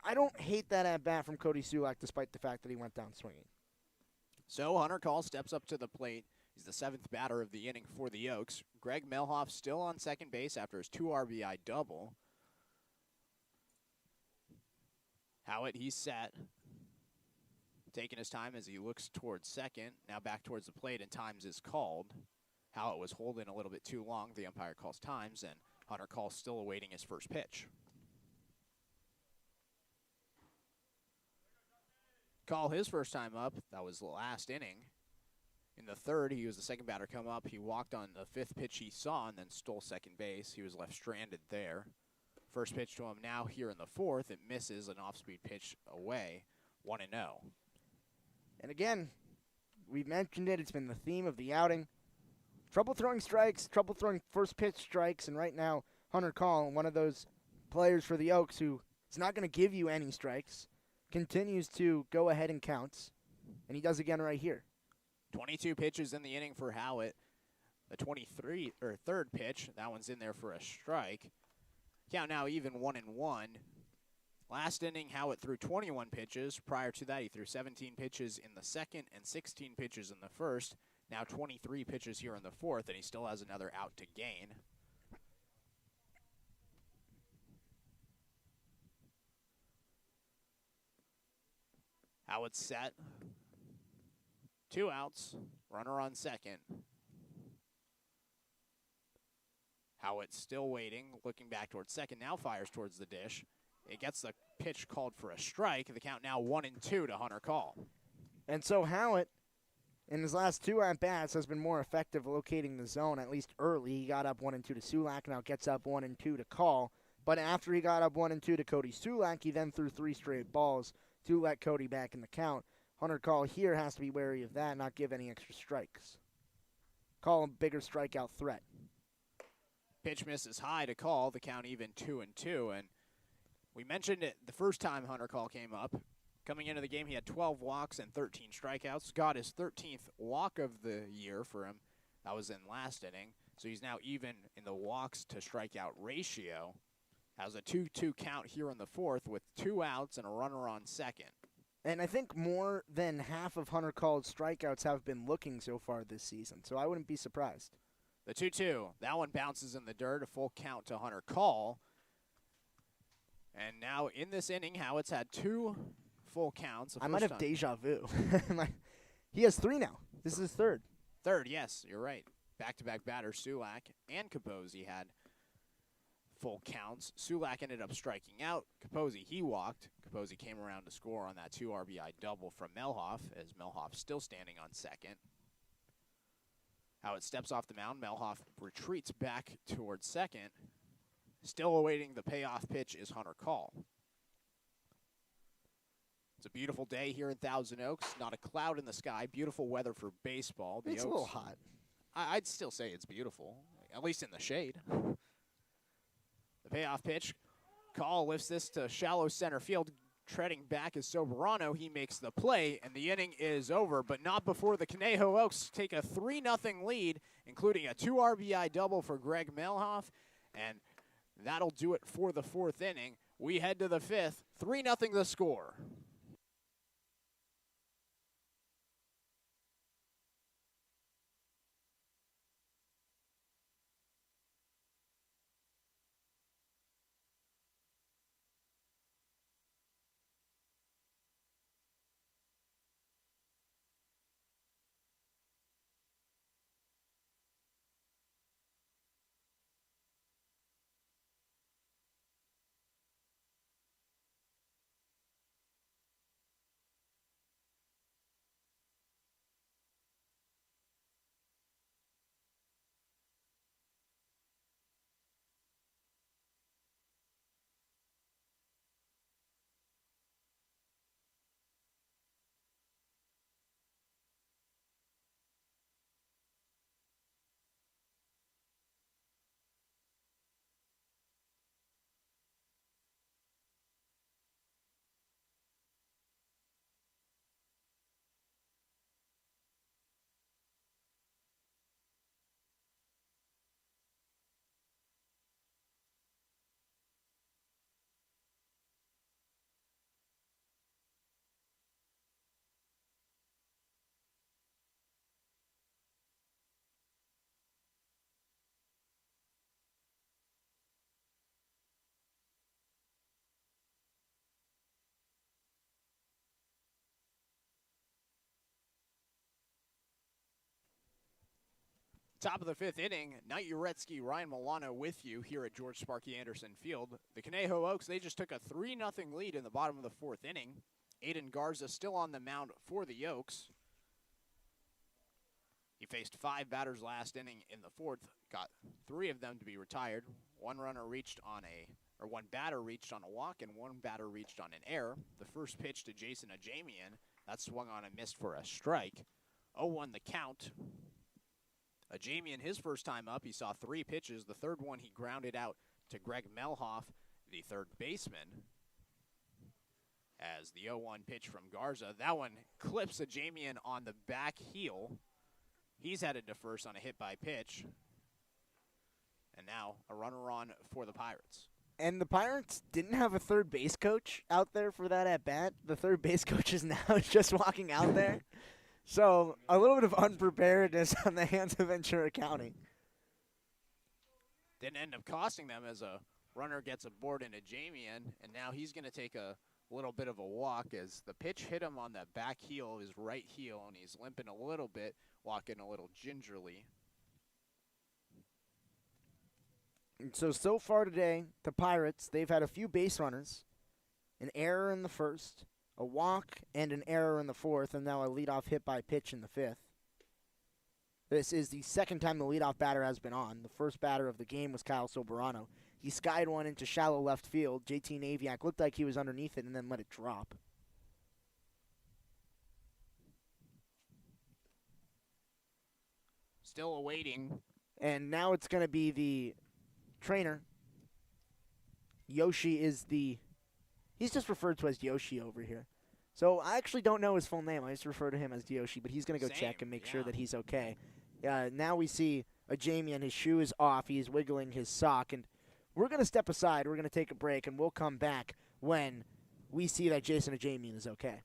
I don't hate that at bat from Cody Sulak, despite the fact that he went down swinging. So Hunter Call steps up to the plate. He's the 7th batter of the inning for the Oaks. Greg Melhoff still on second base after his 2 RBI double. Howitt, he's set. Taking his time as he looks towards second. Now back towards the plate, and times is called. Howitt was holding a little bit too long. The umpire calls times, and Hunter Call still awaiting his first pitch. Call his first time up. That was the last inning. In the 3rd, he was the second batter come up. He walked on the 5th pitch he saw and then stole second base. He was left stranded there. First pitch to him now here in the 4th. It misses an off-speed pitch away. 1-0. And again, we've mentioned it. It's been the theme of the outing. Trouble throwing strikes, trouble throwing first pitch strikes, and right now, Hunter Call, one of those players for the Oaks who is not going to give you any strikes, continues to go ahead and counts, and he does again right here. 22 pitches in the inning for Howitt. The 3rd pitch, that one's in there for a strike. Count now even 1-1. Last inning, Howitt threw 21 pitches. Prior to that, he threw 17 pitches in the 2nd and 16 pitches in the 1st. Now 23 pitches here in the 4th, and he still has another out to gain. Howitt set. 2 outs. Runner on second. Howitt still waiting, looking back towards second. Now fires towards the dish. It gets the pitch called for a strike. The count now 1-2 to Hunter Call. And so Howitt, in his last 2 at-bats, has been more effective locating the zone, at least early. He got up 1-2 to Sulak, now gets up 1-2 to Call. But after he got up 1-2 to Cody Sulak, he then threw 3 straight balls to let Cody back in the count. Hunter Call here has to be wary of that, not give any extra strikes. Call a bigger strikeout threat. Pitch misses high to Call. The count even 2-2. And we mentioned it the first time Hunter Call came up. Coming into the game, he had 12 walks and 13 strikeouts. Got his 13th walk of the year for him. That was in last inning. So he's now even in the walks to strikeout ratio. Has a 2-2 count here in the 4th with 2 outs and a runner on second. And I think more than half of Hunter Call's strikeouts have been looking so far this season, so I wouldn't be surprised. The 2-2, that one bounces in the dirt, a full count to Hunter Call. And now in this inning, Howitt's had 2 full counts. I might have deja vu. He has 3 now. This is his 3rd. 3rd, yes, you're right. Back-to-back batters, Sulak and Capozzi had full counts. Sulak ended up striking out. Capozzi, he walked. Capozzi came around to score on that 2 RBI double from Melhoff, as Melhoff still standing on second. Howitt steps off the mound. Melhoff retreats back towards second. Still awaiting the payoff pitch is Hunter Call. It's a beautiful day here in Thousand Oaks. Not a cloud in the sky. Beautiful weather for baseball. It's a little hot. I'd still say it's beautiful, at least in the shade. The payoff pitch. Call lifts this to shallow center field. Treading back is Soberano. He makes the play, and the inning is over, but not before the Conejo Oaks take a 3-0 lead, including a 2 RBI double for Greg Melhoff, and that'll do it for the 4th inning. We head to the 5th. 3-0 the score. Top of the fifth inning, Knight Uretsky, Ryan Milano with you here at George Sparky Anderson Field. The Conejo Oaks, they just took a 3-0 lead in the bottom of the fourth inning. Aiden Garza still on the mound for the Oaks. He faced 5 batters last inning in the fourth, got 3 of them to be retired. One batter reached on a walk, and 1 batter reached on an error. The first pitch to Jason Ajamian, that swung on and missed for a strike. 0-1 the count. Ajamian, his first time up, he saw 3 pitches. The third one he grounded out to Greg Melhoff, the third baseman. As the 0-1 pitch from Garza, that one clips Ajamian on the back heel. He's headed to first on a hit by pitch. And now a runner on for the Pirates. And the Pirates didn't have a third base coach out there for that at-bat. The third base coach is now just walking out there. So a little bit of unpreparedness on the hands of Ventura County. Didn't end up costing them as a runner gets aboard into Ajamian, and now he's going to take a little bit of a walk as the pitch hit him on the back heel, his right heel, and he's limping a little bit, walking a little gingerly. And so far today, the Pirates, they've had a few base runners, an error in the first, a walk, and an error in the fourth, and now a leadoff hit by pitch in the fifth. This is the second time the leadoff batter has been on. The first batter of the game was Kyle Soberano. He skied one into shallow left field. JT Naviak looked like he was underneath it and then let it drop. Still awaiting. And now it's going to be the trainer. Yoshi is he's just referred to as Yoshi over here. So I actually don't know his full name. I just refer to him as Yoshi, but he's going to go check and make sure that he's okay. Now we see Ajamian, his shoe is off. He's wiggling his sock, and we're going to step aside. We're going to take a break, and we'll come back when we see that Jason Ajamian is okay.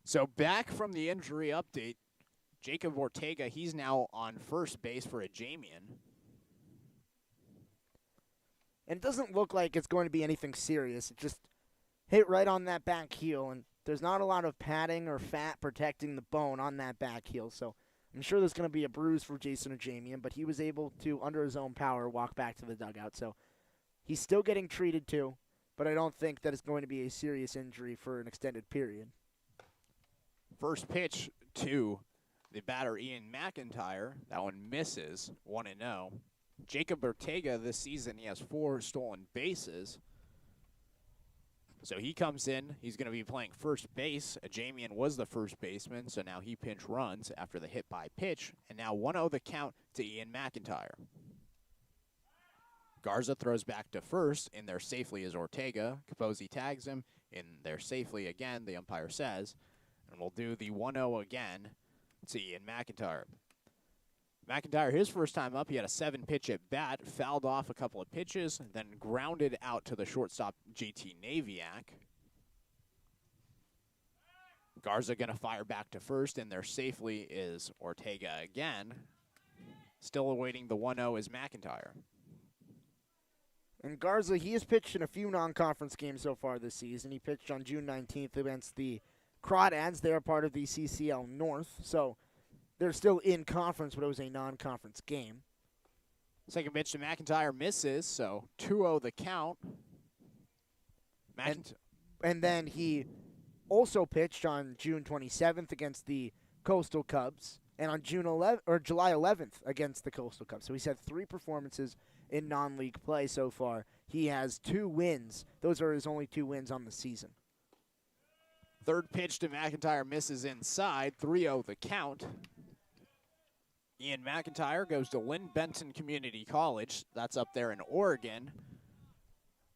So back from the injury update, Jacob Ortega, he's now on first base for Ajamian. And it doesn't look like it's going to be anything serious. It just hit right on that back heel, and there's not a lot of padding or fat protecting the bone on that back heel. So I'm sure there's going to be a bruise for Jason Ajamian, but he was able to, under his own power, walk back to the dugout. So he's still getting treated too, but I don't think that it's going to be a serious injury for an extended period. First pitch to the batter Ian McIntyre. That one misses, 1-0. Jacob Ortega this season, he has 4 stolen bases. So he comes in. He's going to be playing first base. Ajamian was the first baseman, so now he pinch runs after the hit by pitch. And now 1-0 the count to Ian McIntyre. Garza throws back to first. In there safely is Ortega. Capozzi tags him. In there safely again, the umpire says. And we'll do the 1-0 again to Ian McIntyre. McIntyre, his first time up, he had a 7-pitch at bat, fouled off a couple of pitches, then grounded out to the shortstop, JT Naviak. Garza going to fire back to first, and there safely is Ortega again. Still awaiting the 1-0 is McIntyre. And Garza, he has pitched in a few non-conference games so far this season. He pitched on June 19th against the Crawdads. They're part of the CCL North, so they're still in conference, but it was a non-conference game. Second pitch to McIntyre misses, so 2-0 the count. And then he also pitched on June 27th against the Coastal Cubs, and on July 11th against the Coastal Cubs. So he's had 3 performances in non-league play so far. He has 2 wins. Those are his only 2 wins on the season. Third pitch to McIntyre misses inside, 3-0 the count. Ian McIntyre goes to Lynn Benton Community College. That's up there in Oregon.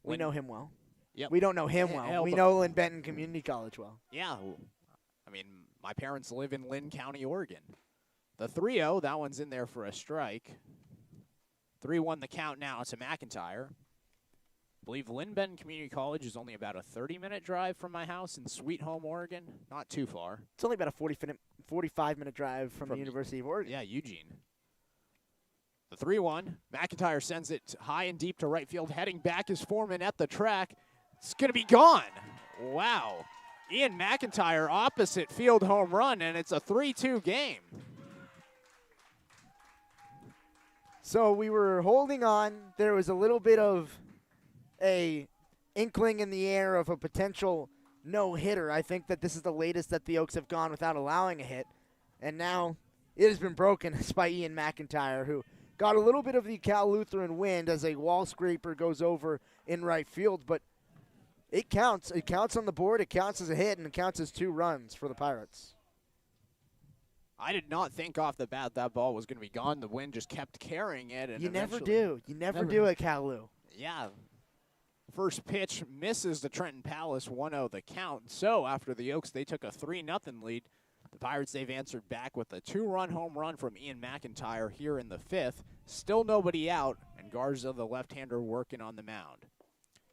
We know him well. Yep. We don't know him well. We know Lynn Benton Community College well. Yeah. I mean, my parents live in Lynn County, Oregon. The 3-0, that one's in there for a strike. 3-1 the count now to McIntyre. I believe Lynn Benton Community College is only about a 30-minute drive from my house in Sweet Home, Oregon. Not too far. It's only about a 45-minute drive from the University of Oregon. Yeah, Eugene. The 3-1. McIntyre sends it high and deep to right field. Heading back is Foreman at the track. It's going to be gone. Wow. Ian McIntyre opposite field home run, and it's a 3-2 game. So we were holding on. There was a little bit of a inkling in the air of a potential no-hitter. I think that this is the latest that the Oaks have gone without allowing a hit. And now it has been broken by Ian McIntyre, who got a little bit of the Cal Lutheran wind as a wall scraper goes over in right field. But it counts. It counts on the board. It counts as a hit, and it counts as 2 runs for the Pirates. I did not think off the bat that ball was going to be gone. The wind just kept carrying it. And you never do. You never do at Cal Lu. Yeah. First pitch misses to Trenton Palace, 1-0 the count. So after the Oaks, they took a 3-0 lead. The Pirates, they've answered back with a 2-run home run from Ian McIntyre here in the 5th. Still nobody out, and Garza, the left-hander, working on the mound.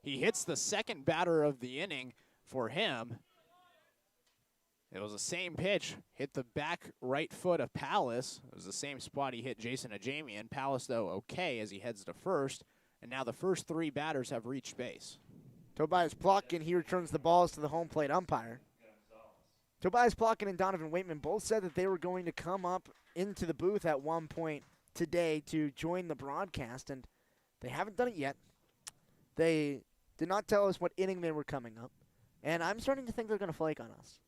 He hits the second batter of the inning for him. It was the same pitch, hit the back right foot of Palace. It was the same spot he hit Jason Ajamian. Palace, though, okay as he heads to first. And now the first 3 batters have reached base. Tobias Plotkin, he returns the balls to the home plate umpire. Tobias Plotkin and Donovan Waitman both said that they were going to come up into the booth at one point today to join the broadcast, and they haven't done it yet. They did not tell us what inning they were coming up, and I'm starting to think they're going to flake on us.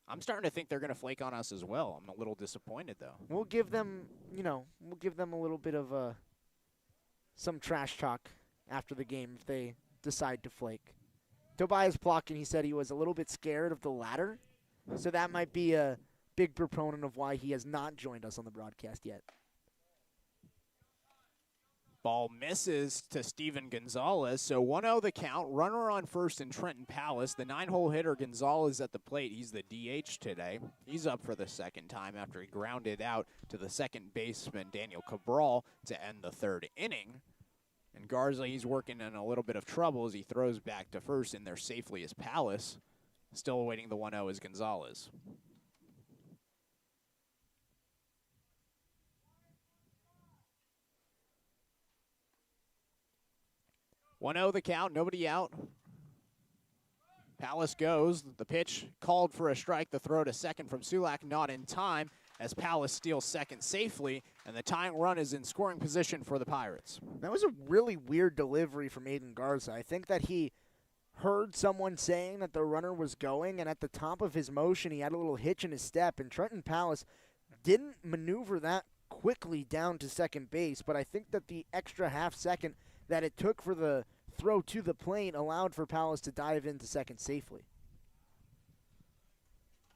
I'm starting to think they're going to flake on us as well. I'm a little disappointed, though. We'll give them, we'll give them a little bit of some trash talk after the game if they decide to flake. Tobias Plotkin, he said he was a little bit scared of the ladder, so that might be a big proponent of why he has not joined us on the broadcast yet. Ball misses to Steven Gonzalez, so 1-0 the count. Runner on first in Trenton Palace. The 9-hole hitter Gonzalez at the plate. He's the DH today. He's up for the second time after he grounded out to the second baseman Daniel Cabral to end the 3rd inning. And Garza, he's working in a little bit of trouble as he throws back to first in there safely as Palace. Still awaiting the 1-0 is Gonzalez. The count, nobody out. Palace goes. The pitch called for a strike. The throw to second from Sulak, not in time, as Palace steals second safely, and the tying run is in scoring position for the Pirates. That was a really weird delivery from Aiden Garza. I think that he heard someone saying that the runner was going, and at the top of his motion, he had a little hitch in his step, and Trenton Palace didn't maneuver that quickly down to second base, but I think that the extra half second that it took for the throw to the plate allowed for Palace to dive into second safely.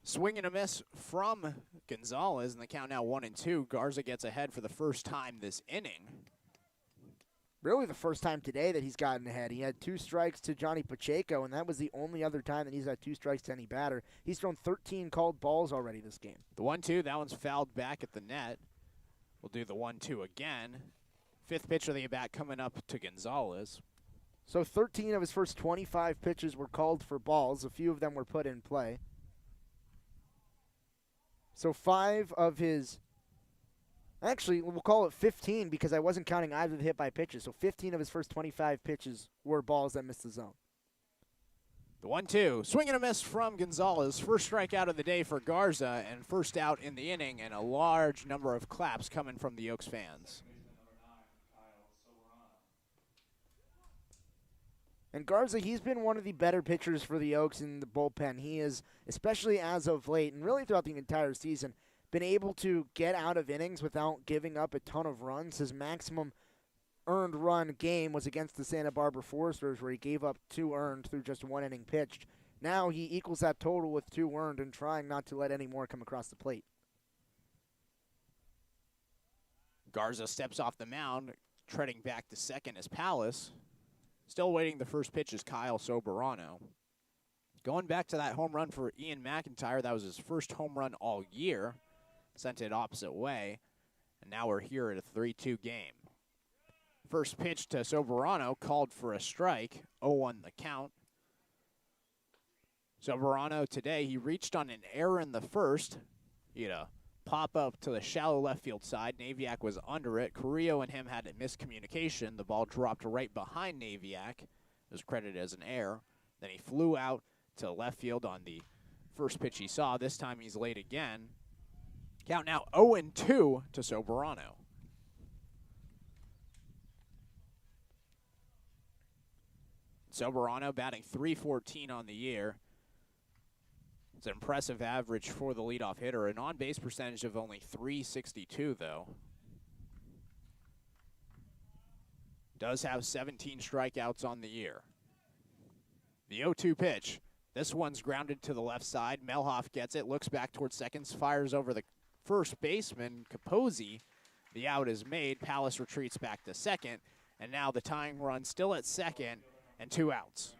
Swing and a miss from Gonzalez, and the count now 1-2. Garza gets ahead for the first time this inning. Really the first time today that he's gotten ahead. He had 2 strikes to Johnny Pacheco, and that was the only other time that he's had 2 strikes to any batter. He's thrown 13 called balls already this game. The 1-2, that one's fouled back at the net. We'll do the 1-2 again. 5th pitch of the at-bat coming up to Gonzalez. So 13 of his first 25 pitches were called for balls. A few of them were put in play. So 5 of his, actually, we'll call it 15 because I wasn't counting either the hit by pitches. So 15 of his first 25 pitches were balls that missed the zone. The 1-2, swing and a miss from Gonzalez. First strikeout of the day for Garza, and first out in the inning, and a large number of claps coming from the Oaks fans. And Garza, he's been one of the better pitchers for the Oaks in the bullpen. He is, especially as of late, and really throughout the entire season, been able to get out of innings without giving up a ton of runs. His maximum earned run game was against the Santa Barbara Foresters, where he gave up 2 earned through just 1 inning pitched. Now he equals that total with 2 earned and trying not to let any more come across the plate. Garza steps off the mound, treading back to second as Palace. Still waiting the first pitch is Kyle Soberano. Going back to that home run for Ian McIntyre, that was his first home run all year. Sent it opposite way, and now we're here at a 3-2 game. First pitch to Soberano, called for a strike, 0-1 the count. Soberano today, he reached on an error in the first. He had a pop up to the shallow left field side. Naviak was under it. Carrillo and him had a miscommunication. The ball dropped right behind Naviak. It was credited as an error. Then he flew out to left field on the first pitch he saw. This time he's late again. Count now 0-2 to Soberano. Soberano batting .314 on the year. It's an impressive average for the leadoff hitter. An on-base percentage of only .362, though. Does have 17 strikeouts on the year. The 0-2 pitch. This one's grounded to the left side. Melhoff gets it, looks back towards seconds, fires over the first baseman, Capozzi. The out is made. Palace retreats back to second. And now the tying run still at second and 2 outs.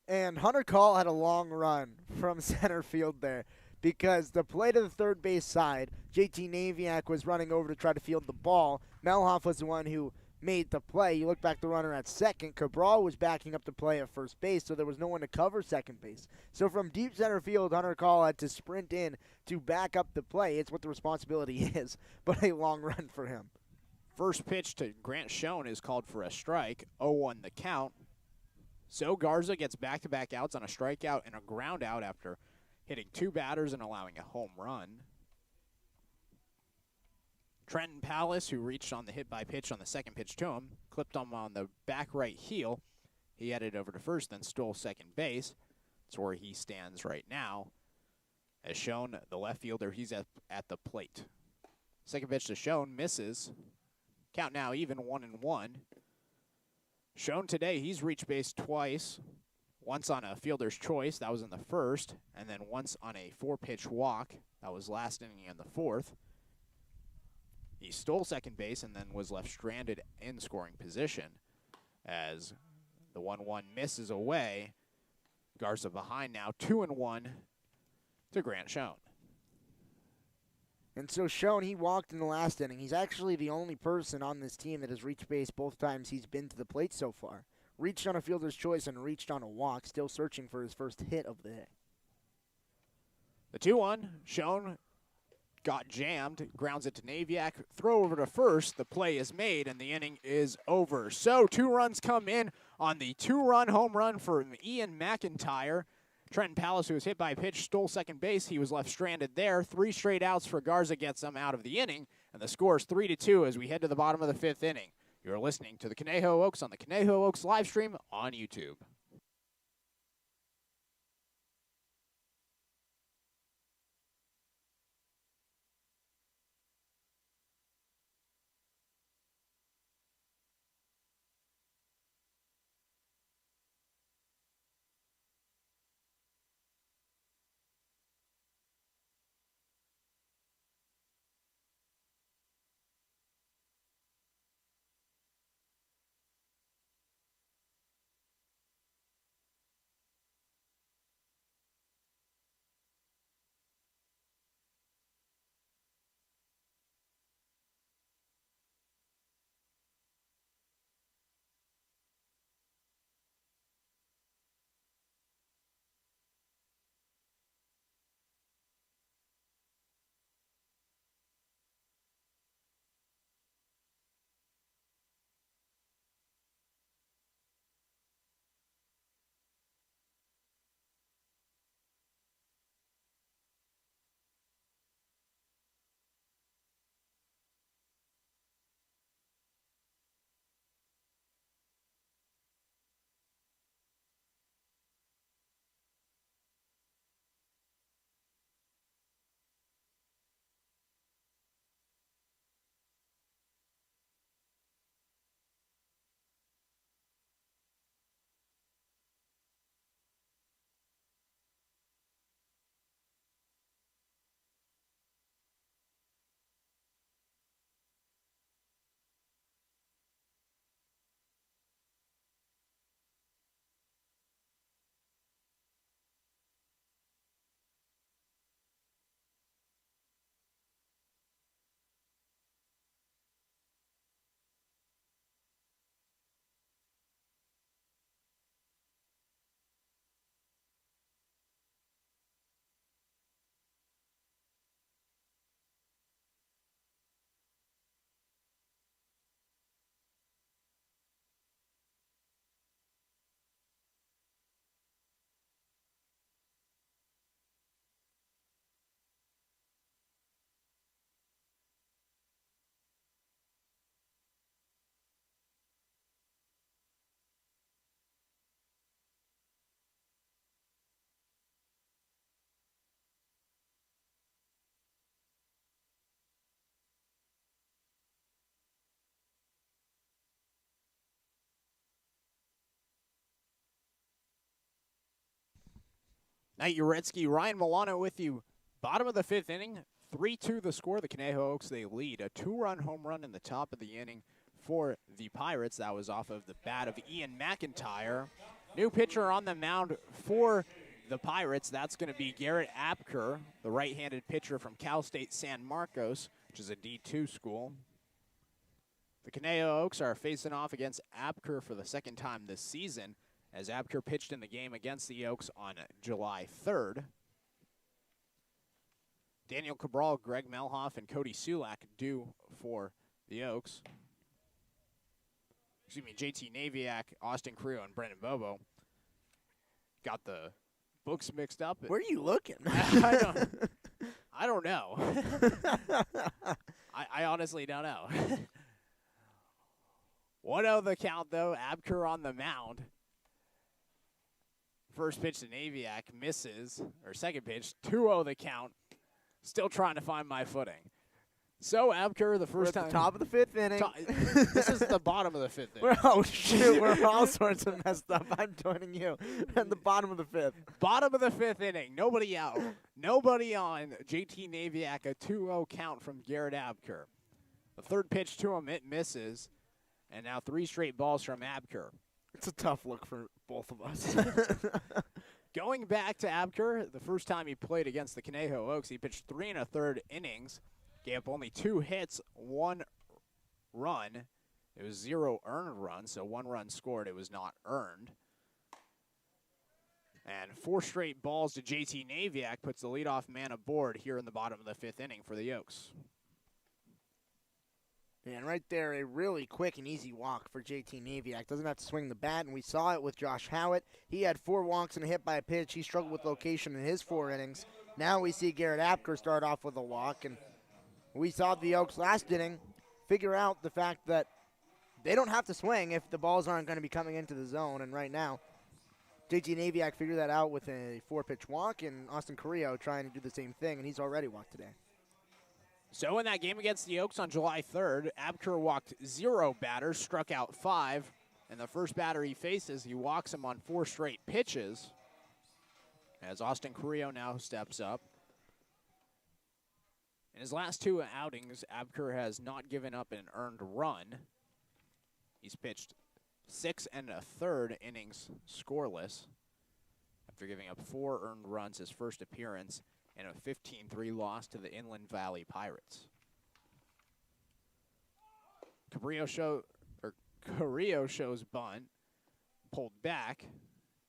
And Hunter Call had a long run from center field there because the play to the third base side, JT Naviak was running over to try to field the ball. Melhoff was the one who made the play. You look back, the runner at second. Cabral was backing up the play at first base, so there was no one to cover second base. So from deep center field, Hunter Call had to sprint in to back up the play. It's what the responsibility is, but a long run for him. First pitch to Grant Schoen is called for a strike, 0-1 the count. So Garza gets back-to-back outs on a strikeout and a ground out after hitting 2 batters and allowing a home run. Trenton Palace, who reached on the hit by pitch on the second pitch to him, clipped him on the back right heel. He headed over to first, then stole second base. That's where he stands right now. As shown, the left fielder, he's at the plate. Second pitch to Schoen, misses. Count now even 1-1. Shown today, he's reached base twice. Once on a fielder's choice, that was in the first, and then once on a 4-pitch walk, that was last inning in the fourth. He stole second base and then was left stranded in scoring position as the 1-1 misses away. Garza behind now, 2-1 to Grant Schoen. And so Schoen, he walked in the last inning. He's actually the only person on this team that has reached base both times he's been to the plate so far. Reached on a fielder's choice and reached on a walk, still searching for his first hit of the day. The 2-1, Schoen got jammed, grounds it to Naviak, throw over to first. The play is made, and the inning is over. So 2 runs come in on the 2-run home run for Ian McIntyre. Trenton Palace, who was hit by a pitch, stole second base. He was left stranded there. 3 straight outs for Garza gets them out of the inning, and the score is 3-2 as we head to the bottom of the 5th inning. You're listening to the Conejo Oaks on the Conejo Oaks live stream on YouTube. Knight Uretsky, Ryan Milano with you. Bottom of the 5th inning, 3-2 the score. The Conejo Oaks, they lead. A 2-run home run in the top of the inning for the Pirates. That was off of the bat of Ian McIntyre. New pitcher on the mound for the Pirates. That's going to be Garrett Apker, the right-handed pitcher from Cal State San Marcos, which is a D2 school. The Conejo Oaks are facing off against Apker for the second time this season, as Apker pitched in the game against the Oaks on July 3rd. Daniel Cabral, Greg Melhoff, and Cody Sulak due for the Oaks. Excuse me, JT Naviak, Austin Carrillo, and Brendan Bobo. Got the books mixed up. Where are you looking? I don't know. I honestly don't know. 1-0 the count, though. Abker on the mound. First pitch to Naviak misses, or second pitch, 2-0 the count. Still trying to find my footing. So Abker, the first time. We're at the top of the 5th inning. This is the bottom of the 5th inning. Oh, shoot. We're all sorts of messed up. I'm joining you. At the bottom of the 5th. Bottom of the 5th inning. Nobody out. Nobody on. JT Naviak, a 2-0 count from Garrett Abker. The third pitch to him, it misses. And now 3 straight balls from Abker. It's a tough look for both of us. Going back to Abker, the first time he played against the Conejo Oaks, he pitched 3 1/3 innings. Gave up only 2 hits, 1 run. It was 0 earned runs, so 1 run scored. It was not earned. And 4 straight balls to JT Naviak puts the leadoff man aboard here in the bottom of the 5th inning for the Oaks. And right there, a really quick and easy walk for JT Naviak. Doesn't have to swing the bat, and we saw it with Josh Howitt. He had 4 walks and a hit by a pitch. He struggled with location in his 4 innings. Now we see Garrett Apker start off with a walk, and we saw the Oaks last inning figure out the fact that they don't have to swing if the balls aren't going to be coming into the zone. And right now, JT Naviak figured that out with a 4-pitch walk, and Austin Carrillo trying to do the same thing, and he's already walked today. So in that game against the Oaks on July 3rd, Abker walked 0 batters, struck out 5, and the first batter he faces, he walks him on 4 straight pitches. As Austin Carrillo now steps up. In his last 2 outings, Abker has not given up an earned run. He's pitched 6 1/3 innings scoreless after giving up 4 earned runs his first appearance and a 15-3 loss to the Inland Valley Pirates. Carrillo shows bunt, pulled back.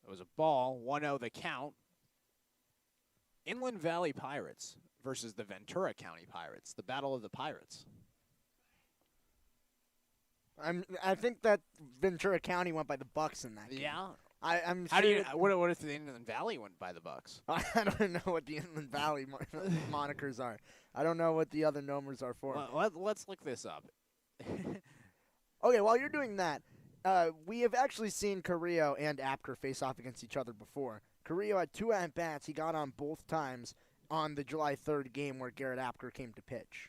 It was a ball, 1-0 the count. Inland Valley Pirates versus the Ventura County Pirates, the Battle of the Pirates. I think that Ventura County went by the Bucks in that game. Yeah. I'm How sure. do you? What if the Inland Valley went by the Bucks? I don't know what the Inland Valley monikers are. I don't know what the other numbers are for. Well, let's look this up. Okay, while you're doing that, we have actually seen Carrillo and Apker face off against each other before. Carrillo had 2 at-bats. He got on both times on the July 3rd game where Garrett Apker came to pitch.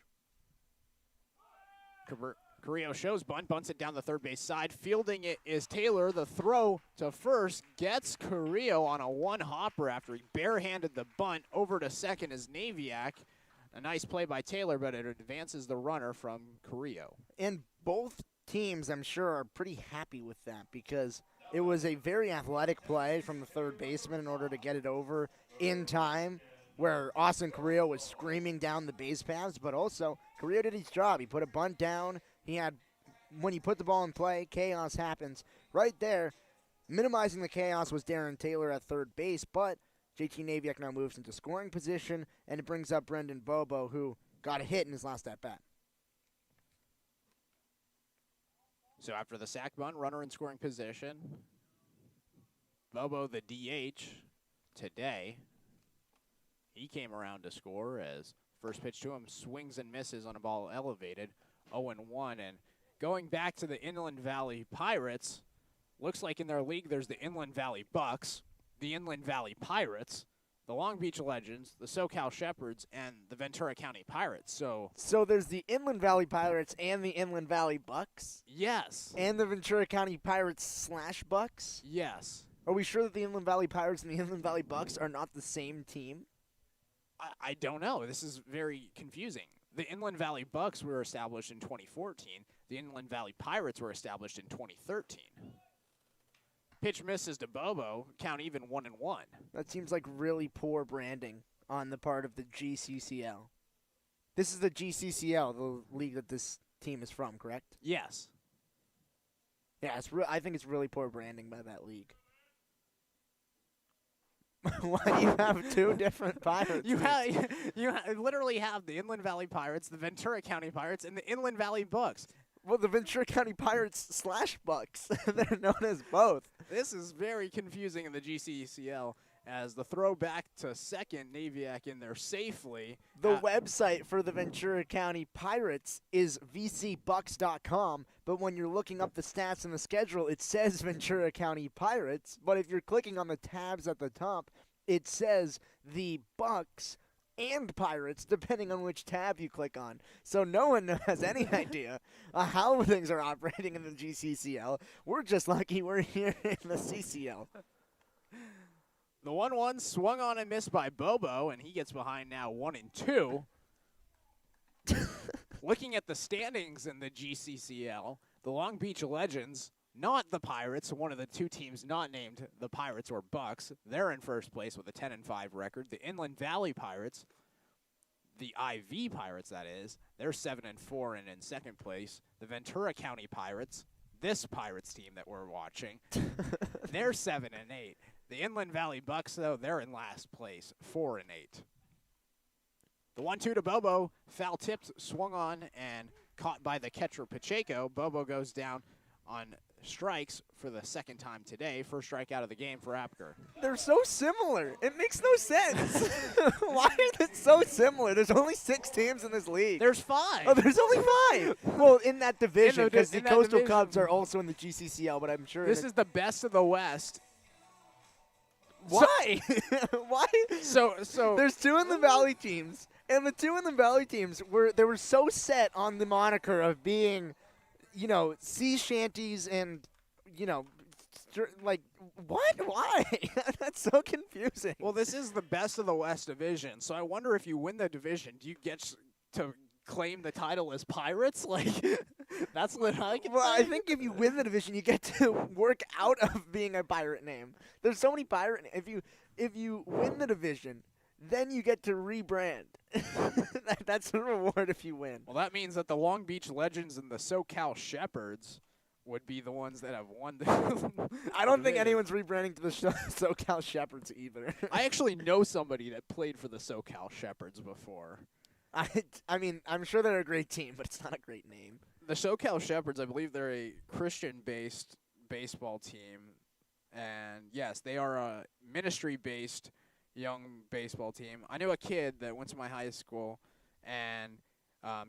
Carrillo shows bunt, bunts it down the third base side. Fielding it is Taylor. The throw to first gets Carrillo on a 1-hopper after he barehanded the bunt. Over to second is Naviak. A nice play by Taylor, but it advances the runner from Carrillo. And both teams, I'm sure, are pretty happy with that because it was a very athletic play from the third baseman in order to get it over in time, where Austin Carrillo was screaming down the base paths, but also Carrillo did his job. He put a bunt down. When he put the ball in play, chaos happens. Right there, minimizing the chaos was Darren Taylor at third base, but JT Naviak now moves into scoring position, and it brings up Brendan Bobo, who got a hit in his last at-bat. So after the sac bunt, runner in scoring position. Bobo, the DH, today. He came around to score as first pitch to him swings and misses on a ball elevated, 0-1. And going back to the Inland Valley Pirates, looks like in their league there's the Inland Valley Bucks, the Inland Valley Pirates, the Long Beach Legends, the SoCal Shepherds, and the Ventura County Pirates. So there's the Inland Valley Pirates and the Inland Valley Bucks? Yes. And the Ventura County Pirates / Bucks? Yes. Are we sure that the Inland Valley Pirates and the Inland Valley Bucks are not the same team? I don't know. This is very confusing. The Inland Valley Bucks were established in 2014. The Inland Valley Pirates were established in 2013. Pitch misses to Bobo, count even 1-1. That seems like really poor branding on the part of the GCCL. This is the GCCL, the league that this team is from, correct? Yes. Yeah, I think it's really poor branding by that league. Why do you have two different Pirates? You literally have the Inland Valley Pirates, the Ventura County Pirates, and the Inland Valley Bucks. Well, the Ventura County Pirates / Bucks. They're known as both. This is very confusing in the GCCL as the throw back to second, Naviac in there safely. The website for the Ventura County Pirates is vcbucks.com, but when you're looking up the stats and the schedule, it says Ventura County Pirates, but if you're clicking on the tabs at the top, it says the Bucks and Pirates, depending on which tab you click on. So no one has any idea how things are operating in the GCCL. We're just lucky we're here in the CCL. The 1-1 swung on and missed by Bobo, and he gets behind now 1-2. Looking at the standings in the GCCL, the Long Beach Legends, not the Pirates, one of the two teams not named the Pirates or Bucks, they're in first place with a 10-5 record. The Inland Valley Pirates, the IV Pirates that is, they're 7-4 and in second place. The Ventura County Pirates, this Pirates team that we're watching, they're 7-8. The Inland Valley Bucks, though, they're in last place, 4-8. The 1-2 to Bobo, foul tipped, swung on, and caught by the catcher Pacheco. Bobo goes down on strikes for the second time today. First strikeout of the game for Apker. They're so similar. It makes no sense. Why are they so similar? There's only 6 teams in this league. There's 5. Oh, there's only 5. Well, in that division, because the Coastal division. Cubs are also in the GCCL, but I'm sure This is the best of the West. Why? Why? So There's 2 in the Valley teams, and the 2 in the Valley teams were so set on the moniker of being, sea shanties and, like, what? Why? That's so confusing. well, this is the best of the West division. So I wonder if you win the division, do you get to claim the title as Pirates? Like, that's what I can Well, I think if you win the division, you get to work out of being a pirate name. There's so many pirate. If you win the division, then you get to rebrand. That's the reward if you win. Well, that means that the Long Beach Legends and the SoCal Shepherds would be the ones that have won the I don't think division. anyone's rebranding to the SoCal Shepherds either. I actually know somebody that played for the SoCal Shepherds before. I mean, I'm sure they're a great team, but it's not a great name. The SoCal Shepherds, I believe they're a Christian-based baseball team. And, yes, they are a ministry-based young baseball team. I knew a kid that went to my high school, and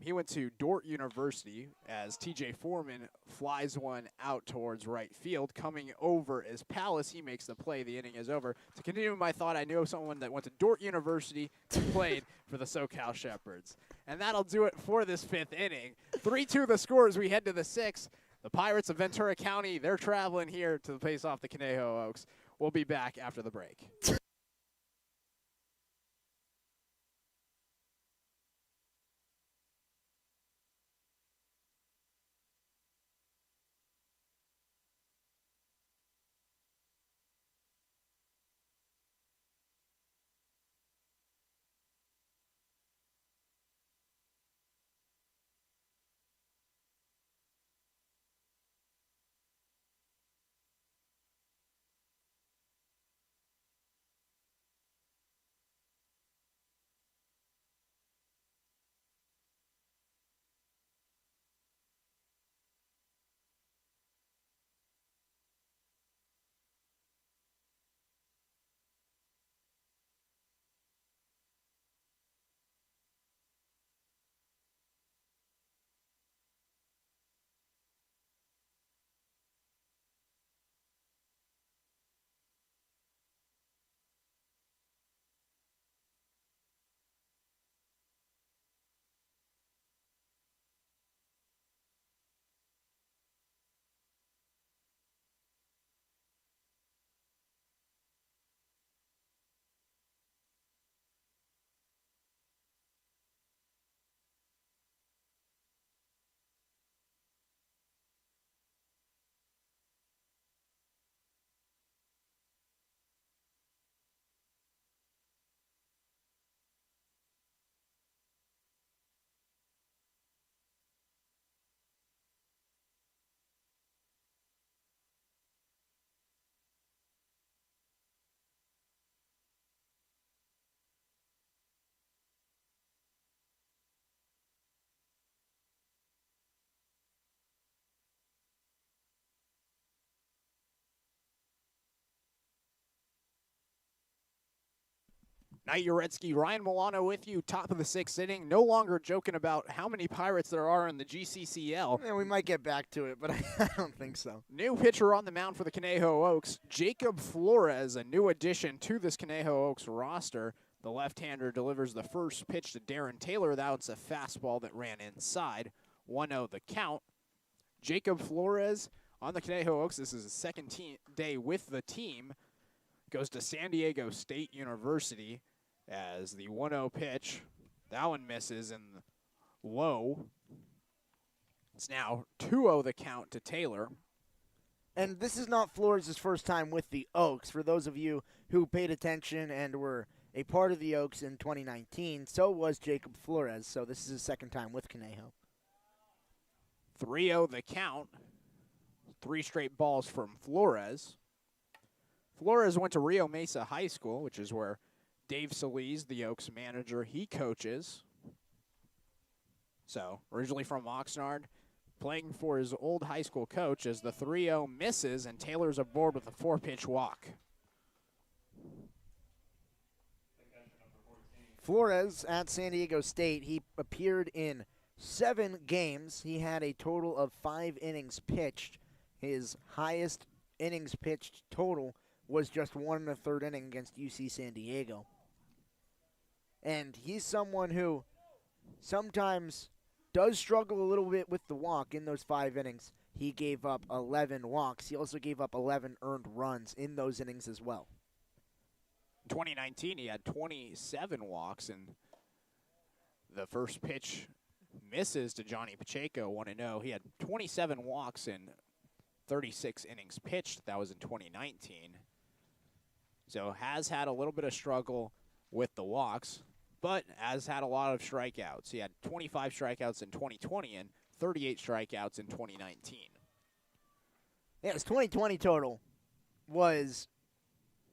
he went to Dordt University as TJ Foreman flies one out towards right field. Coming over is Palace. He makes the play. The inning is over. To continue my thought, I knew someone that went to Dordt University and played for the SoCal Shepherds. And that'll do it for this 5th inning. 3-2 the score as we head to the 6th. The Pirates of Ventura County, they're traveling here to face off the Conejo Oaks. We'll be back after the break. Knight Uretsky, Ryan Milano with you, top of the 6th inning. No longer joking about how many Pirates there are in the GCCL. Yeah, we might get back to it, but I don't think so. New pitcher on the mound for the Conejo Oaks, Jacob Flores, a new addition to this Conejo Oaks roster. The left-hander delivers the first pitch to Darren Taylor. That's a fastball that ran inside. 1-0 the count. Jacob Flores on the Conejo Oaks. This is his second day with the team. Goes to San Diego State University as the 1-0 pitch. That one misses and low. It's now 2-0 the count to Taylor. And this is not Flores' first time with the Oaks. For those of you who paid attention and were a part of the Oaks in 2019, so was Jacob Flores. So this is his second time with Conejo. 3-0 the count. 3 straight balls from Flores. Flores went to Rio Mesa High School, which is where Dave Solis, the Oaks manager, he coaches. So, originally from Oxnard, playing for his old high school coach as the 3-0 misses and Taylor's aboard with a 4-pitch walk. Flores at San Diego State, he appeared in 7 games. He had a total of 5 innings pitched. His highest innings pitched total was just 1 1/3 inning against UC San Diego. And he's someone who sometimes does struggle a little bit with the walk in those 5 innings. He gave up 11 walks. He also gave up 11 earned runs in those innings as well. In 2019, he had 27 walks, and the first pitch misses to Johnny Pacheco, 1-0. He had 27 walks in 36 innings pitched. That was in 2019. So has had a little bit of struggle with the walks, but has had a lot of strikeouts. He had 25 strikeouts in 2020 and 38 strikeouts in 2019. Yeah, his 2020 total was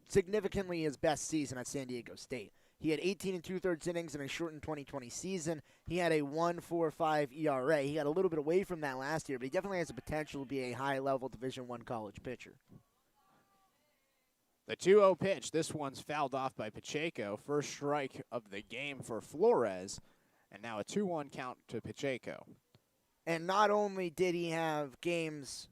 significantly his best season at San Diego State. He had 18 2/3 innings in a shortened 2020 season. He had a 1.45 ERA. He got a little bit away from that last year, but he definitely has the potential to be a high-level Division I college pitcher. The 2-0 pitch, this one's fouled off by Pacheco. First strike of the game for Flores, and now a 2-1 count to Pacheco. And not only did he have games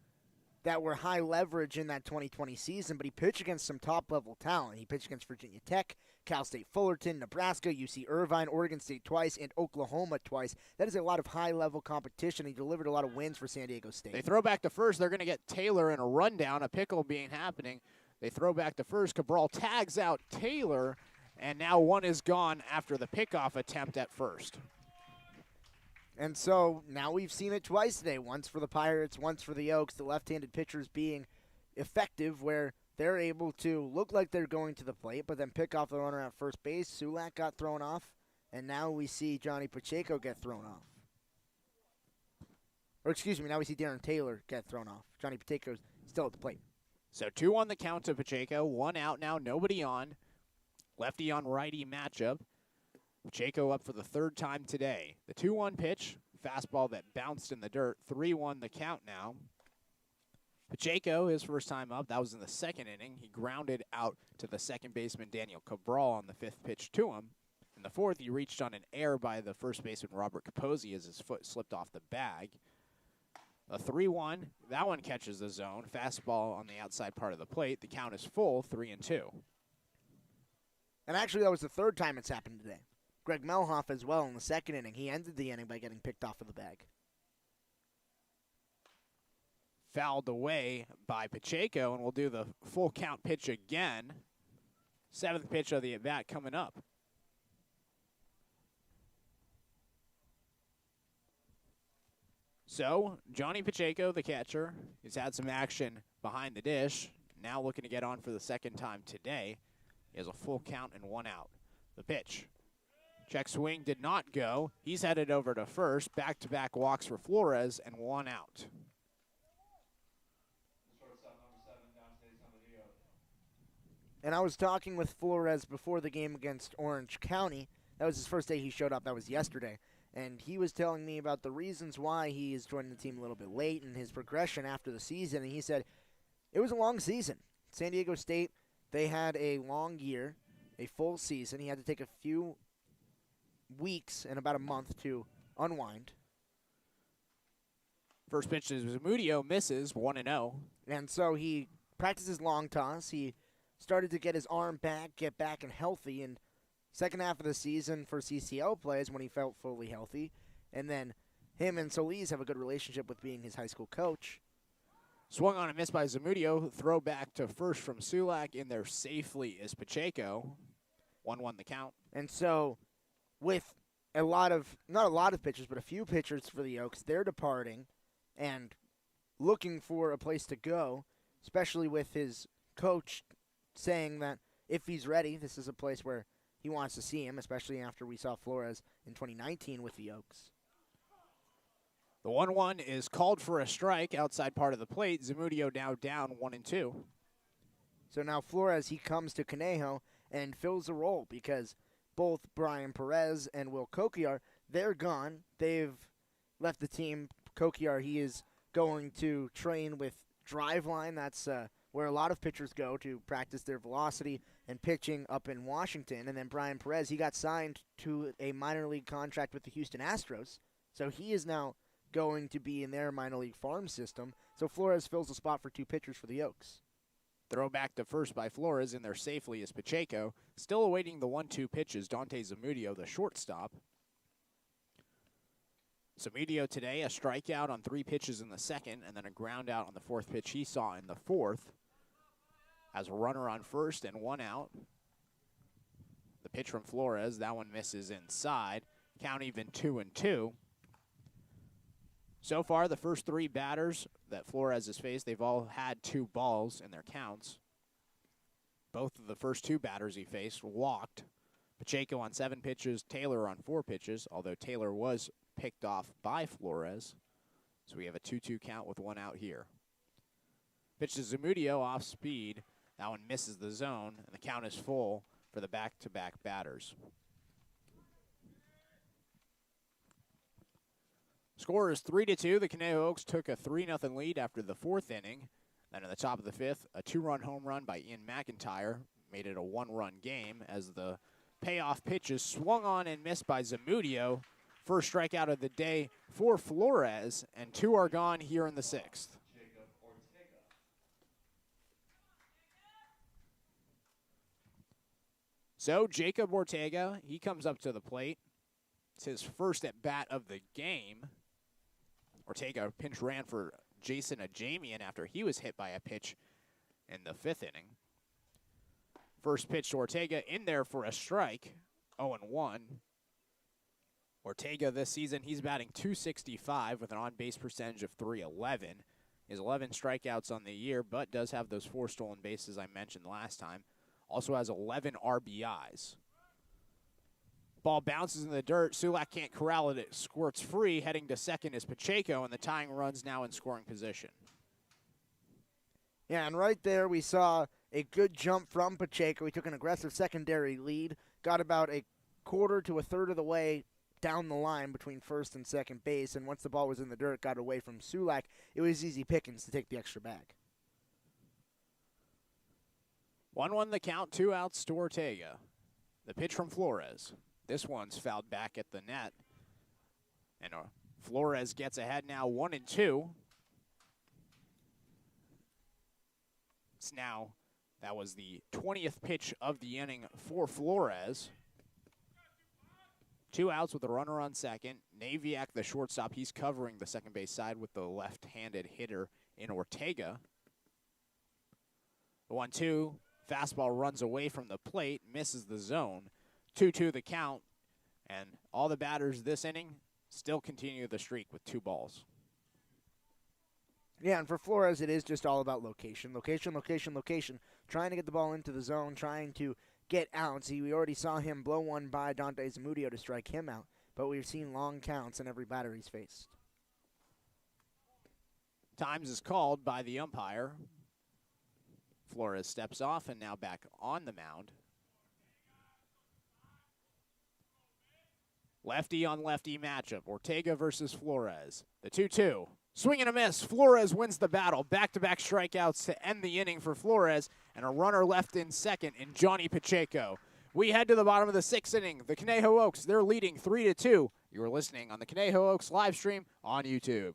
that were high leverage in that 2020 season, but he pitched against some top-level talent. He pitched against Virginia Tech, Cal State Fullerton, Nebraska, UC Irvine, Oregon State twice, and Oklahoma twice. That is a lot of high-level competition. He delivered a lot of wins for San Diego State. They throw back to first. They're going to get Taylor in a rundown, a pickle being happening. They throw back to first. Cabral tags out Taylor, and now one is gone after the pickoff attempt at first. And so now we've seen it twice today, once for the Pirates, once for the Oaks, the left-handed pitchers being effective where they're able to look like they're going to the plate, but then pick off the runner at first base. Sulak got thrown off, and now we see Johnny Pacheco get thrown off. Or excuse me, now we see Darren Taylor get thrown off. Johnny Pacheco's still at the plate. So 2 on the count to Pacheco, 1 out now, nobody on. Lefty on righty matchup. Pacheco up for the 3rd time today. The 2-1 pitch, fastball that bounced in the dirt. 3-1 the count now. Pacheco, his first time up, that was in the 2nd inning. He grounded out to the second baseman Daniel Cabral on the 5th pitch to him. In the 4th, he reached on an error by the first baseman Robert Capozzi as his foot slipped off the bag. A 3-1, that one catches the zone. Fastball on the outside part of the plate. The count is full, 3-2. And actually, that was the 3rd time it's happened today. Greg Melhoff as well in the 2nd inning. He ended the inning by getting picked off of the bag. Fouled away by Pacheco, and we'll do the full count pitch again. 7th pitch of the at-bat coming up. So, Johnny Pacheco, the catcher, has had some action behind the dish. Now looking to get on for the 2nd time today. He has a full count and 1 out. The pitch. Check swing did not go. He's headed over to first. Back-to-back walks for Flores and 1 out. And I was talking with Flores before the game against Orange County. That was his first day he showed up. That was yesterday. And he was telling me about the reasons why he is joining the team a little bit late and his progression after the season. And he said it was a long season. San Diego State, they had a long year. a full season. He had to take a few weeks and about a month to unwind. First pitch to Zamudio misses 1-0. And so he practices long toss. He started to get his arm back, get back and healthy. And second half of the season for CCL plays when he felt fully healthy. And then him and Solis have a good relationship with being his high school coach. Swung on and missed by Zamudio. Throw back to first from Sulak. In there safely is Pacheco. 1-1 the count. And so with not a lot of pitchers, but a few pitchers for the Oaks, they're departing and looking for a place to go, especially with his coach saying that if he's ready, this is a place where he wants to see him, especially after we saw Flores in 2019 with the Oaks. The 1-1 is called for a strike outside part of the plate. Zamudio now down 1-2. So now Flores, he comes to Conejo and fills the role because both Brian Perez and Will Kokiar, they're gone. They've left the team. Kokiar, he is going to train with Driveline. That's where a lot of pitchers go to practice their velocity and pitching up in Washington. And then Brian Perez, he got signed to a minor league contract with the Houston Astros. So he is now going to be in their minor league farm system. So Flores fills the spot for two pitchers for the Oaks. Throw back to first by Flores. In there safely is Pacheco. Still awaiting the 1-2 pitches. Dante Zamudio, the shortstop. Zamudio today, a strikeout on 3 pitches in the second, and then a ground out on the 4th pitch he saw in the 4th. Has a runner on first and 1 out. The pitch from Flores, that one misses inside. Count even 2-2. So far, the first 3 batters that Flores has faced, they've all had 2 balls in their counts. Both of the first 2 batters he faced walked. Pacheco on 7 pitches, Taylor on 4 pitches, although Taylor was picked off by Flores. So we have a 2-2 count with 1 out here. Pitch to Zamudio off speed. That one misses the zone, and the count is full for the back-to-back batters. Score is 3-2. The Conejo Oaks took a 3-0 lead after the 4th inning. Then in the top of the 5th, a 2-run home run by Ian McIntyre made it a 1-run game as the payoff pitches swung on and missed by Zamudio. First strikeout of the day for Flores, and 2 are gone here in the 6th. So Jacob Ortega, he comes up to the plate. It's his first at bat of the game. Ortega pinch ran for Jason Ajamian after he was hit by a pitch in the 5th inning. First pitch to Ortega in there for a strike, 0-1. Ortega this season, he's batting .265 with an on-base percentage of .311. He has 11 strikeouts on the year, but does have those 4 stolen bases I mentioned last time. Also has 11 RBIs. Ball bounces in the dirt. Sulak can't corral it. It squirts free. Heading to second is Pacheco, and the tying run's now in scoring position. Yeah, and right there we saw a good jump from Pacheco. He took an aggressive secondary lead, got about a quarter to a third of the way down the line between first and second base, and once the ball was in the dirt, got away from Sulak. It was easy pickings to take the extra bag. 1-1 the count, 2 outs to Ortega. The pitch from Flores. This one's fouled back at the net. And Flores gets ahead now 1-2. It's now, that was the 20th pitch of the inning for Flores. 2 outs with a runner on second. Naviak, the shortstop, he's covering the second base side with the left-handed hitter in Ortega. The 1-2, fastball runs away from the plate, misses the zone. 2-2 the count, and all the batters this inning still continue the streak with 2 balls. Yeah, and for Flores, it is just all about location. Location, location, location. Trying to get the ball into the zone, trying to get outs. We already saw him blow one by Dante Zamudio to strike him out, but we've seen long counts in every batter he's faced. Times is called by the umpire. Flores steps off and now back on the mound. Lefty on lefty matchup. Ortega versus Flores. The 2-2. Swing and a miss. Flores wins the battle. Back-to-back strikeouts to end the inning for Flores, and a runner left in second in Johnny Pacheco. We head to the bottom of the 6th inning. The Conejo Oaks, they're leading 3-2. You are listening on the Conejo Oaks live stream on YouTube.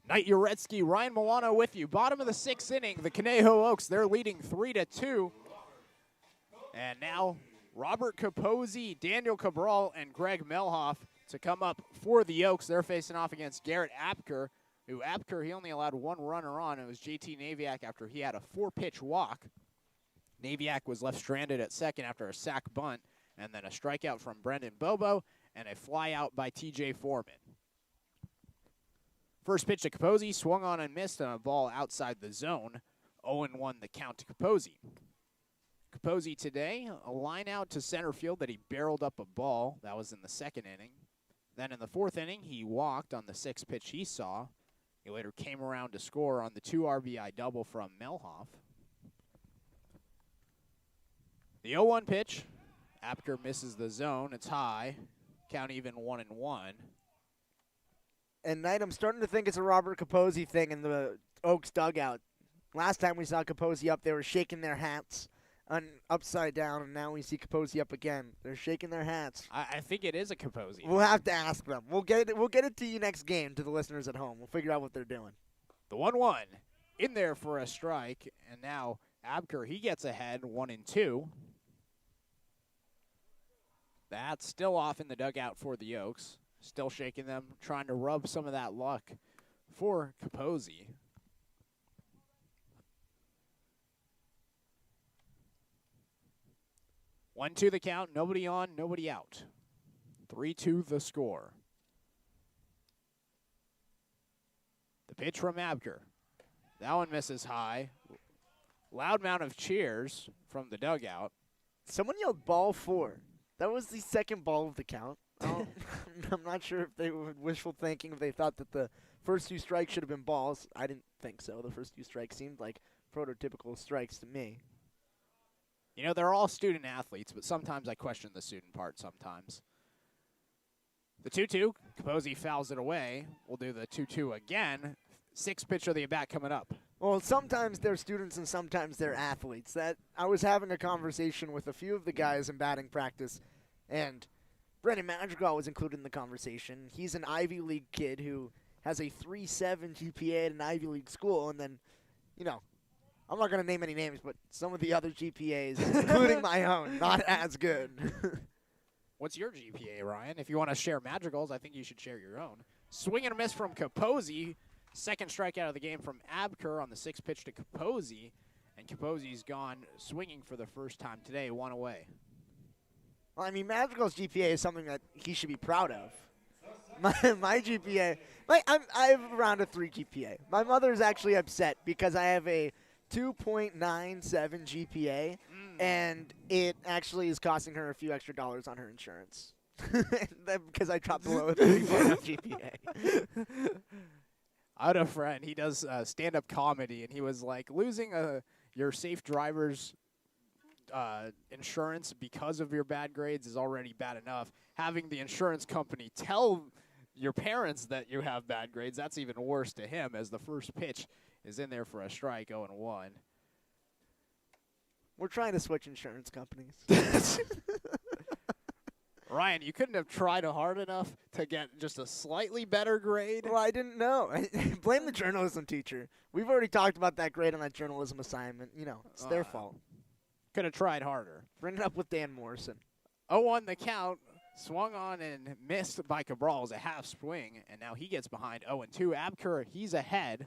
Knight Uretsky, Ryan Milano with you. Bottom of the 6th inning, the Conejo Oaks, they're leading 3-2. And now Robert Capozzi, Daniel Cabral, and Greg Melhoff to come up for the Oaks. They're facing off against Garrett Apker, who he only allowed one runner on. It was JT Naviak after he had a 4-pitch walk. Naviak was left stranded at second after a sac bunt, and then a strikeout from Brendan Bobo, and a fly out by TJ Foreman. First pitch to Capozzi, swung on and missed on a ball outside the zone. 0-1 the count to Capozzi. Capozzi today, a line out to center field that he barreled up a ball. That was in the 2nd inning. Then in the 4th inning, he walked on the 6th pitch he saw. He later came around to score on the 2 RBI double from Melhoff. The 0-1 pitch, Apker misses the zone. It's high. Count even 1-1. And Knight, I'm starting to think it's a Robert Capozzi thing in the Oaks dugout. Last time we saw Capozzi up, they were shaking their hats upside down, and now we see Capozzi up again. They're shaking their hats. I think it is a Capozzi. We'll have to ask them. We'll get it to you next game, to the listeners at home. We'll figure out what they're doing. The 1-1 in there for a strike, and now Apker, he gets ahead 1-2. That's still off in the dugout for the Oaks. Still shaking them, trying to rub some of that luck for Capozzi. One, two the count, nobody on, nobody out. 3-2 the score. The pitch from Apker. That one misses high. Loud amount of cheers from the dugout. Someone yelled ball 4. That was the second ball of the count. I'm not sure if they were wishful thinking, if they thought that the first 2 strikes should have been balls. I didn't think so. The first 2 strikes seemed like prototypical strikes to me. You know, they're all student athletes, but sometimes I question the student part sometimes. The 2-2, Capozzi fouls it away. We'll do the 2-2 again. 6th pitch of the at-bat coming up. Well, sometimes they're students and sometimes they're athletes. I was having a conversation with a few of the guys in batting practice, and Brendan Madrigal was included in the conversation. He's an Ivy League kid who has a 3.7 GPA at an Ivy League school, and then, I'm not going to name any names, but some of the other GPAs, including my own, not as good. What's your GPA, Ryan? If you want to share Madrigals, I think you should share your own. Swing and a miss from Capozzi. Second strikeout of the game from Abker on the 6th pitch to Capozzi. And Capozzi's gone swinging for the first time today, 1 away. Well, I mean, Madrigal's GPA is something that he should be proud of. My GPA, I have around a 3 GPA. My mother is actually upset because I have a 2.97 GPA, and it actually is costing her a few extra dollars on her insurance because I dropped below a 3.5 GPA. I had a friend. He does stand-up comedy, and he was like, losing your safe driver's insurance because of your bad grades is already bad enough. Having the insurance company tell your parents that you have bad grades, that's even worse to him, as the first pitch is in there for a strike, 0-1. We're trying to switch insurance companies. Ryan, you couldn't have tried hard enough to get just a slightly better grade? Well, I didn't know. Blame the journalism teacher. We've already talked about that grade on that journalism assignment. You know, it's their fault. Could have tried harder. Bring it up with Dan Morrison. 0-1 the count. Swung on and missed by Cabral as a half swing, and now he gets behind 0-2. Abker, he's ahead.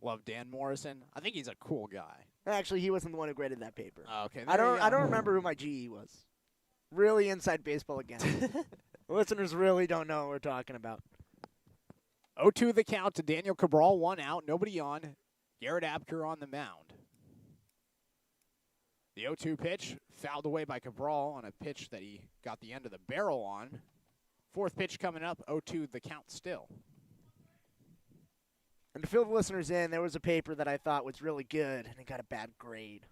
Love Dan Morrison. I think he's a cool guy. Actually, he wasn't the one who graded that paper. Oh, okay. I don't remember who my GE was. Really inside baseball again. Listeners really don't know what we're talking about. 0-2 the count to Daniel Cabral, 1 out, nobody on. Garrett Abker on the mound. The 0-2 pitch, fouled away by Cabral on a pitch that he got the end of the barrel on. 4th pitch coming up, 0-2 the count still. And to fill the listeners in, there was a paper that I thought was really good, and it got a bad grade.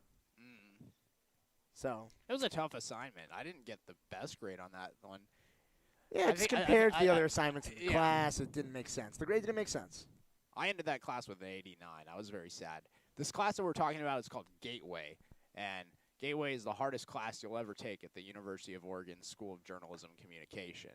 So it was a tough assignment. I didn't get the best grade on that one. Yeah, just compared to the other assignments in the class, it didn't make sense. The grade didn't make sense. I ended that class with an 89. I was very sad. This class that we're talking about is called Gateway, and Gateway is the hardest class you'll ever take at the University of Oregon School of Journalism Communication.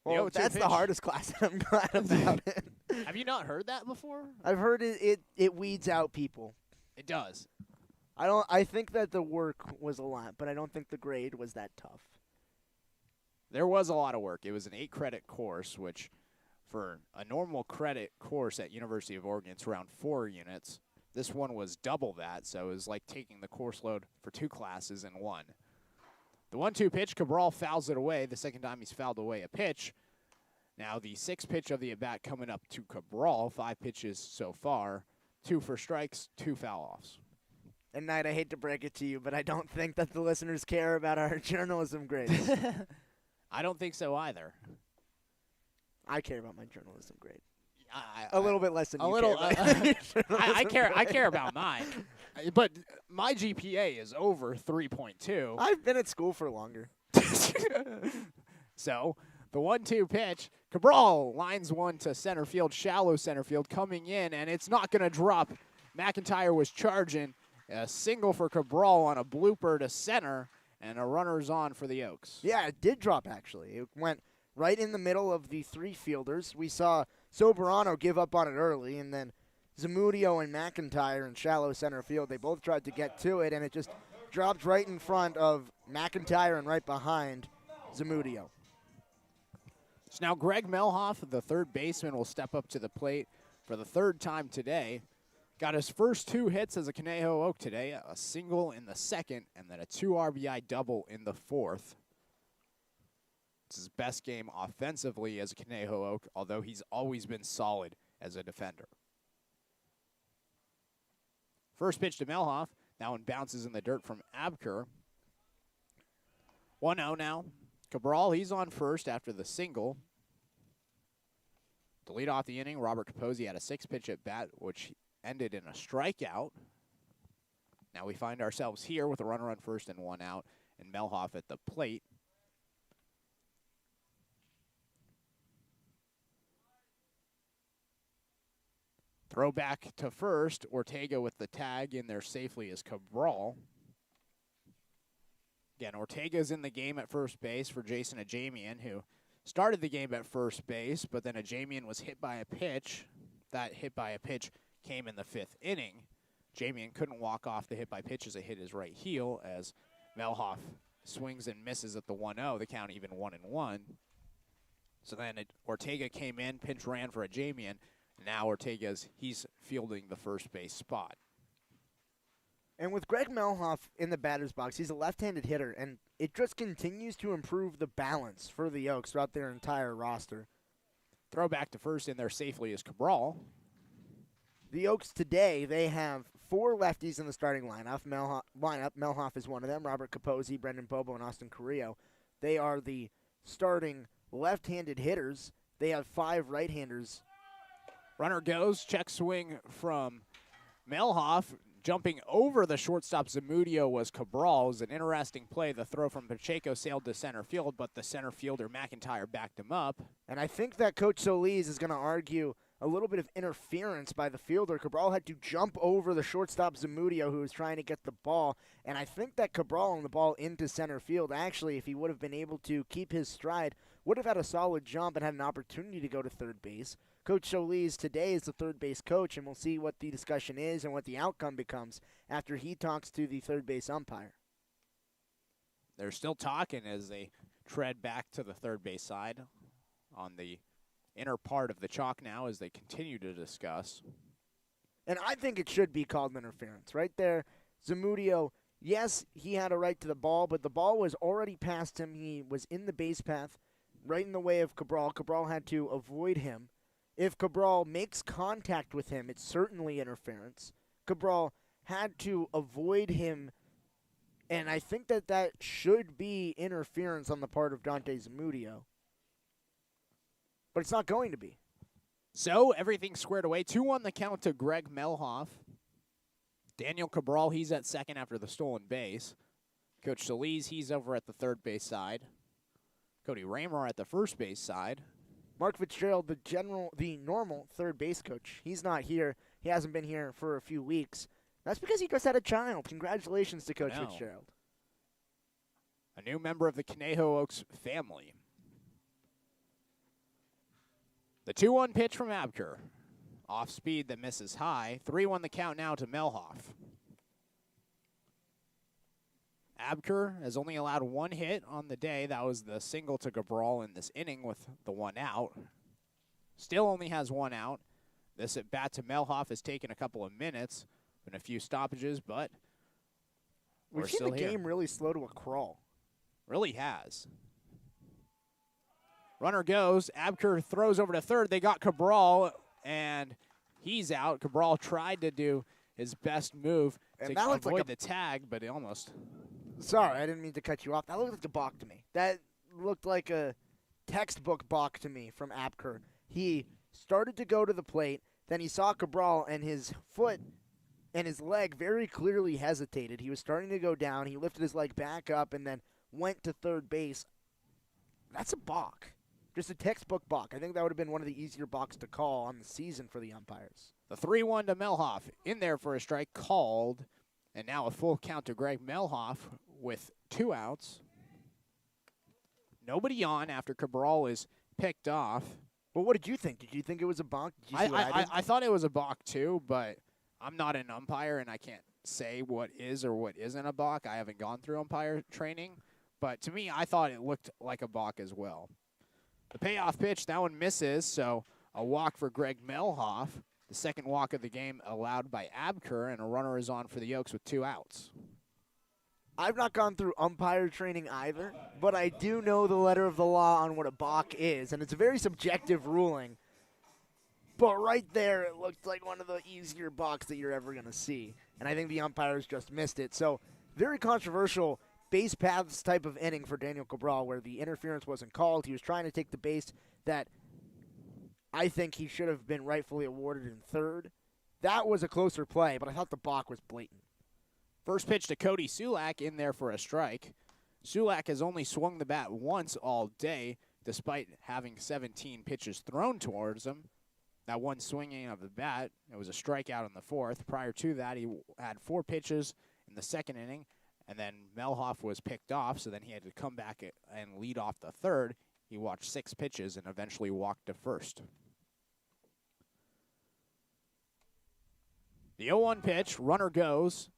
Well, that's the hardest class. I'm glad about it. Have you not heard that before? I've heard it weeds out people. It does. I think that the work was a lot, but I don't think the grade was that tough. There was a lot of work. It was an 8-credit course, which for a normal credit course at University of Oregon, it's around 4 units. This one was double that, so it was like taking the course load for 2 classes in one. The 1-2 pitch, Cabral fouls it away. The second time he's fouled away a pitch. Now the 6th pitch of the at-bat coming up to Cabral. 5 pitches so far. 2 for strikes, 2 foul-offs. And, Knight, I hate to break it to you, but I don't think that the listeners care about our journalism grades. I don't think so either. I care about my journalism grade. A little bit less than you care. I care about mine. But my GPA is over 3.2. I've been at school for longer. So, the 1-2 pitch, Cabral lines one to center field, shallow center field, coming in, and it's not going to drop. McIntyre was charging. A single for Cabral on a blooper to center, and a runner's on for the Oaks. Yeah, it did drop, actually. It went right in the middle of the 3 fielders. We saw Soberano give up on it early, and then Zamudio and McIntyre in shallow center field, they both tried to get to it, and it just dropped right in front of McIntyre and right behind Zamudio. So now Greg Melhoff, the third baseman, will step up to the plate for the 3rd time today. Got his first 2 hits as a Conejo Oak today, a single in the 2nd, and then a 2 RBI double in the 4th. It's his best game offensively as a Conejo Oak, although he's always been solid as a defender. First pitch to Melhoff. That one bounces in the dirt from Abker. 1-0 now. Cabral, he's on first after the single. To lead off the inning, Robert Capozzi had a 6-pitch at bat, which ended in a strikeout. Now we find ourselves here with a runner on first and 1 out, and Melhoff at the plate. Throw back to first. Ortega with the tag in there safely as Cabral. Again, Ortega's in the game at first base for Jason Ajamian, who started the game at first base, but then Ajamian was hit by a pitch. that hit by a pitch came in the 5th inning. Jamian couldn't walk off the hit by pitch as it hit his right heel as Melhoff swings and misses at the 1-0. The count even 1-1. So then Ortega came in, pinch ran for a Jamian. Now he's fielding the first base spot. And with Greg Melhoff in the batter's box, he's a left-handed hitter, and it just continues to improve the balance for the Oaks throughout their entire roster. Throw back to first in there safely is Cabral. The Oaks today, they have 4 lefties in the starting lineup. Melhoff is one of them. Robert Capozzi, Brendan Bobo, and Austin Carrillo. They are the starting left-handed hitters. They have 5 right-handers. Runner goes, check swing from Melhoff. Jumping over the shortstop Zamudio was Cabral. It was an interesting play. The throw from Pacheco sailed to center field, but the center fielder McIntyre backed him up. And I think that Coach Solis is going to argue a little bit of interference by the fielder. Cabral had to jump over the shortstop Zamudio, who was trying to get the ball. And I think that Cabral on the ball into center field, actually, if he would have been able to keep his stride, would have had a solid jump and had an opportunity to go to third base. Coach Solis today is the third base coach, and we'll see what the discussion is and what the outcome becomes after he talks to the third base umpire. They're still talking as they tread back to the third base side on the inner part of the chalk now as they continue to discuss. And I think it should be called interference. Right there, Zamudio, yes, he had a right to the ball, but the ball was already past him. He was in the base path, right in the way of Cabral. Cabral had to avoid him. If Cabral makes contact with him, it's certainly interference. Cabral had to avoid him, and I think that should be interference on the part of Dante Zamudio. But it's not going to be. So everything squared away. 2-1 the count to Greg Melhoff. Daniel Cabral, he's at second after the stolen base. Coach Solis, he's over at the third base side. Cody Raymer at the first base side. Mark Fitzgerald, the normal third base coach, he's not here. He hasn't been here for a few weeks. That's because he just had a child. Congratulations to Coach Fitzgerald. A new member of the Conejo Oaks family. The 2-1 pitch from Abker. Off speed that misses high. 3-1 the count now to Melhoff. Abker has only allowed 1 hit on the day. That was the single to Cabral in this inning with the 1 out. Still only has 1 out. This at bat to Melhoff has taken a couple of minutes and a few stoppages, but we've seen the game really slow to a crawl. Really has. Runner goes. Abker throws over to third. They got Cabral, and he's out. Cabral tried to do his best move to avoid the tag, but it almost... Sorry, I didn't mean to cut you off. That looked like a balk to me. That looked like a textbook balk to me from Abker. He started to go to the plate, then he saw Cabral, and his foot and his leg very clearly hesitated. He was starting to go down. He lifted his leg back up and then went to third base. That's a balk. Just a textbook balk. I think that would have been one of the easier balks to call on the season for the umpires. The 3-1 to Melhoff. In there for a strike called. And now a full count to Greg Melhoff with 2 outs. Nobody on after Cabral is picked off. Well, what did you think? Did you think it was a balk? Did you see what I did? I thought it was a balk too, but I'm not an umpire and I can't say what is or what isn't a balk. I haven't gone through umpire training. But to me, I thought it looked like a balk as well. The payoff pitch, that one misses, so a walk for Greg Melhoff. The second walk of the game allowed by Abker, and a runner is on for the Oaks with 2 outs. I've not gone through umpire training either, but I do know the letter of the law on what a balk is, and it's a very subjective ruling. But right there, it looked like one of the easier balks that you're ever going to see, and I think the umpires just missed it. So very controversial base paths type of inning for Daniel Cabral where the interference wasn't called. He was trying to take the base that I think he should have been rightfully awarded in third. That was a closer play, but I thought the balk was blatant. First pitch to Cody Sulak in there for a strike. Sulak has only swung the bat once all day, despite having 17 pitches thrown towards him. That one swinging of the bat, it was a strikeout in the 4th. Prior to that, he had 4 pitches in the 2nd inning, and then Melhoff was picked off, so then he had to come back and lead off the 3rd. He watched 6 pitches and eventually walked to first. The 0-1 pitch, runner goes.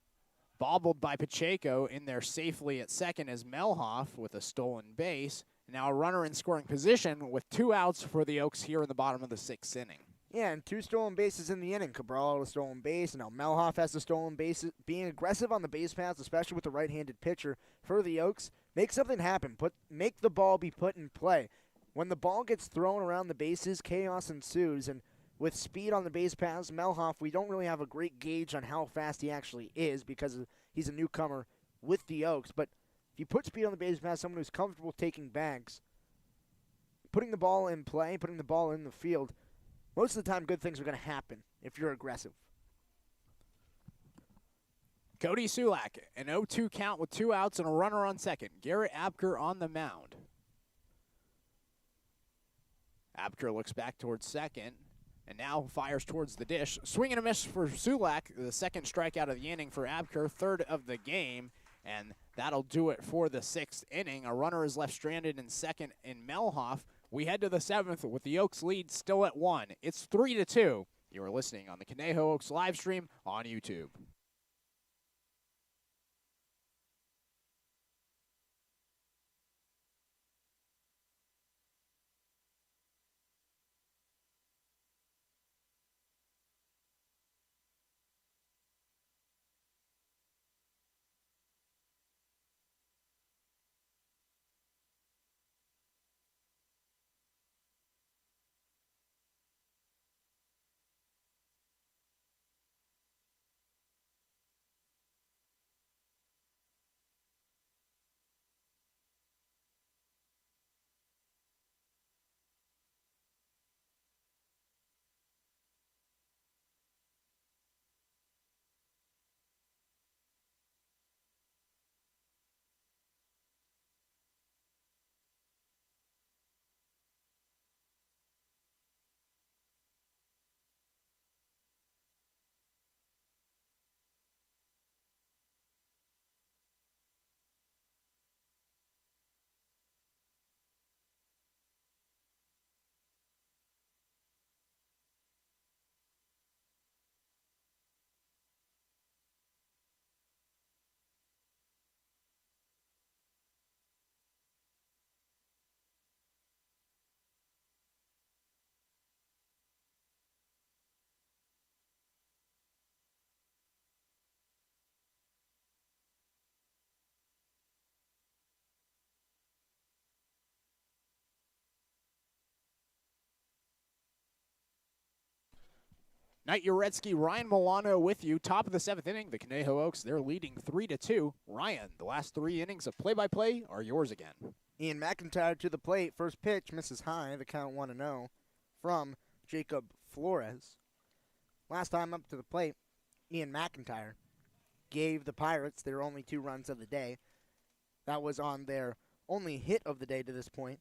Bobbled by Pacheco in there safely at second as Melhoff with a stolen base. Now a runner in scoring position with 2 outs for the Oaks here in the bottom of the 6th inning. Yeah, and 2 stolen bases in the inning. Cabral had a stolen base, and now Melhoff has a stolen base. Being aggressive on the base paths, especially with the right-handed pitcher for the Oaks, make something happen. Make the ball be put in play. When the ball gets thrown around the bases, chaos ensues, and with speed on the base paths, Melhoff, we don't really have a great gauge on how fast he actually is because he's a newcomer with the Oaks. But if you put speed on the base paths, someone who's comfortable taking bags, putting the ball in play, putting the ball in the field, most of the time good things are going to happen if you're aggressive. Cody Sulak, an 0-2 count with 2 outs and a runner on second. Garrett Abker on the mound. Abker looks back towards second. And now fires towards the dish. Swing and a miss for Sulak. The second strikeout of the inning for Abker, 3rd of the game. And that'll do it for the 6th inning. A runner is left stranded in second in Melhoff. We head to the 7th with the Oaks lead still at 1. It's 3-2. You are listening on the Conejo Oaks live stream on YouTube. Knight Uretsky, Ryan Milano with you. Top of the 7th inning, the Conejo Oaks, they're leading 3-2. Ryan, the last 3 innings of play-by-play are yours again. Ian McIntyre to the plate. First pitch, misses high. The count 1-0 from Jacob Flores. Last time up to the plate, Ian McIntyre gave the Pirates their only 2 runs of the day. That was on their only hit of the day to this point.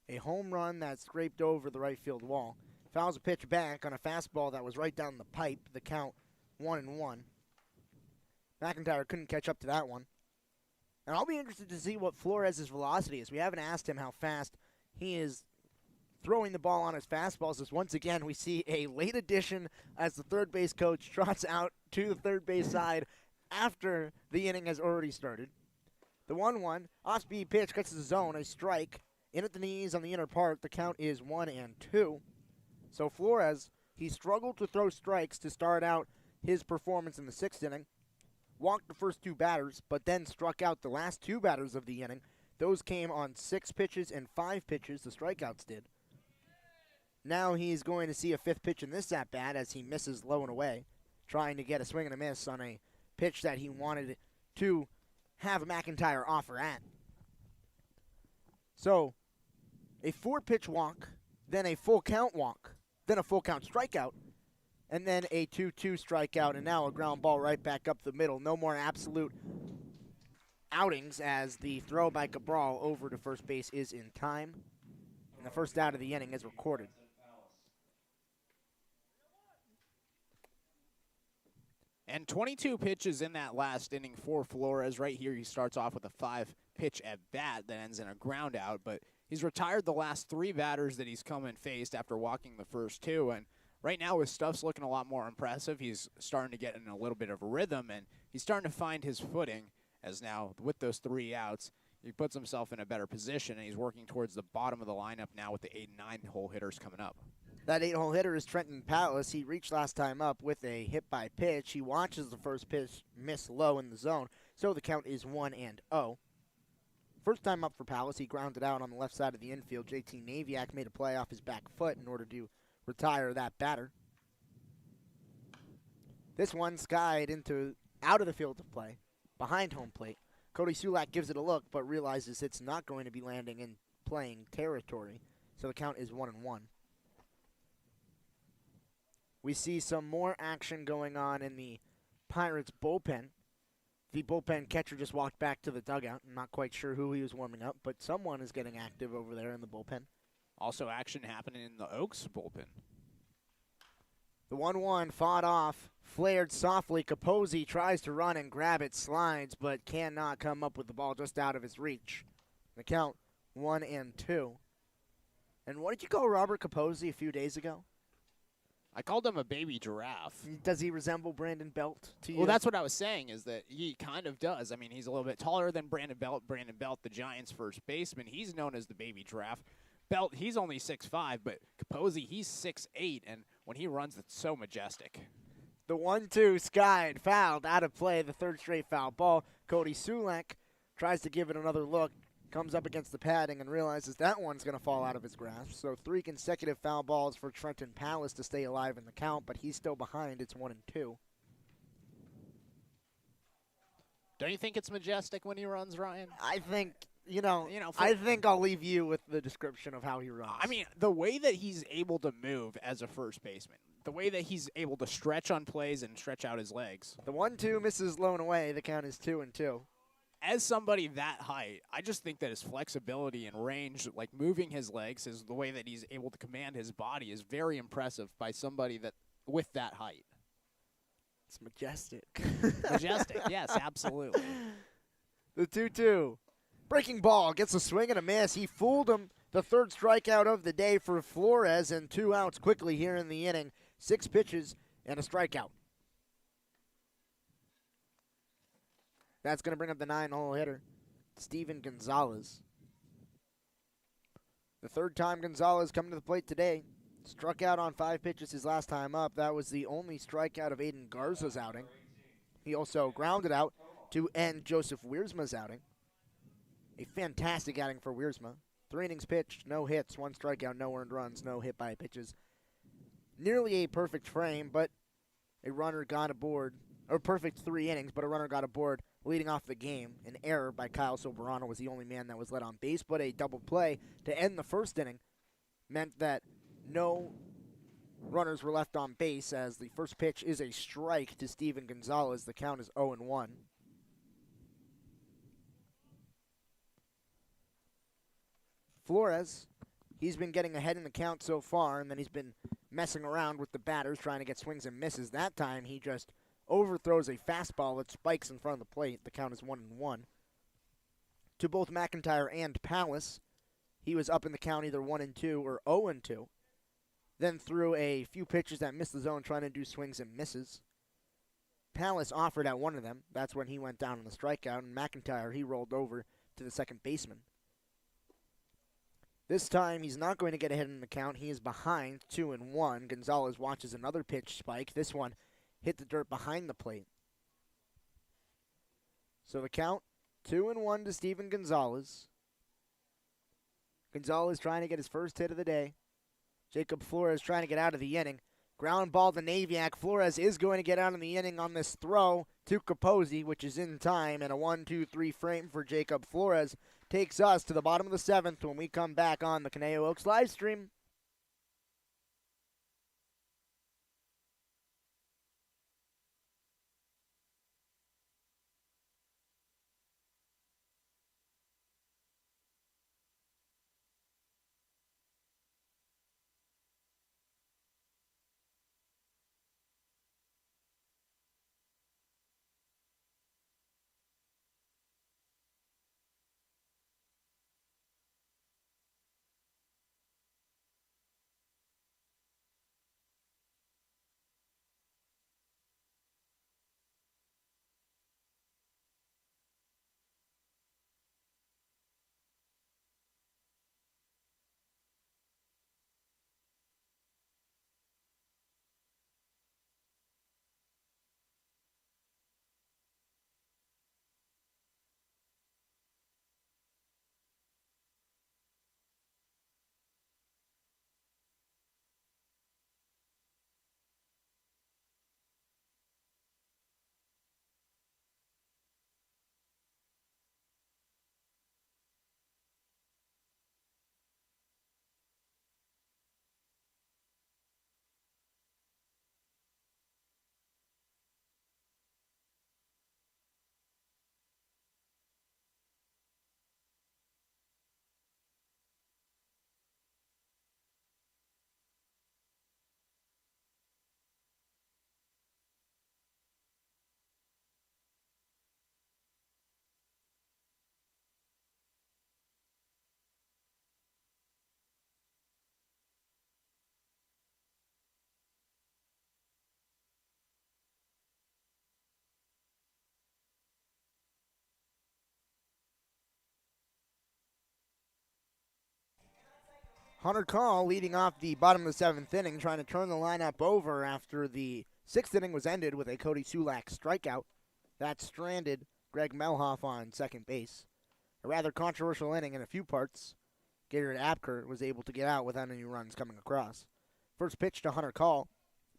A home run that scraped over the right field wall. Fouls a pitch back on a fastball that was right down the pipe. The count 1-1. McIntyre couldn't catch up to that one. And I'll be interested to see what Flores' velocity is. We haven't asked him how fast he is throwing the ball on his fastballs. As once again we see a late addition as the third base coach trots out to the third base side after the inning has already started. The 1-1 off-speed pitch cuts the zone, a strike in at the knees on the inner part. The count is 1-2. So Flores, he struggled to throw strikes to start out his performance in the 6th inning. Walked the first 2 batters, but then struck out the last 2 batters of the inning. Those came on 6 pitches and 5 pitches, the strikeouts did. Now he's going to see a 5th pitch in this at-bat as he misses low and away, trying to get a swing and a miss on a pitch that he wanted to have McIntyre offer at. So, a 4-pitch walk, then a full count walk, then a full count strikeout, and then a 2-2 strikeout, and now a ground ball right back up the middle. No more absolute outings as the throw by Cabral over to first base is in time. And the first out of the inning is recorded. And 22 pitches in that last inning for Flores. Right here he starts off with a 5-pitch at-bat that ends in a ground out, but he's retired the last 3 batters that he's come and faced after walking the first 2, and right now his stuff's looking a lot more impressive. He's starting to get in a little bit of a rhythm, and he's starting to find his footing as now with those 3 outs, he puts himself in a better position, and he's working towards the bottom of the lineup now with the 8 and 9 hole hitters coming up. That 8-hole hitter is Trenton Palace. He reached last time up with a hit by pitch. He watches the first pitch miss low in the zone, so the count is 1-0. First time up for Palace, he grounded out on the left side of the infield. JT Naviak made a play off his back foot in order to retire that batter. This one skied out of the field of play, behind home plate. Cody Sulak gives it a look, but realizes it's not going to be landing in playing territory, so the count is 1-1. We see some more action going on in the Pirates bullpen. The bullpen catcher just walked back to the dugout. I'm not quite sure who he was warming up, but someone is getting active over there in the bullpen. Also action happening in the Oaks bullpen. The 1-1 fought off, flared softly. Capozzi tries to run and grab it, slides, but cannot come up with the ball just out of his reach. The count 1-2. And what did you call Robert Capozzi a few days ago? I called him a baby giraffe. Does he resemble Brandon Belt to you? Well, that's what I was saying, is that he kind of does. I mean, he's a little bit taller than Brandon Belt. Brandon Belt, the Giants' first baseman, he's known as the baby giraffe. Belt, he's only 6'5", but Capozzi, he's 6'8", and when he runs, it's so majestic. The 1-2 skied, fouled, out of play, the third straight foul ball. Cody Sulak tries to give it another look, comes up against the padding and realizes that one's going to fall out of his grasp. So 3 consecutive foul balls for Trenton Palace to stay alive in the count, but he's still behind. It's 1-2. Don't you think it's majestic when he runs, Ryan? I think, I think I'll leave you with the description of how he runs. I mean, the way that he's able to move as a first baseman, the way that he's able to stretch on plays and stretch out his legs. The 1-2 misses low and away. The count is 2-2. As somebody that height, I just think that his flexibility and range, like moving his legs, is the way that he's able to command his body is very impressive by somebody that with that height. It's majestic. Majestic, yes, absolutely. The 2-2. Breaking ball, gets a swing and a miss. He fooled him. The third strikeout of the day for Flores, and 2 outs quickly here in the inning. 6 pitches and a strikeout. That's going to bring up the 9-hole hitter, Steven Gonzalez. The third time Gonzalez come to the plate today. Struck out on 5 pitches his last time up. That was the only strikeout of Aiden Garza's outing. He also grounded out to end Joseph Wiersma's outing. A fantastic outing for Wiersma. 3 innings pitched, no hits, 1 strikeout, no earned runs, no hit by pitches. Nearly a perfect frame, but a runner got aboard. Or perfect 3 innings, but a runner got aboard leading off the game. An error by Kyle Soberano was the only man that was led on base, but a double play to end the first inning meant that no runners were left on base as the first pitch is a strike to Steven Gonzalez. The count is 0-1. Flores, he's been getting ahead in the count so far, and then he's been messing around with the batters trying to get swings and misses. That time he just overthrows a fastball that spikes in front of the plate. The count is 1-1. To both McIntyre and Palace, he was up in the count either 1-2 or 0-2. Then threw a few pitches that missed the zone trying to do swings and misses. Palace offered at one of them. That's when he went down on the strikeout, and McIntyre, he rolled over to the second baseman. This time, he's not going to get ahead in the count. He is behind 2-1. Gonzalez watches another pitch spike. This one hit the dirt behind the plate. So the count, 2-1 to Steven Gonzalez. Gonzalez trying to get his first hit of the day. Jacob Flores trying to get out of the inning. Ground ball to Naviak. Flores is going to get out of the inning on this throw to Capozzi, which is in time, and a 1-2-3 frame for Jacob Flores takes us to the bottom of the 7th when we come back on the Conejo Oaks live stream. Hunter Call leading off the bottom of the 7th inning, trying to turn the lineup over after the 6th inning was ended with a Cody Sulak strikeout. That stranded Greg Melhoff on second base. A rather controversial inning in a few parts. Garrett Apker was able to get out without any runs coming across. First pitch to Hunter Call,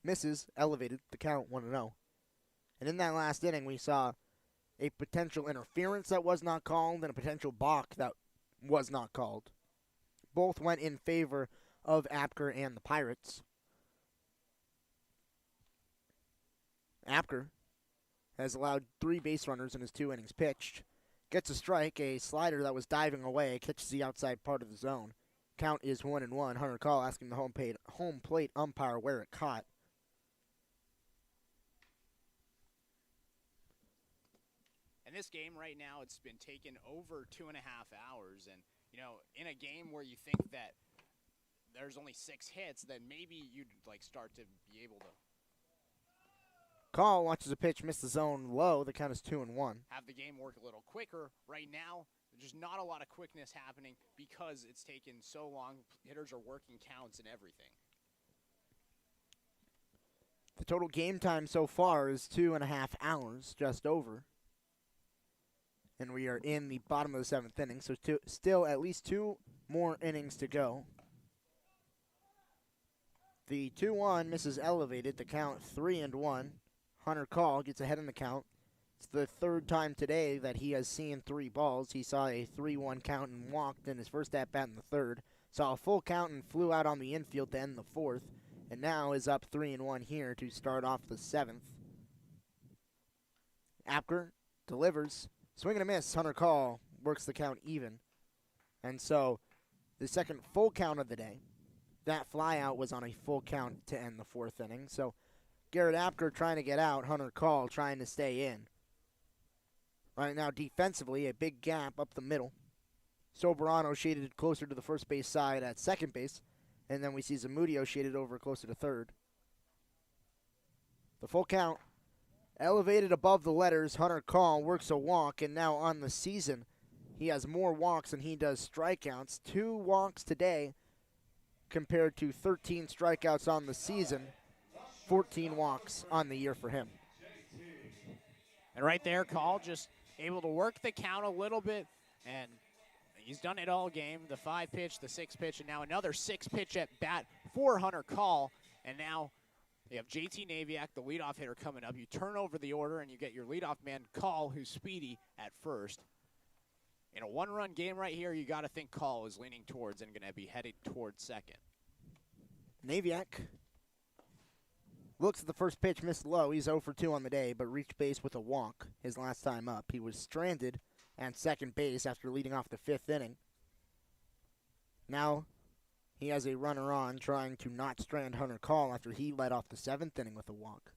misses, elevated, the count 1-0. And in that last inning, we saw a potential interference that was not called and a potential balk that was not called. Both went in favor of Apker and the Pirates. Apker has allowed 3 base runners in his 2 innings pitched. Gets a strike, a slider that was diving away, catches the outside part of the zone. Count is 1-1. Hunter Call asking the home plate umpire where it caught. And this game right now, it's been taken over 2.5 hours. And, you know, in a game where you think that there's only 6 hits, then maybe you'd start to be able to Call watches a pitch, miss the zone low. The count is 2-1. have the game work a little quicker. Right now, there's just not a lot of quickness happening because it's taken so long. Hitters are working counts and everything. The total game time so far is 2.5 hours, just over. And we are in the bottom of the 7th inning, so still at least 2 more innings to go. The 2-1 misses elevated, the count 3-1. Hunter Call gets ahead in the count. It's the 3rd time today that he has seen 3 balls. He saw a 3-1 count and walked in his first at-bat in the 3rd. Saw a full count and flew out on the infield to end the 4th. And now is up 3-1 here to start off the 7th. Apker delivers. Swing and a miss. Hunter Call works the count even. And so the second full count of the day, that flyout was on a full count to end the 4th inning. So Garrett Apker trying to get out. Hunter Call trying to stay in. Right now defensively, a big gap up the middle. Soberano shaded closer to the first base side at second base. And then we see Zamudio shaded over closer to third. The full count. Elevated above the letters, Hunter Call works a walk, and now on the season, he has more walks than he does strikeouts. 2 walks today compared to 13 strikeouts on the season. 14 walks on the year for him. And right there, Call just able to work the count a little bit, and he's done it all game. The 5 pitch, the 6 pitch, and now another 6 pitch at bat for Hunter Call. And now you have JT Naviak, the leadoff hitter, coming up. You turn over the order, and you get your leadoff man, Call, who's speedy at first. In a 1-run game right here, you got to think Call is leaning towards and going to be headed towards second. Naviak looks at the first pitch, missed low. He's 0 for 2 on the day, but reached base with a walk his last time up. He was stranded at second base after leading off the 5th inning. Now he has a runner on, trying to not strand Hunter Call after he led off the 7th inning with a walk.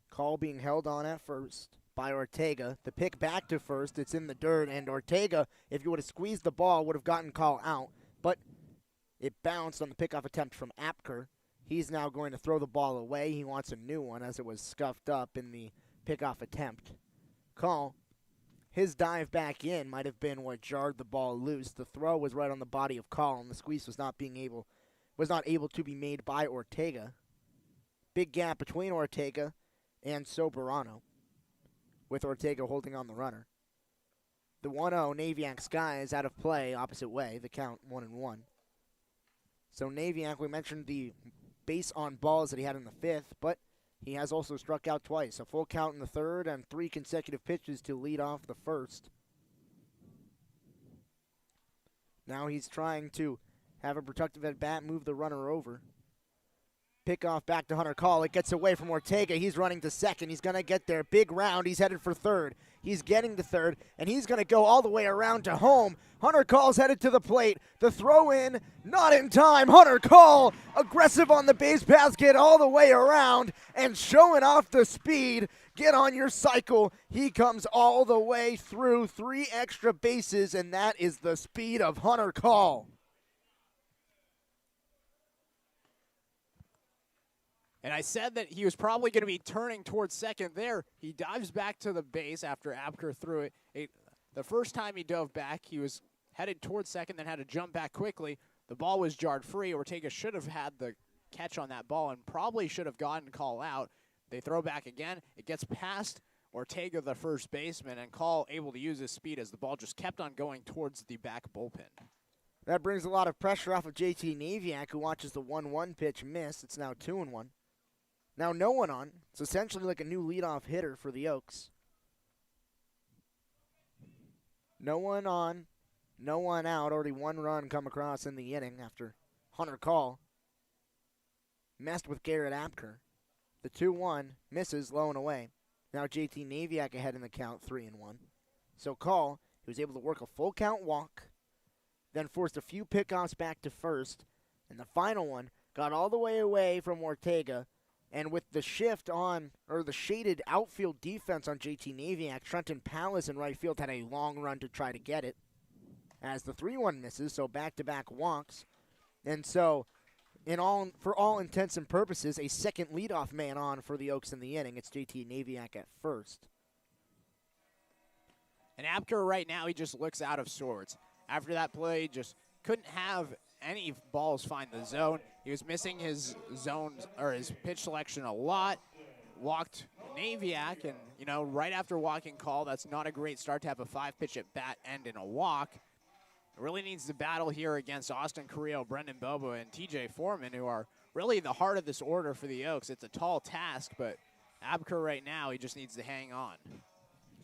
Call being held on at first by Ortega. The pick back to first, it's in the dirt, and Ortega, if you would have squeezed the ball, would have gotten Call out, but it bounced on the pickoff attempt from Apker. He's now going to throw the ball away. He wants a new one as it was scuffed up in the pickoff attempt. Call, his dive back in might have been what jarred the ball loose. The throw was right on the body of Call, and the squeeze was not able to be made by Ortega. Big gap between Ortega and Soberano, with Ortega holding on the runner. The 1-0 Naviak Sky is out of play, opposite way. The count 1-1. So Naviak, we mentioned the base on balls that he had in the 5th, but he has also struck out twice. A full count in the 3rd and 3 consecutive pitches to lead off the 1st. Now he's trying to have a productive at-bat, move the runner over. Pick off back to Hunter Call. It gets away from Ortega. He's running to second. He's going to get there. Big round. He's headed for third. He's getting to third, and he's going to go all the way around to home. Hunter Call's headed to the plate. The throw in, not in time. Hunter Call, aggressive on the base paths, get all the way around and showing off the speed. Get on your cycle. He comes all the way through 3 extra bases, and that is the speed of Hunter Call. And I said that he was probably going to be turning towards second there. He dives back to the base after Apker threw it. The first time he dove back, he was headed towards second, then had to jump back quickly. The ball was jarred free. Ortega should have had the catch on that ball and probably should have gotten call out. They throw back again. It gets past Ortega, the first baseman, and Call able to use his speed as the ball just kept on going towards the back bullpen. That brings a lot of pressure off of JT Naviak, who watches the 1-1 pitch miss. It's now 2-1. Now no one on. It's essentially like a new leadoff hitter for the Oaks. No one on, no one out. Already one run come across in the inning after Hunter Call messed with Garrett Apker. The 2-1 misses low and away. Now JT Naviak ahead in the count, 3-1. So Call, he was able to work a full count walk, then forced a few pickoffs back to first, and the final one got all the way away from Ortega, and with the shift on, or the shaded outfield defense on JT Naviak, Trenton Palace in right field had a long run to try to get it, as the 3-1 misses, so back-to-back walks, and so for all intents and purposes, a second leadoff man on for the Oaks in the inning. It's JT Naviak at first. And Apker right now, he just looks out of sorts. After that play, just couldn't have any balls find the zone. He was missing his zones or his pitch selection a lot. Walked Naviak, and right after walking Call, that's not a great start to have a 5-pitch at bat end in a walk. Really needs to battle here against Austin Carrillo, Brendan Bobo, and TJ Foreman, who are really the heart of this order for the Oaks. It's a tall task, but Apker right now, he just needs to hang on.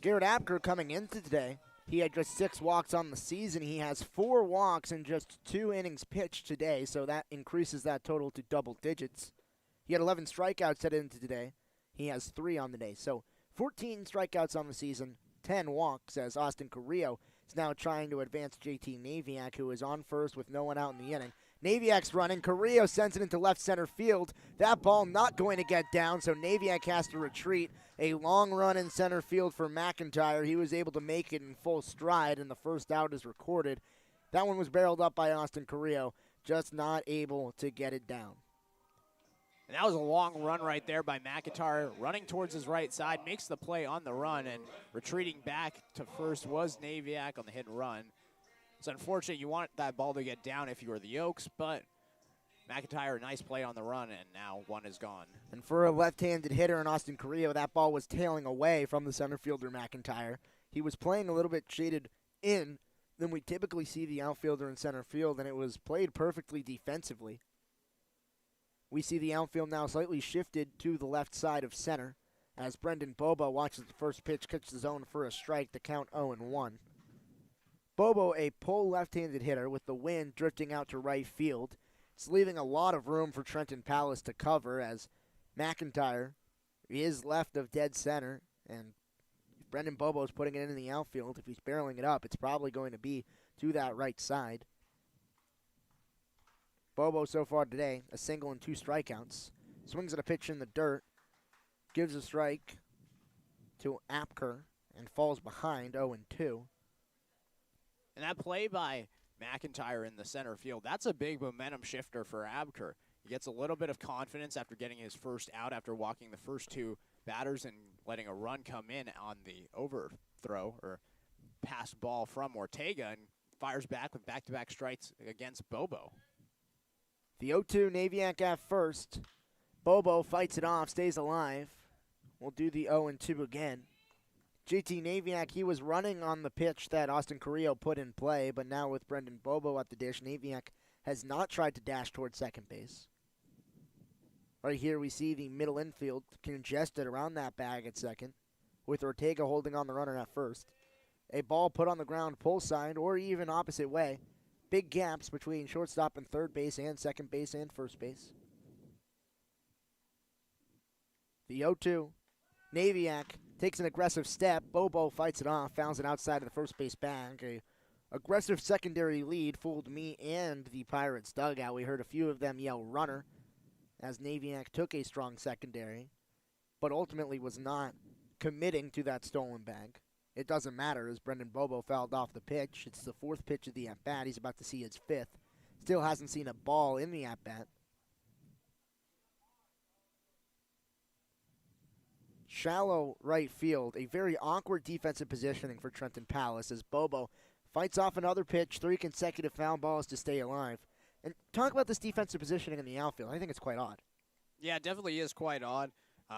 Garrett Apker coming into today, he had just 6 walks on the season. He has 4 walks in just 2 innings pitched today, so that increases that total to double digits. He had 11 strikeouts headed into today. He has 3 on the day, so 14 strikeouts on the season, 10 walks, as Austin Carrillo is now trying to advance JT Naviak, who is on first with no one out in the inning. Naviak's running. Carrillo sends it into left center field. That ball not going to get down, so Naviak has to retreat. A long run in center field for McIntyre. He was able to make it in full stride, and the first out is recorded. That one was barreled up by Austin Carrillo, just not able to get it down. And that was a long run right there by McIntyre, running towards his right side, makes the play on the run, and retreating back to first was Naviak on the hit and run. It's unfortunate. You want that ball to get down if you were the Oaks, but McIntyre, nice play on the run, and now one is gone. And for a left-handed hitter in Austin Carrillo, that ball was tailing away from the center fielder McIntyre. He was playing a little bit shaded in than we typically see the outfielder in center field, and it was played perfectly defensively. We see the outfield now slightly shifted to the left side of center as Brendan Bobo watches the first pitch catch the zone for a strike to count 0-1. Bobo, a pull left-handed hitter with the wind drifting out to right field. It's leaving a lot of room for Trenton Palace to cover as McIntyre is left of dead center, and Brendan Bobo is putting it in the outfield. If he's barreling it up, it's probably going to be to that right side. Bobo so far today, a single and 2 strikeouts. Swings at a pitch in the dirt, gives a strike to Apker, and falls behind 0-2. And that play by McIntyre in the center field, that's a big momentum shifter for Apker. He gets a little bit of confidence after getting his first out after walking the first 2 batters and letting a run come in on the overthrow or pass ball from Ortega, and fires back with back-to-back strikes against Bobo. The 0-2 Naviak at first. Bobo fights it off, stays alive. We'll do the 0-2 again. JT Naviak, he was running on the pitch that Austin Carrillo put in play, but now with Brendan Bobo at the dish, Naviak has not tried to dash towards second base. Right here we see the middle infield congested around that bag at second, with Ortega holding on the runner at first. A ball put on the ground pull side or even opposite way. Big gaps between shortstop and third base and second base and first base. The 0-2. Naviak takes an aggressive step. Bobo fights it off, fouls it outside of the first base bag. A aggressive secondary lead fooled me and the Pirates dugout. We heard a few of them yell runner as Naviak took a strong secondary, but ultimately was not committing to that stolen bag. It doesn't matter as Brendan Bobo fouled off the pitch. It's the 4th pitch of the at-bat. He's about to see his 5th. Still hasn't seen a ball in the at-bat. Shallow right field, a very awkward defensive positioning for Trenton Palace as Bobo fights off another pitch, 3 consecutive foul balls to stay alive. And talk about this defensive positioning in the outfield. I think it's quite odd. Yeah, it definitely is quite odd,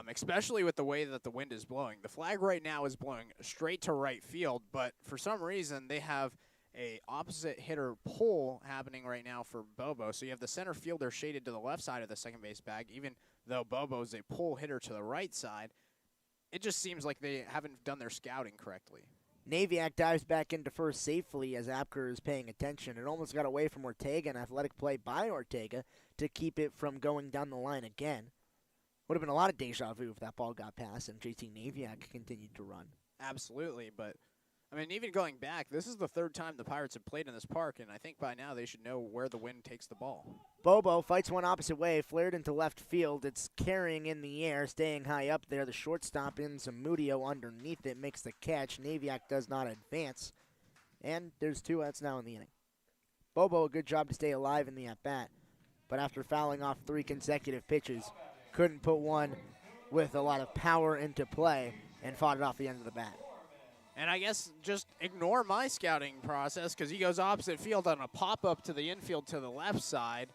especially with the way that the wind is blowing. The flag right now is blowing straight to right field, but for some reason they have a opposite hitter pull happening right now for Bobo. So you have the center fielder shaded to the left side of the second base bag, even though Bobo's a pull hitter to the right side. It just seems like they haven't done their scouting correctly. Naviak dives back into first safely as Apker is paying attention. It almost got away from Ortega, an athletic play by Ortega to keep it from going down the line again. Would have been a lot of deja vu if that ball got past and JT Naviak continued to run. Absolutely, but I mean, even going back, this is the third time the Pirates have played in this park, and I think by now they should know where the wind takes the ball. Bobo fights one opposite way, flared into left field. It's carrying in the air, staying high up there. The shortstop in Zamudio underneath it makes the catch. Naviak does not advance, and there's 2 outs now in the inning. Bobo, a good job to stay alive in the at-bat, but after fouling off 3 consecutive pitches, couldn't put one with a lot of power into play and fought it off the end of the bat. And I guess just ignore my scouting process because he goes opposite field on a pop-up to the infield to the left side.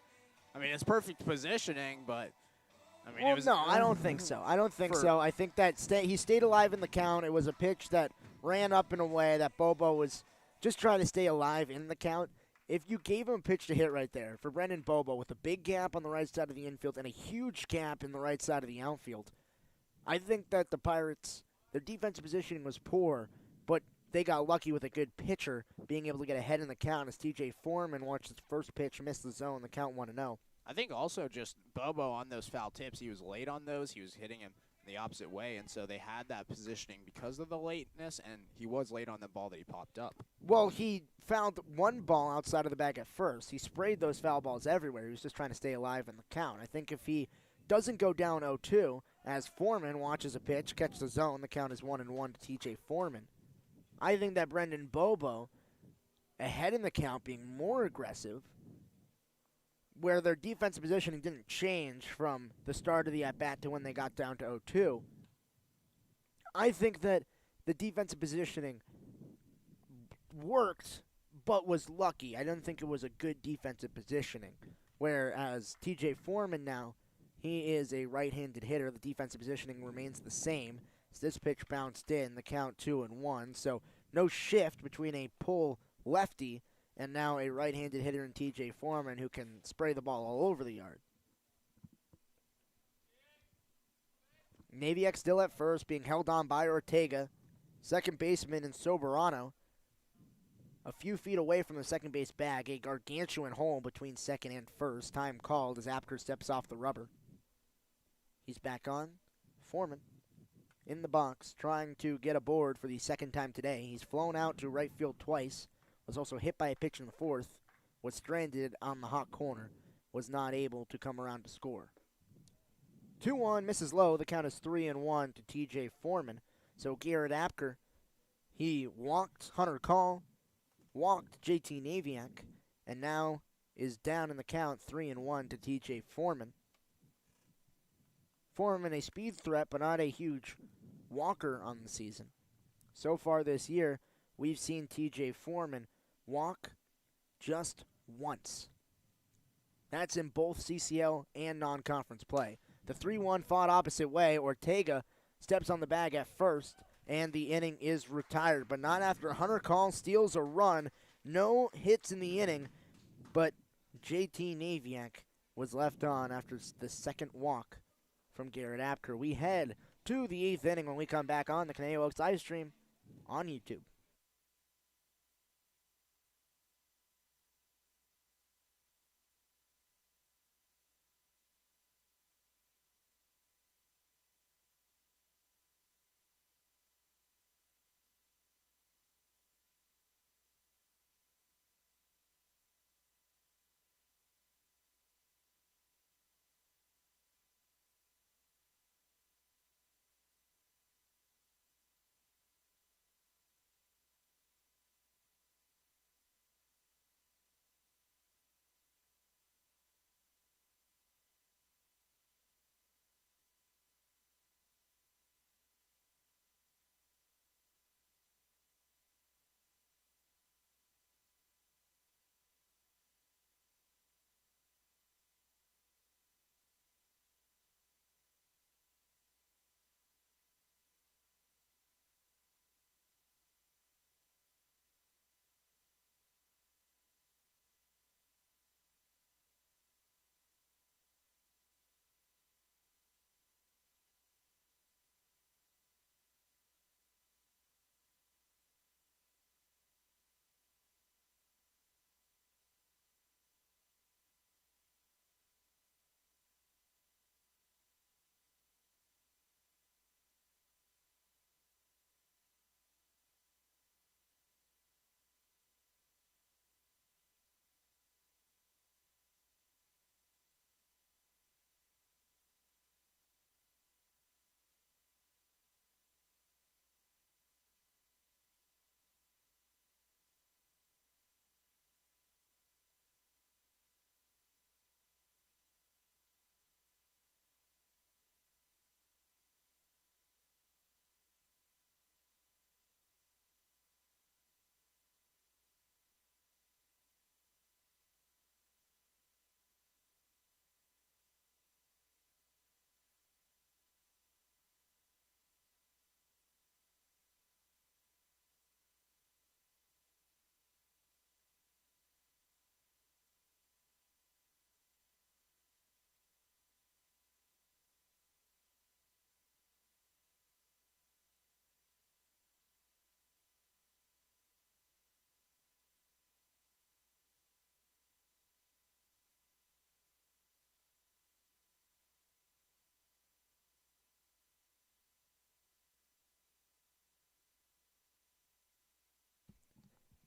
I mean, it's perfect positioning, but I mean, Well, it was. no, I don't think so. I don't think so. I think that he stayed alive in the count. It was a pitch that ran up in a way that Bobo was just trying to stay alive in the count. If you gave him a pitch to hit right there for Brendan Bobo with a big gap on the right side of the infield and a huge gap in the right side of the outfield, I think that the Pirates, their defensive positioning was poor, but they got lucky with a good pitcher being able to get ahead in the count as TJ Foreman watched his first pitch miss the zone, the count 1-0. I think also just Bobo on those foul tips, he was late on those. He was hitting him the opposite way, and so they had that positioning because of the lateness, and he was late on the ball that he popped up. Well, he fouled one ball outside of the bag at first. He sprayed those foul balls everywhere. He was just trying to stay alive in the count. I think if he doesn't go down 0-2, as Foreman watches a pitch, catch the zone, the count is 1-1 to TJ Foreman. I think that Brendan Bobo, ahead in the count, being more aggressive, where their defensive positioning didn't change from the start of the at-bat to when they got down to 0-2, I think that the defensive positioning worked, but was lucky. I don't think it was a good defensive positioning. Whereas TJ Foreman now, he is a right-handed hitter. The defensive positioning remains the same. So this pitch bounced in, the count 2-1. So no shift between a pull lefty and now a right-handed hitter in TJ Foreman who can spray the ball all over the yard. Naviak still at first, being held on by Ortega. Second baseman in Soberano, a few feet away from the second base bag, a gargantuan hole between second and first. Time called as Apker steps off the rubber. He's back on. Foreman in the box, trying to get aboard for the second time today. He's flown out to right field twice, was also hit by a pitch in the fourth, was stranded on the hot corner, was not able to come around to score. 2-1, misses low. The count is 3-1 to TJ Foreman. So Garrett Apker, he walked Hunter Call, walked JT Naviak, and now is down in the count 3-1 to TJ Foreman. Foreman, a speed threat, but not a huge walker on the season. So far this year, we've seen TJ Foreman walk just once. That's in both CCL and non-conference play. The 3-1 fought opposite way. Ortega steps on the bag at first, and the inning is retired. But not after Hunter Call steals a run. No hits in the inning, but JT Naviak was left on after the second walk from Garrett Apker. We head to the 8th inning when we come back on the Conejo Oaks live stream on YouTube.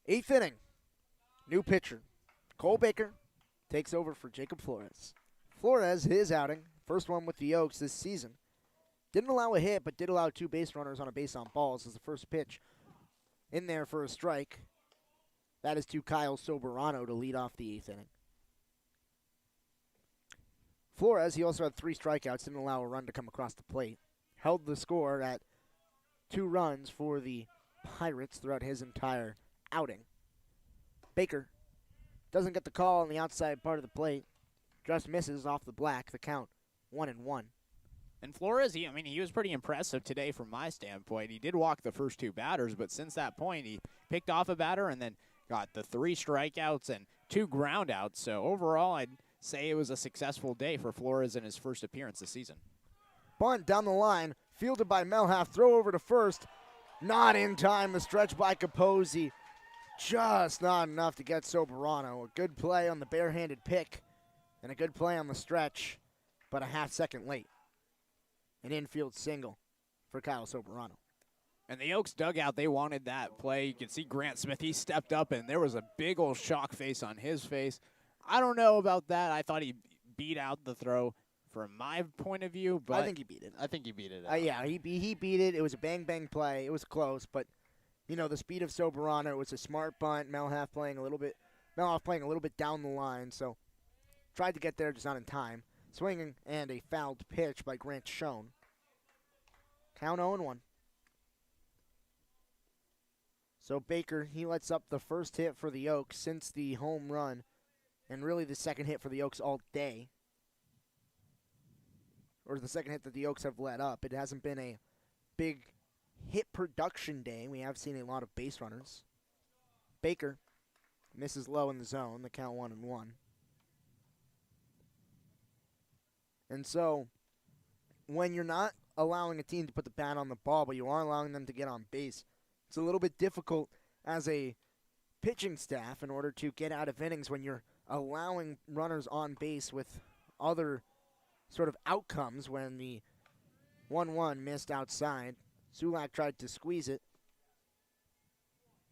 Eighth inning. New pitcher. Cole Baker takes over for Jacob Flores. Flores, his outing, first one with the Oaks this season. Didn't allow a hit, but did allow 2 base runners on a base on balls as the first pitch in there for a strike. That is to Kyle Soberano to lead off the 8th inning. Flores, he also had 3 strikeouts, didn't allow a run to come across the plate. Held the score at 2 runs for the Pirates throughout his entire outing. Baker doesn't get the call on the outside part of the plate. Just misses off the black, the count 1-1. And Flores, he was pretty impressive today from my standpoint. He did walk the first 2 batters, but since that point, he picked off a batter and then got the 3 strikeouts and 2 groundouts. So overall, I'd say it was a successful day for Flores in his first appearance this season. Bunt down the line, fielded by Melhaff, throw over to first. Not in time, the stretch by Capozzi. Just not enough to get Soberano. A good play on the barehanded pick and a good play on the stretch, but a half second late. An infield single for Kyle Soberano. And the Oaks dugout, they wanted that play. You can see Grant Smith, he stepped up, and there was a big old shock face on his face. I don't know about that. I thought he beat out the throw from my point of view, but I think he beat it. I think he beat it out. Yeah, he beat it. It was a bang-bang play. It was close, but, the speed of Soberano, it was a smart bunt. Melhaff playing a little bit down the line, so tried to get there, just not in time. Swinging and a fouled pitch by Grant Schoen. Count 0-1. So Baker, he lets up the first hit for the Oaks since the home run, and really the second hit for the Oaks all day. Or the second hit that the Oaks have let up. It hasn't been a big hit production day. We have seen a lot of base runners. Baker misses low in the zone, the count 1-1. And so, when you're not allowing a team to put the bat on the ball, but you are allowing them to get on base, it's a little bit difficult as a pitching staff in order to get out of innings when you're allowing runners on base with other sort of outcomes. When the 1-1 missed outside, Sulak tried to squeeze it.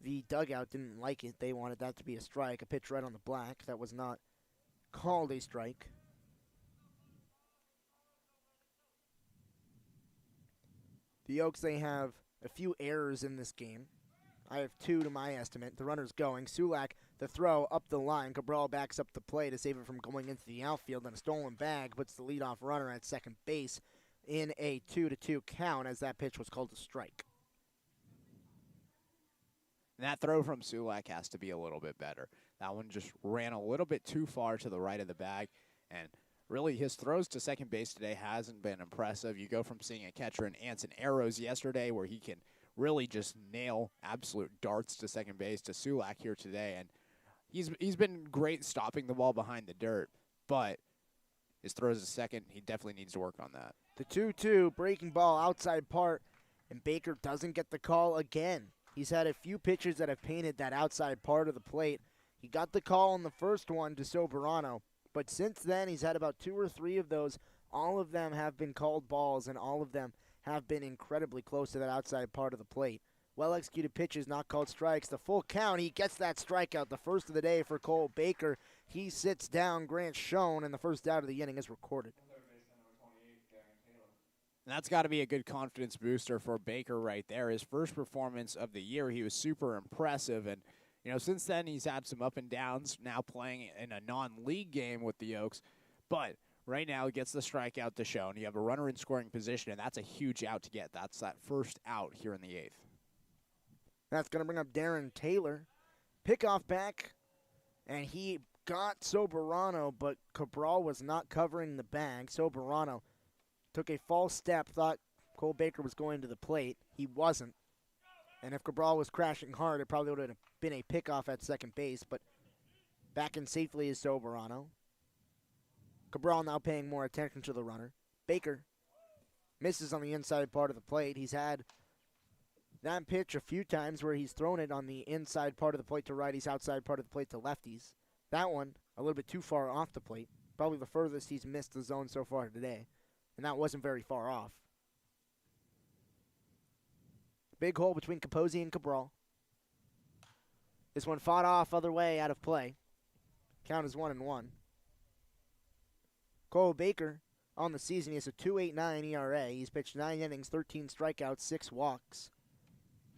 The dugout didn't like it. They wanted that to be a strike, a pitch right on the black. That was not called a strike. The Oaks, they have a few errors in this game. I have 2 to my estimate. The runner's going. Sulak, the throw up the line. Cabral backs up the play to save it from going into the outfield. And a stolen bag puts the leadoff runner at second base in a 2-2 count as that pitch was called a strike. And that throw from Sulak has to be a little bit better. That one just ran a little bit too far to the right of the bag, and really his throws to second base today hasn't been impressive. You go from seeing a catcher in Anson Arrows yesterday where he can really just nail absolute darts to second base to Sulak here today, and he's been great stopping the ball behind the dirt, but his throws to second, he definitely needs to work on that. The 2-2 breaking ball outside part, and Baker doesn't get the call again. He's had a few pitchers that have painted that outside part of the plate. He got the call on the first one to Soberano, but since then he's had about 2 or 3 of those. All of them have been called balls, and all of them have been incredibly close to that outside part of the plate. Well-executed pitches, not called strikes. The full count, he gets that strikeout, the first of the day for Cole Baker. He sits down Grant Schoen, and the first out of the inning is recorded. And that's got to be a good confidence booster for Baker right there. His first performance of the year, he was super impressive. And, since then he's had some up and downs, now playing in a non-league game with the Oaks. But right now he gets the strikeout to show, and you have a runner in scoring position, and that's a huge out to get. That's that first out here in the 8th. That's going to bring up Darren Taylor. Pickoff back, and he got Soberano, but Cabral was not covering the bag. Soberano took a false step, thought Cole Baker was going to the plate. He wasn't. And if Cabral was crashing hard, it probably would have been a pickoff at second base, but back in safely is Soberano. Cabral now paying more attention to the runner. Baker misses on the inside part of the plate. He's had that pitch a few times where he's thrown it on the inside part of the plate to righties, outside part of the plate to lefties. That one, a little bit too far off the plate. Probably the furthest he's missed the zone so far today. And that wasn't very far off. Big hole between Capozzi and Cabral. This one fought off other way out of play. Count is 1-1. Cole Baker on the season, he has a 2.89 ERA. He's pitched 9 innings, 13 strikeouts, 6 walks.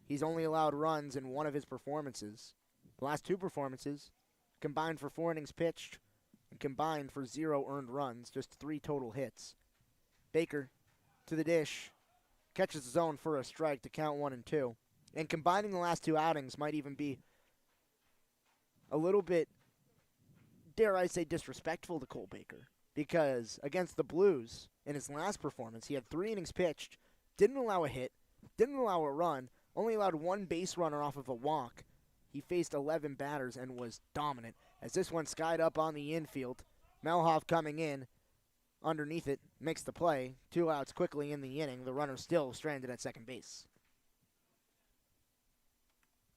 He's only allowed runs in one of his performances. The last 2 performances combined for 4 innings pitched and combined for 0 earned runs, just 3 total hits. Baker to the dish, catches his own for a strike to count 1-2. And combining the last 2 outings might even be a little bit, dare I say, disrespectful to Cole Baker. Because against the Blues, in his last performance, he had 3 innings pitched, didn't allow a hit, didn't allow a run, only allowed 1 base runner off of a walk. He faced 11 batters and was dominant. As this one skied up on the infield, Melhoff coming in underneath it, makes the play. 2 outs quickly in the inning. The runner still stranded at second base.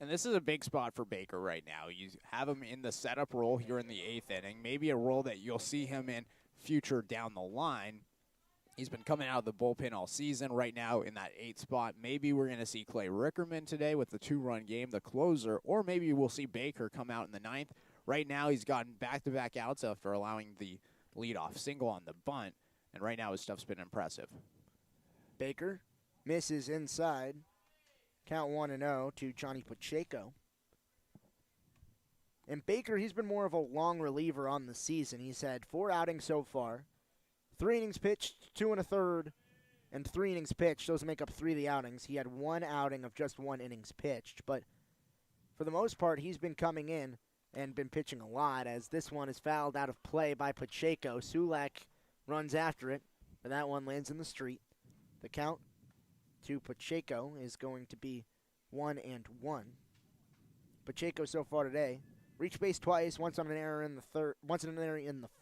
And this is a big spot for Baker right now. You have him in the setup role here in the 8th inning, maybe a role that you'll see him in future down the line. He's been coming out of the bullpen all season right now in that 8th spot. Maybe we're going to see Clay Rickerman today with the 2-run game, the closer, or maybe we'll see Baker come out in the 9th. Right now he's gotten back-to-back outs after allowing the leadoff single on the bunt, and right now his stuff's been impressive. Baker misses inside. Count 1-0 to Johnny Pacheco. And Baker, he's been more of a long reliever on the season. He's had 4 outings so far. 3 innings pitched, 2 1/3, and 3 innings pitched. Those make up 3 of the outings. He had 1 outing of just 1 innings pitched. But for the most part, he's been coming in and been pitching a lot, as this one is fouled out of play by Pacheco. Sulak runs after it, but that one lands in the street. The count to Pacheco is going to be 1-1. Pacheco so far today reached base twice, once on an error in the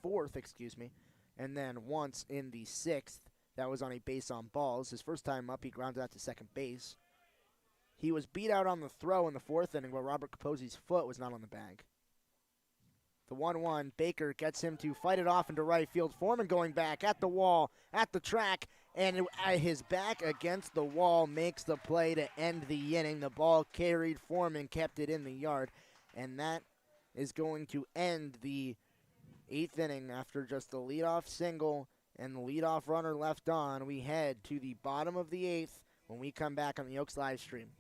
4th, and then once in the 6th. That was on a base on balls. His first time up, he grounded out to second base. He was beat out on the throw in the 4th inning, where Robert Capozzi's foot was not on the bag. The 1-1, Baker gets him to fight it off into right field. Foreman going back at the wall, at the track, and his back against the wall makes the play to end the inning. The ball carried, Foreman kept it in the yard, and that is going to end the 8th inning. After just the leadoff single and the leadoff runner left on, we head to the bottom of the 8th when we come back on the Oaks live stream.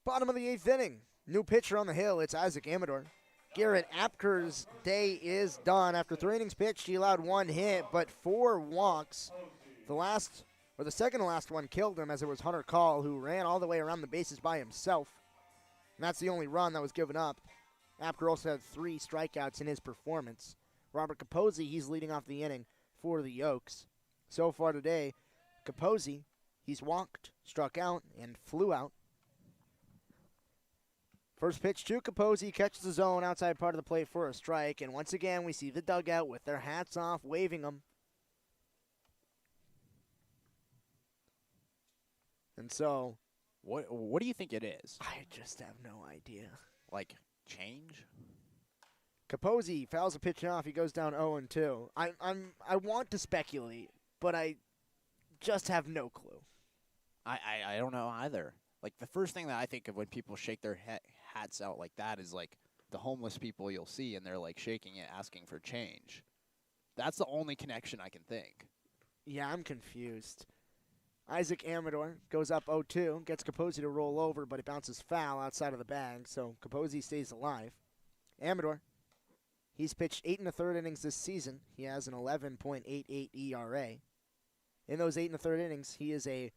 Bottom of the 8th inning. New pitcher on the hill, it's Isaac Amador. Garrett Apker's day is done. After 3 innings pitched, he allowed 1 hit, but 4 walks. The second to last one killed him, as it was Hunter Call, who ran all the way around the bases by himself. And that's the only run that was given up. Apker also had 3 strikeouts in his performance. Robert Capozzi, he's leading off the inning for the Oaks. So far today, Capozzi, he's walked, struck out, and flew out. First pitch to Capozzi, catches the zone outside part of the plate for a strike, and once again we see the dugout with their hats off, waving them. And so, what do you think it is? I just have no idea. Like change? Capozzi fouls a pitch off. He goes down 0-2. I want to speculate, but I just have no clue. I don't know either. Like, the first thing that I think of when people shake their hats out like that is, like, the homeless people you'll see, and they're, like, shaking it, asking for change. That's the only connection I can think. Yeah, I'm confused. Isaac Amador goes up 0-2, gets Capozzi to roll over, but it bounces foul outside of the bag, so Capozzi stays alive. Amador, he's pitched 8 1/3 innings this season. He has an 11.88 ERA. In those 8 1/3 innings, he is a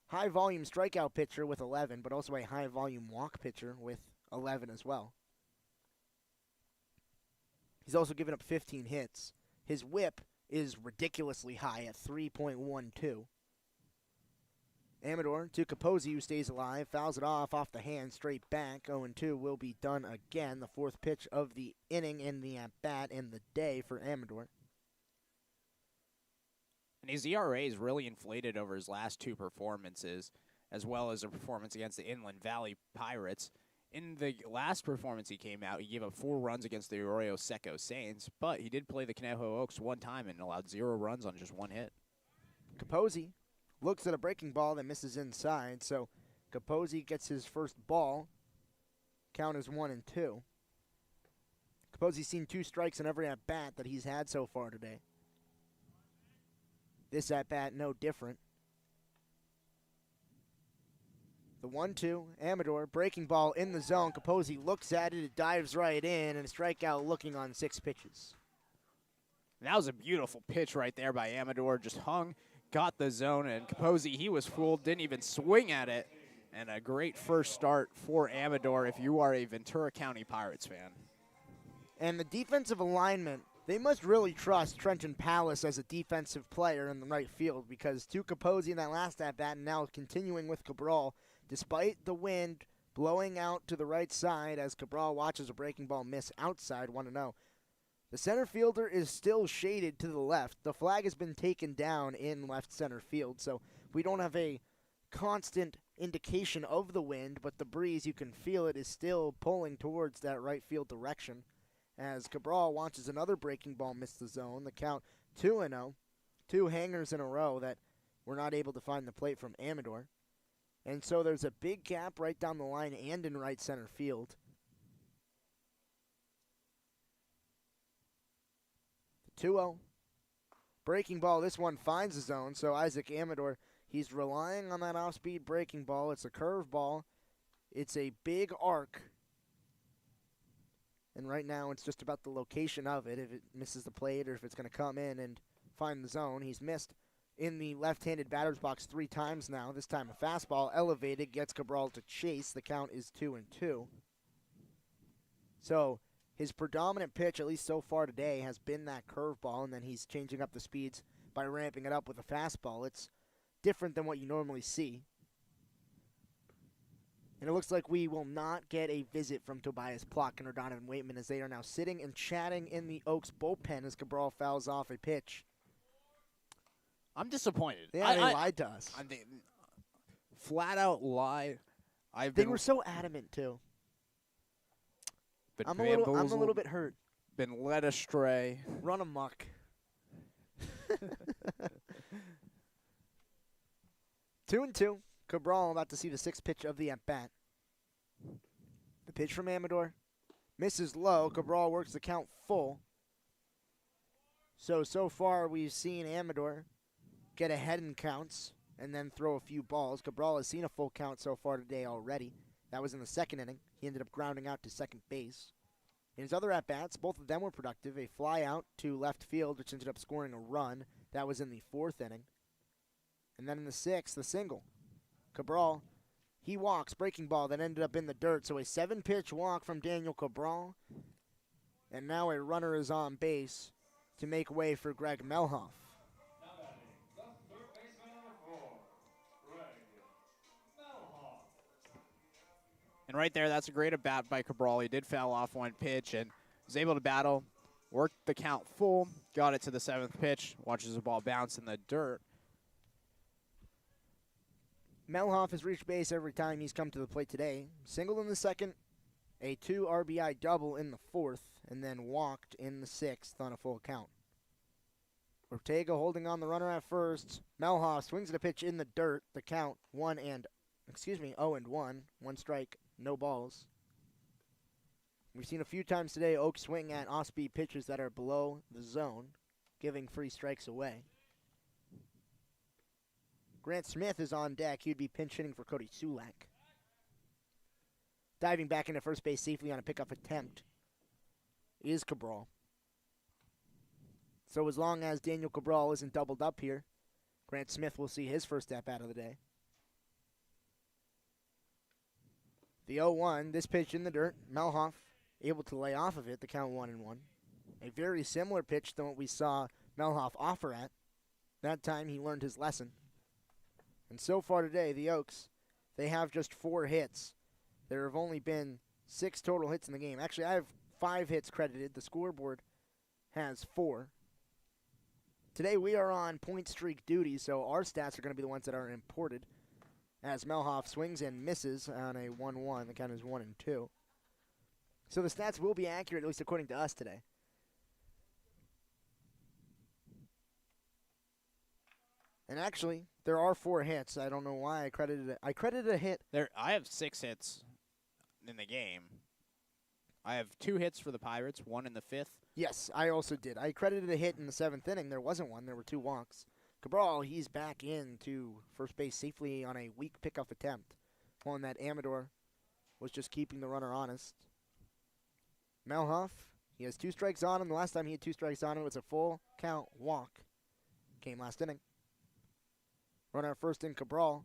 high-volume strikeout pitcher with 11, but also a high-volume walk pitcher with 11 as well. He's also given up 15 hits. His whip is ridiculously high at 3.12. Amador to Capozzi, who stays alive, fouls it off the hand, straight back. 0-2 will be done again. The 4th pitch of the inning in the at-bat and the day for Amador. And his ERA is really inflated over his last 2 performances, as well as a performance against the Inland Valley Pirates. In the last performance he came out, he gave up 4 runs against the Arroyo Seco Saints, but he did play the Conejo Oaks 1 time and allowed 0 runs on just 1 hit. Capozzi looks at a breaking ball that misses inside, so Capozzi gets his first ball. Count is 1-2. Capozzi's seen 2 strikes in every at-bat that he's had so far today. This at-bat, no different. The 1-2, Amador, breaking ball in the zone. Capozzi looks at it, it dives right in, and a strikeout looking on 6 pitches. That was a beautiful pitch right there by Amador. Just hung, got the zone, and Capozzi, he was fooled, didn't even swing at it. And a great first start for Amador if you are a Ventura County Pirates fan. And the defensive alignment, they must really trust Trenton Palace as a defensive player in the right field, because to Capozzi in that last at-bat, and now continuing with Cabral, despite the wind blowing out to the right side as Cabral watches a breaking ball miss outside 1-0. The center fielder is still shaded to the left. The flag has been taken down in left center field, so we don't have a constant indication of the wind, but the breeze, you can feel it, is still pulling towards that right field direction. As Cabral watches another breaking ball miss the zone, the count 2-0. 2 hangers in a row that were not able to find the plate from Amador. And so there's a big gap right down the line and in right center field. The 2-0. Breaking ball, this one finds the zone, so Isaac Amador, he's relying on that off-speed breaking ball. It's a curve ball. It's a big arc. And right now it's just about the location of it, if it misses the plate or if it's going to come in and find the zone. He's missed in the left-handed batter's box 3 times now. This time a fastball elevated gets Cabral to chase. The count is 2-2. So his predominant pitch, at least so far today, has been that curveball, and then he's changing up the speeds by ramping it up with a fastball. It's different than what you normally see. And it looks like we will not get a visit from Tobias Plotkin or Donovan Waitman, as they are now sitting and chatting in the Oaks bullpen as Cabral fouls off a pitch. I'm disappointed. Yeah, they lied to us. Flat out lie. They were so adamant, too. I'm a little bit hurt. Been led astray. Run amok. 2-2. Cabral about to see the 6th pitch of the at-bat. The pitch from Amador misses low. Cabral works the count full. So far we've seen Amador get ahead in counts and then throw a few balls. Cabral has seen a full count so far today already. That was in the second inning. He ended up grounding out to second base. In his other at-bats, both of them were productive. A fly out to left field, which ended up scoring a run. That was in the fourth inning. And then in the sixth, the single. Cabral, he walks, breaking ball that ended up in the dirt. So a 7-pitch walk from Daniel Cabral. And now a runner is on base to make way for Greg Melhoff. And right there, that's a great at-bat by Cabral. He did foul off one pitch and was able to battle, worked the count full, got it to the 7th pitch, watches the ball bounce in the dirt. Melhoff has reached base every time he's come to the plate today. Singled in the second, a 2 RBI double in the fourth, and then walked in the sixth on a full count. Ortega holding on the runner at first. Melhoff swings at a pitch in the dirt. The count 0 and 1. 1 strike, no balls. We've seen a few times today Oak swing at off-speed pitches that are below the zone, giving free strikes away. Grant Smith is on deck. He'd be pinch hitting for Cody Sulak. Diving back into first base safely on a pickoff attempt is Cabral. So as long as Daniel Cabral isn't doubled up here, Grant Smith will see his first at-bat of the day. The 0-1, this pitch in the dirt. Melhoff able to lay off of it, the count 1 and 1. A very similar pitch than what we saw Melhoff offer at. That time he learned his lesson. And so far today, the Oaks, they have just 4 hits. There have only been 6 total hits in the game. Actually, I have 5 hits credited. The scoreboard has 4. Today we are on point streak duty, so our stats are going to be the ones that are imported. As Melhoff swings and misses on a 1-1. The count is 1 and 2. So the stats will be accurate, at least according to us today. And actually, there are 4 hits. I don't know why I credited it. I credited a hit. I have 6 hits in the game. I have 2 hits for the Pirates, 1 in the 5th. Yes, I also did. I credited a hit in the 7th inning. There wasn't one. There were 2 walks. Cabral, he's back in to first base safely on a weak pickoff attempt. One that Amador was just keeping the runner honest. Melhoff, he has 2 strikes on him. The last time he had 2 strikes on him, it was a full count walk. Came last inning. Runner at first in Cabral.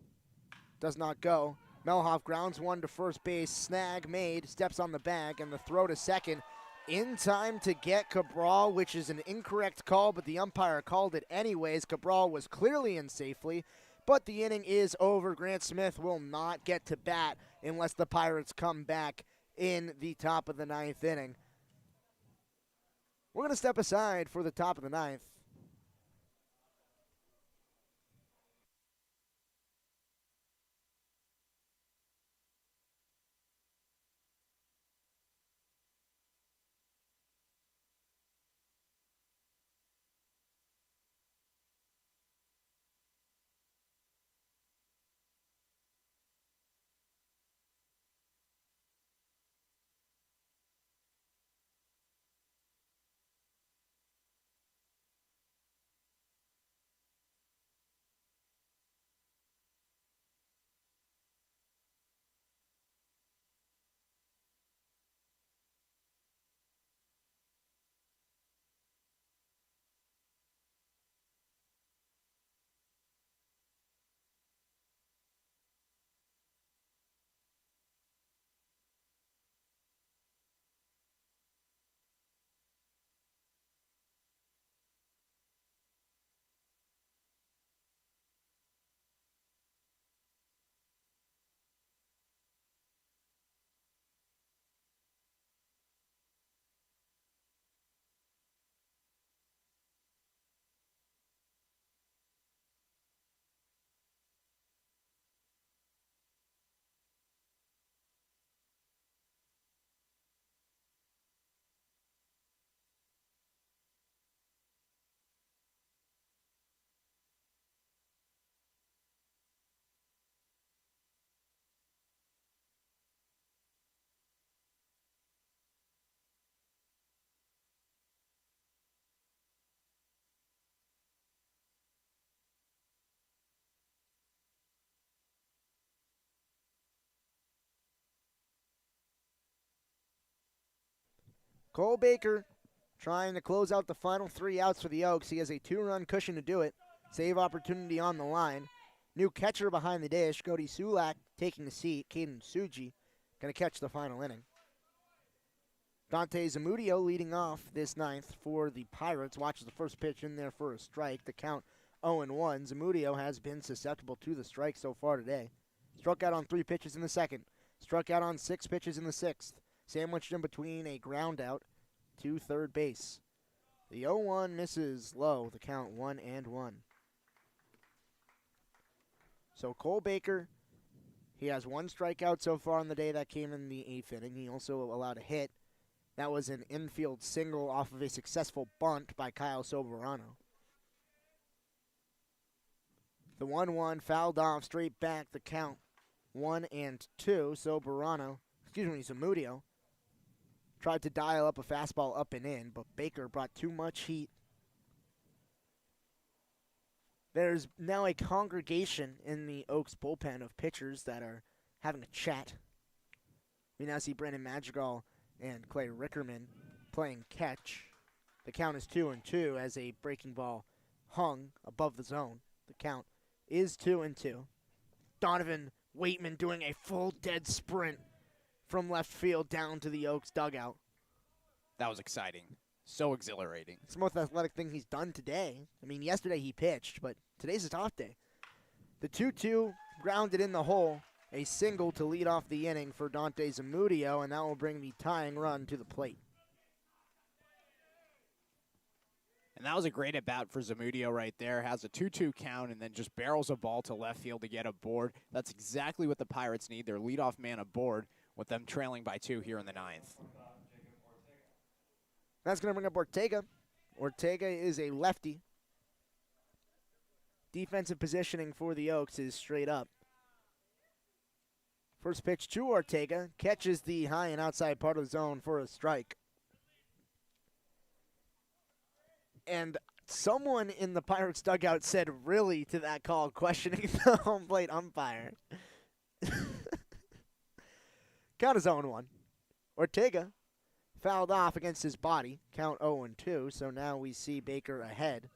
Does not go. Melhoff grounds one to first base. Snag made. Steps on the bag. And the throw to second. In time to get Cabral, which is an incorrect call, but the umpire called it anyways. Cabral was clearly in safely. But the inning is over. Grant Smith will not get to bat unless the Pirates come back in the top of the 9th inning. We're going to step aside for the top of the 9th. Cole Baker trying to close out the final 3 outs for the Oaks. He has a 2-run cushion to do it. Save opportunity on the line. New catcher behind the dish. Cody Sulak taking the seat. Caden Suji going to catch the final inning. Dante Zamudio leading off this ninth for the Pirates. Watches the first pitch in there for a strike. The count 0-1. Zamudio has been susceptible to the strike so far today. Struck out on 3 pitches in the second. Struck out on 6 pitches in the sixth. Sandwiched in between a ground out to third base. The 0-1 misses low. The count 1-1. So Cole Baker, he has 1 strikeout so far on the day. That came in the 8th inning. He also allowed a hit. That was an infield single off of a successful bunt by Kyle Soberano. The 1-1 fouled off straight back. The count 1-2. Zamudio tried to dial up a fastball up and in, but Baker brought too much heat. There's now a congregation in the Oaks bullpen of pitchers that are having a chat. We now see Brandon Madrigal and Clay Rickerman playing catch. The count is 2-2 as a breaking ball hung above the zone. The count is 2-2. Donovan Waitman doing a full dead sprint from left field down to the Oaks dugout. That was exciting. So exhilarating. It's the most athletic thing he's done today. I mean, yesterday he pitched, but today's a off day. The 2-2 grounded in the hole. A single to lead off the inning for Dante Zamudio, and that will bring the tying run to the plate. And that was a great at-bat for Zamudio right there. Has a 2-2 count and then just barrels a ball to left field to get aboard. That's exactly what the Pirates need. Their leadoff man aboard with them trailing by 2 here in the 9th. That's going to bring up Ortega. Ortega is a lefty. Defensive positioning for the Oaks is straight up. First pitch to Ortega. Catches the high and outside part of the zone for a strike. And someone in the Pirates dugout said really to that call, questioning the home plate umpire. Count is 0-1. Ortega fouled off against his body. Count 0-2, so now we see Baker ahead.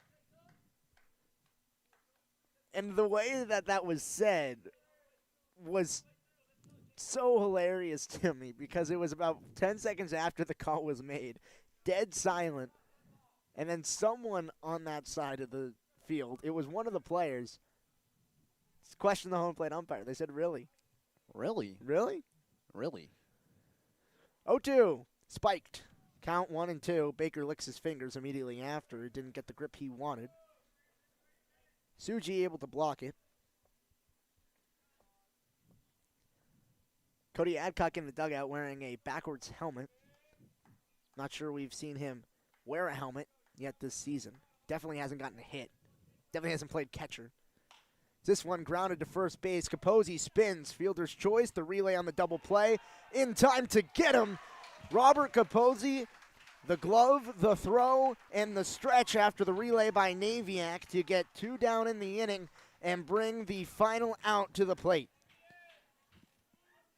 And the way that was said was so hilarious to me because it was about 10 seconds after the call was made. Dead silent. And then someone on that side of the field, it was one of the players, questioned the home plate umpire. They said, really? Really? Really? Really? 0-2. Spiked. Count 1-2. Baker licks his fingers immediately after. It didn't get the grip he wanted. Suji able to block it. Cody Adcock in the dugout wearing a backwards helmet. Not sure we've seen him wear a helmet yet this season. Definitely hasn't gotten a hit. Definitely hasn't played catcher. This one grounded to first base. Capozzi spins. Fielder's choice. The relay on the double play. In time to get him. Robert Capozzi, the glove, the throw, and the stretch after the relay by Naviak to get 2 down in the inning and bring the final out to the plate.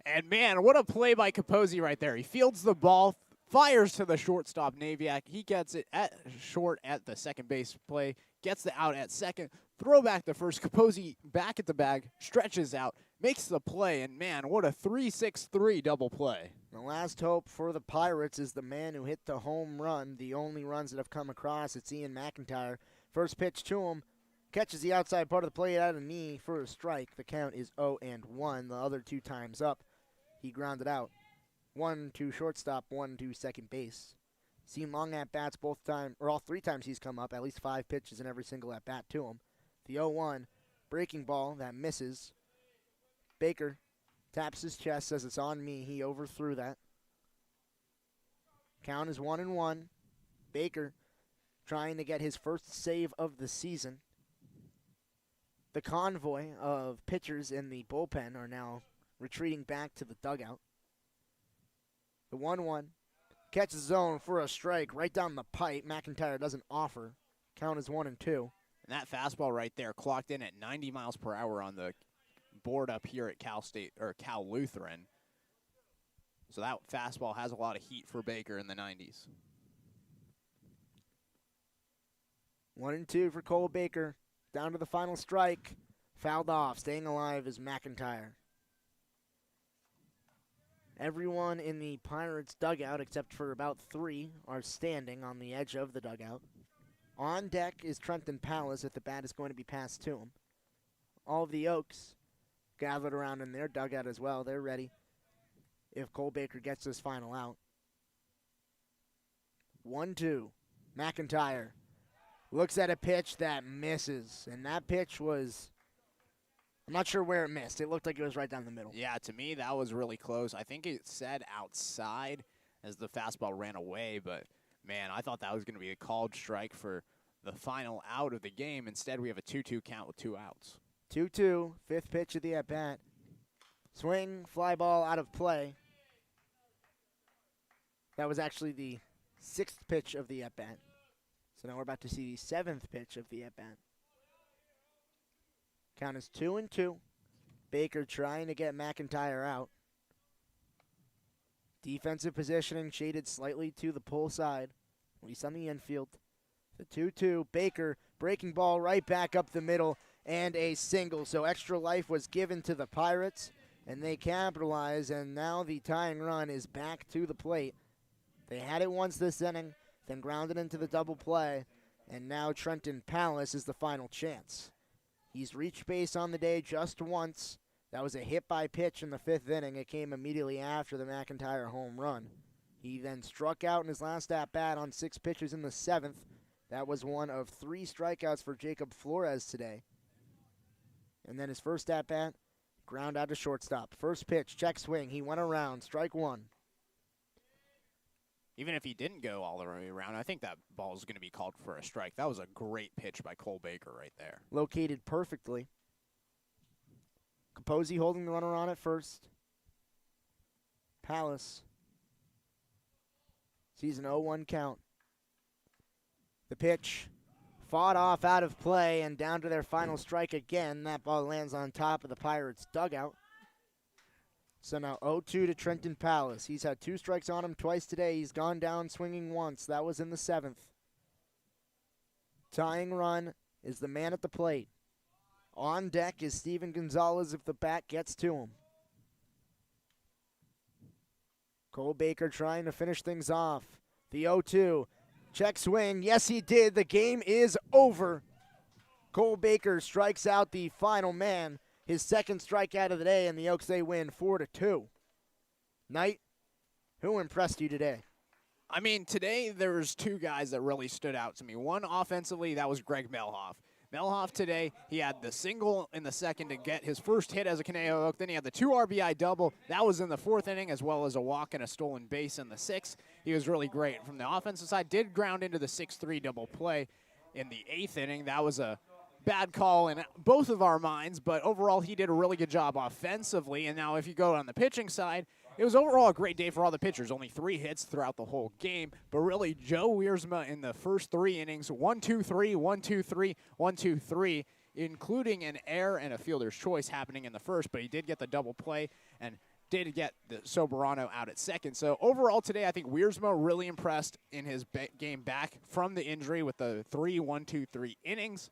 And, man, what a play by Capozzi right there. He fields the ball, fires to the shortstop, Naviak. He gets it at short at the second base play, gets the out at second, throw back to first. Capozzi back at the bag, stretches out, makes the play, and, man, what a 3-6-3 double play. The last hope for the Pirates is the man who hit the home run, the only runs that have come across. It's Ian McIntyre. First pitch to him. Catches the outside part of the plate out of the knee for a strike. The count is 0-1. The other 2 times up, he grounded out. 1 to shortstop, 1 to second base. Seen long at-bats both time, or all 3 times he's come up, at least 5 pitches in every single at-bat to him. The 0-1 breaking ball that misses. Baker taps his chest, says it's on me. He overthrew that. Count is 1-1. Baker trying to get his first save of the season. The convoy of pitchers in the bullpen are now retreating back to the dugout. The 1-1 catches zone for a strike right down the pipe. McIntyre doesn't offer. Count is 1-2. And that fastball right there clocked in at 90 miles per hour on the board up here at Cal State or Cal Lutheran. So that fastball has a lot of heat for Baker in the 90s. 1-2 for Cole Baker. Down to the final strike. Fouled off. Staying alive is McIntyre. Everyone in the Pirates dugout, except for about 3, are standing on the edge of the dugout. On deck is Trenton Palace if the bat is going to be passed to him. All of the Oaks gathered around in their dugout as well. They're ready if Cole Baker gets this final out. 1-2. McIntyre looks at a pitch that misses, and that pitch was, I'm not sure where it missed. It looked like it was right down the middle. Yeah, to me, that was really close. I think it said outside as the fastball ran away, but, man, I thought that was going to be a called strike for the final out of the game. Instead, we have a 2-2 count with 2 outs. 2-2, 5th pitch of the at-bat. Swing, fly ball out of play. That was actually the 6th pitch of the at-bat. So now we're about to see the 7th pitch of the at-bat. Count is 2-2. Baker trying to get McIntyre out. Defensive positioning shaded slightly to the pull side, at least on the infield. The 2-2, Baker breaking ball right back up the middle, and a single. So extra life was given to the Pirates, and they capitalize, and now the tying run is back to the plate. They had it once this inning, then grounded into the double play, and now Trenton Palace is the final chance. He's reached base on the day just once. That was a hit by pitch in the 5th inning. It came immediately after the McIntyre home run. He then struck out in his last at-bat on 6 pitches in the 7th. That was one of 3 strikeouts for Jacob Flores today. And then his first at-bat, ground out to shortstop. First pitch, check swing. He went around, strike 1. Even if he didn't go all the way around, I think that ball is going to be called for a strike. That was a great pitch by Cole Baker right there. Located perfectly. Capozzi holding the runner on at first. Palace sees an 0-1 count. The pitch fought off out of play and down to their final strike again. That ball lands on top of the Pirates' dugout. So now 0-2 to Trenton Palace. He's had 2 strikes on him twice today. He's gone down swinging once. That was in the 7th. Tying run is the man at the plate. On deck is Steven Gonzalez if the bat gets to him. Cole Baker trying to finish things off. The 0-2. Check swing. Yes, he did. The game is over. Cole Baker strikes out the final man. His 2nd strikeout of the day, and the Oaks, they win 4-2. Knight, who impressed you today? I mean, today there was 2 guys that really stood out to me. One offensively, that was Greg Melhoff. Melhoff today, he had the single in the 2nd to get his first hit as a Conejo Oak. Then he had the 2 RBI double. That was in the 4th inning, as well as a walk and a stolen base in the 6th. He was really great. From the offensive side, did ground into the 6-3 double play in the 8th inning. That was a bad call in both of our minds, but overall he did a really good job offensively. And now if you go on the pitching side, it was overall a great day for all the pitchers. Only 3 hits throughout the whole game, but really Joe Wiersma in the first 3 innings, 1-2-3, 1-2-3, 1-2-3, including an error and a fielder's choice happening in the first, but he did get the double play and did get the Soberano out at 2nd. So overall today, I think Wiersma really impressed in his game back from the injury with the 3 1-2-3 innings,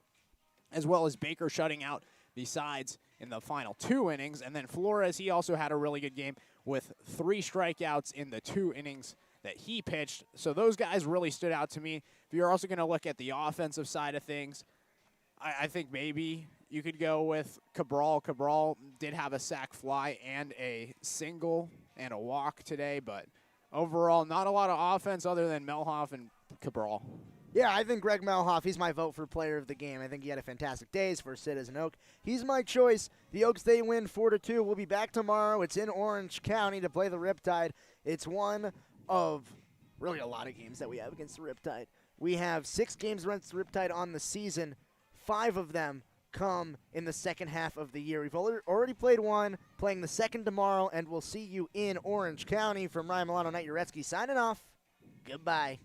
as well as Baker shutting out the sides in the final 2 innings. And then Flores, he also had a really good game with 3 strikeouts in the 2 innings that he pitched. So those guys really stood out to me. If you're also going to look at the offensive side of things, I think maybe you could go with Cabral. Cabral did have a sac fly and a single and a walk today, but overall not a lot of offense other than Melhoff and Cabral. Yeah, I think Greg Melhoff, he's my vote for player of the game. I think he had a fantastic day. His first hit as an Oak. He's my choice. The Oaks, they win 4-2. We'll be back tomorrow. It's in Orange County to play the Riptide. It's one of really a lot of games that we have against the Riptide. We have 6 games against the Riptide on the season. 5 of them come in the second half of the year. We've already played one, playing the second tomorrow, and we'll see you in Orange County. From Ryan Milano, Knight Uretsky signing off. Goodbye.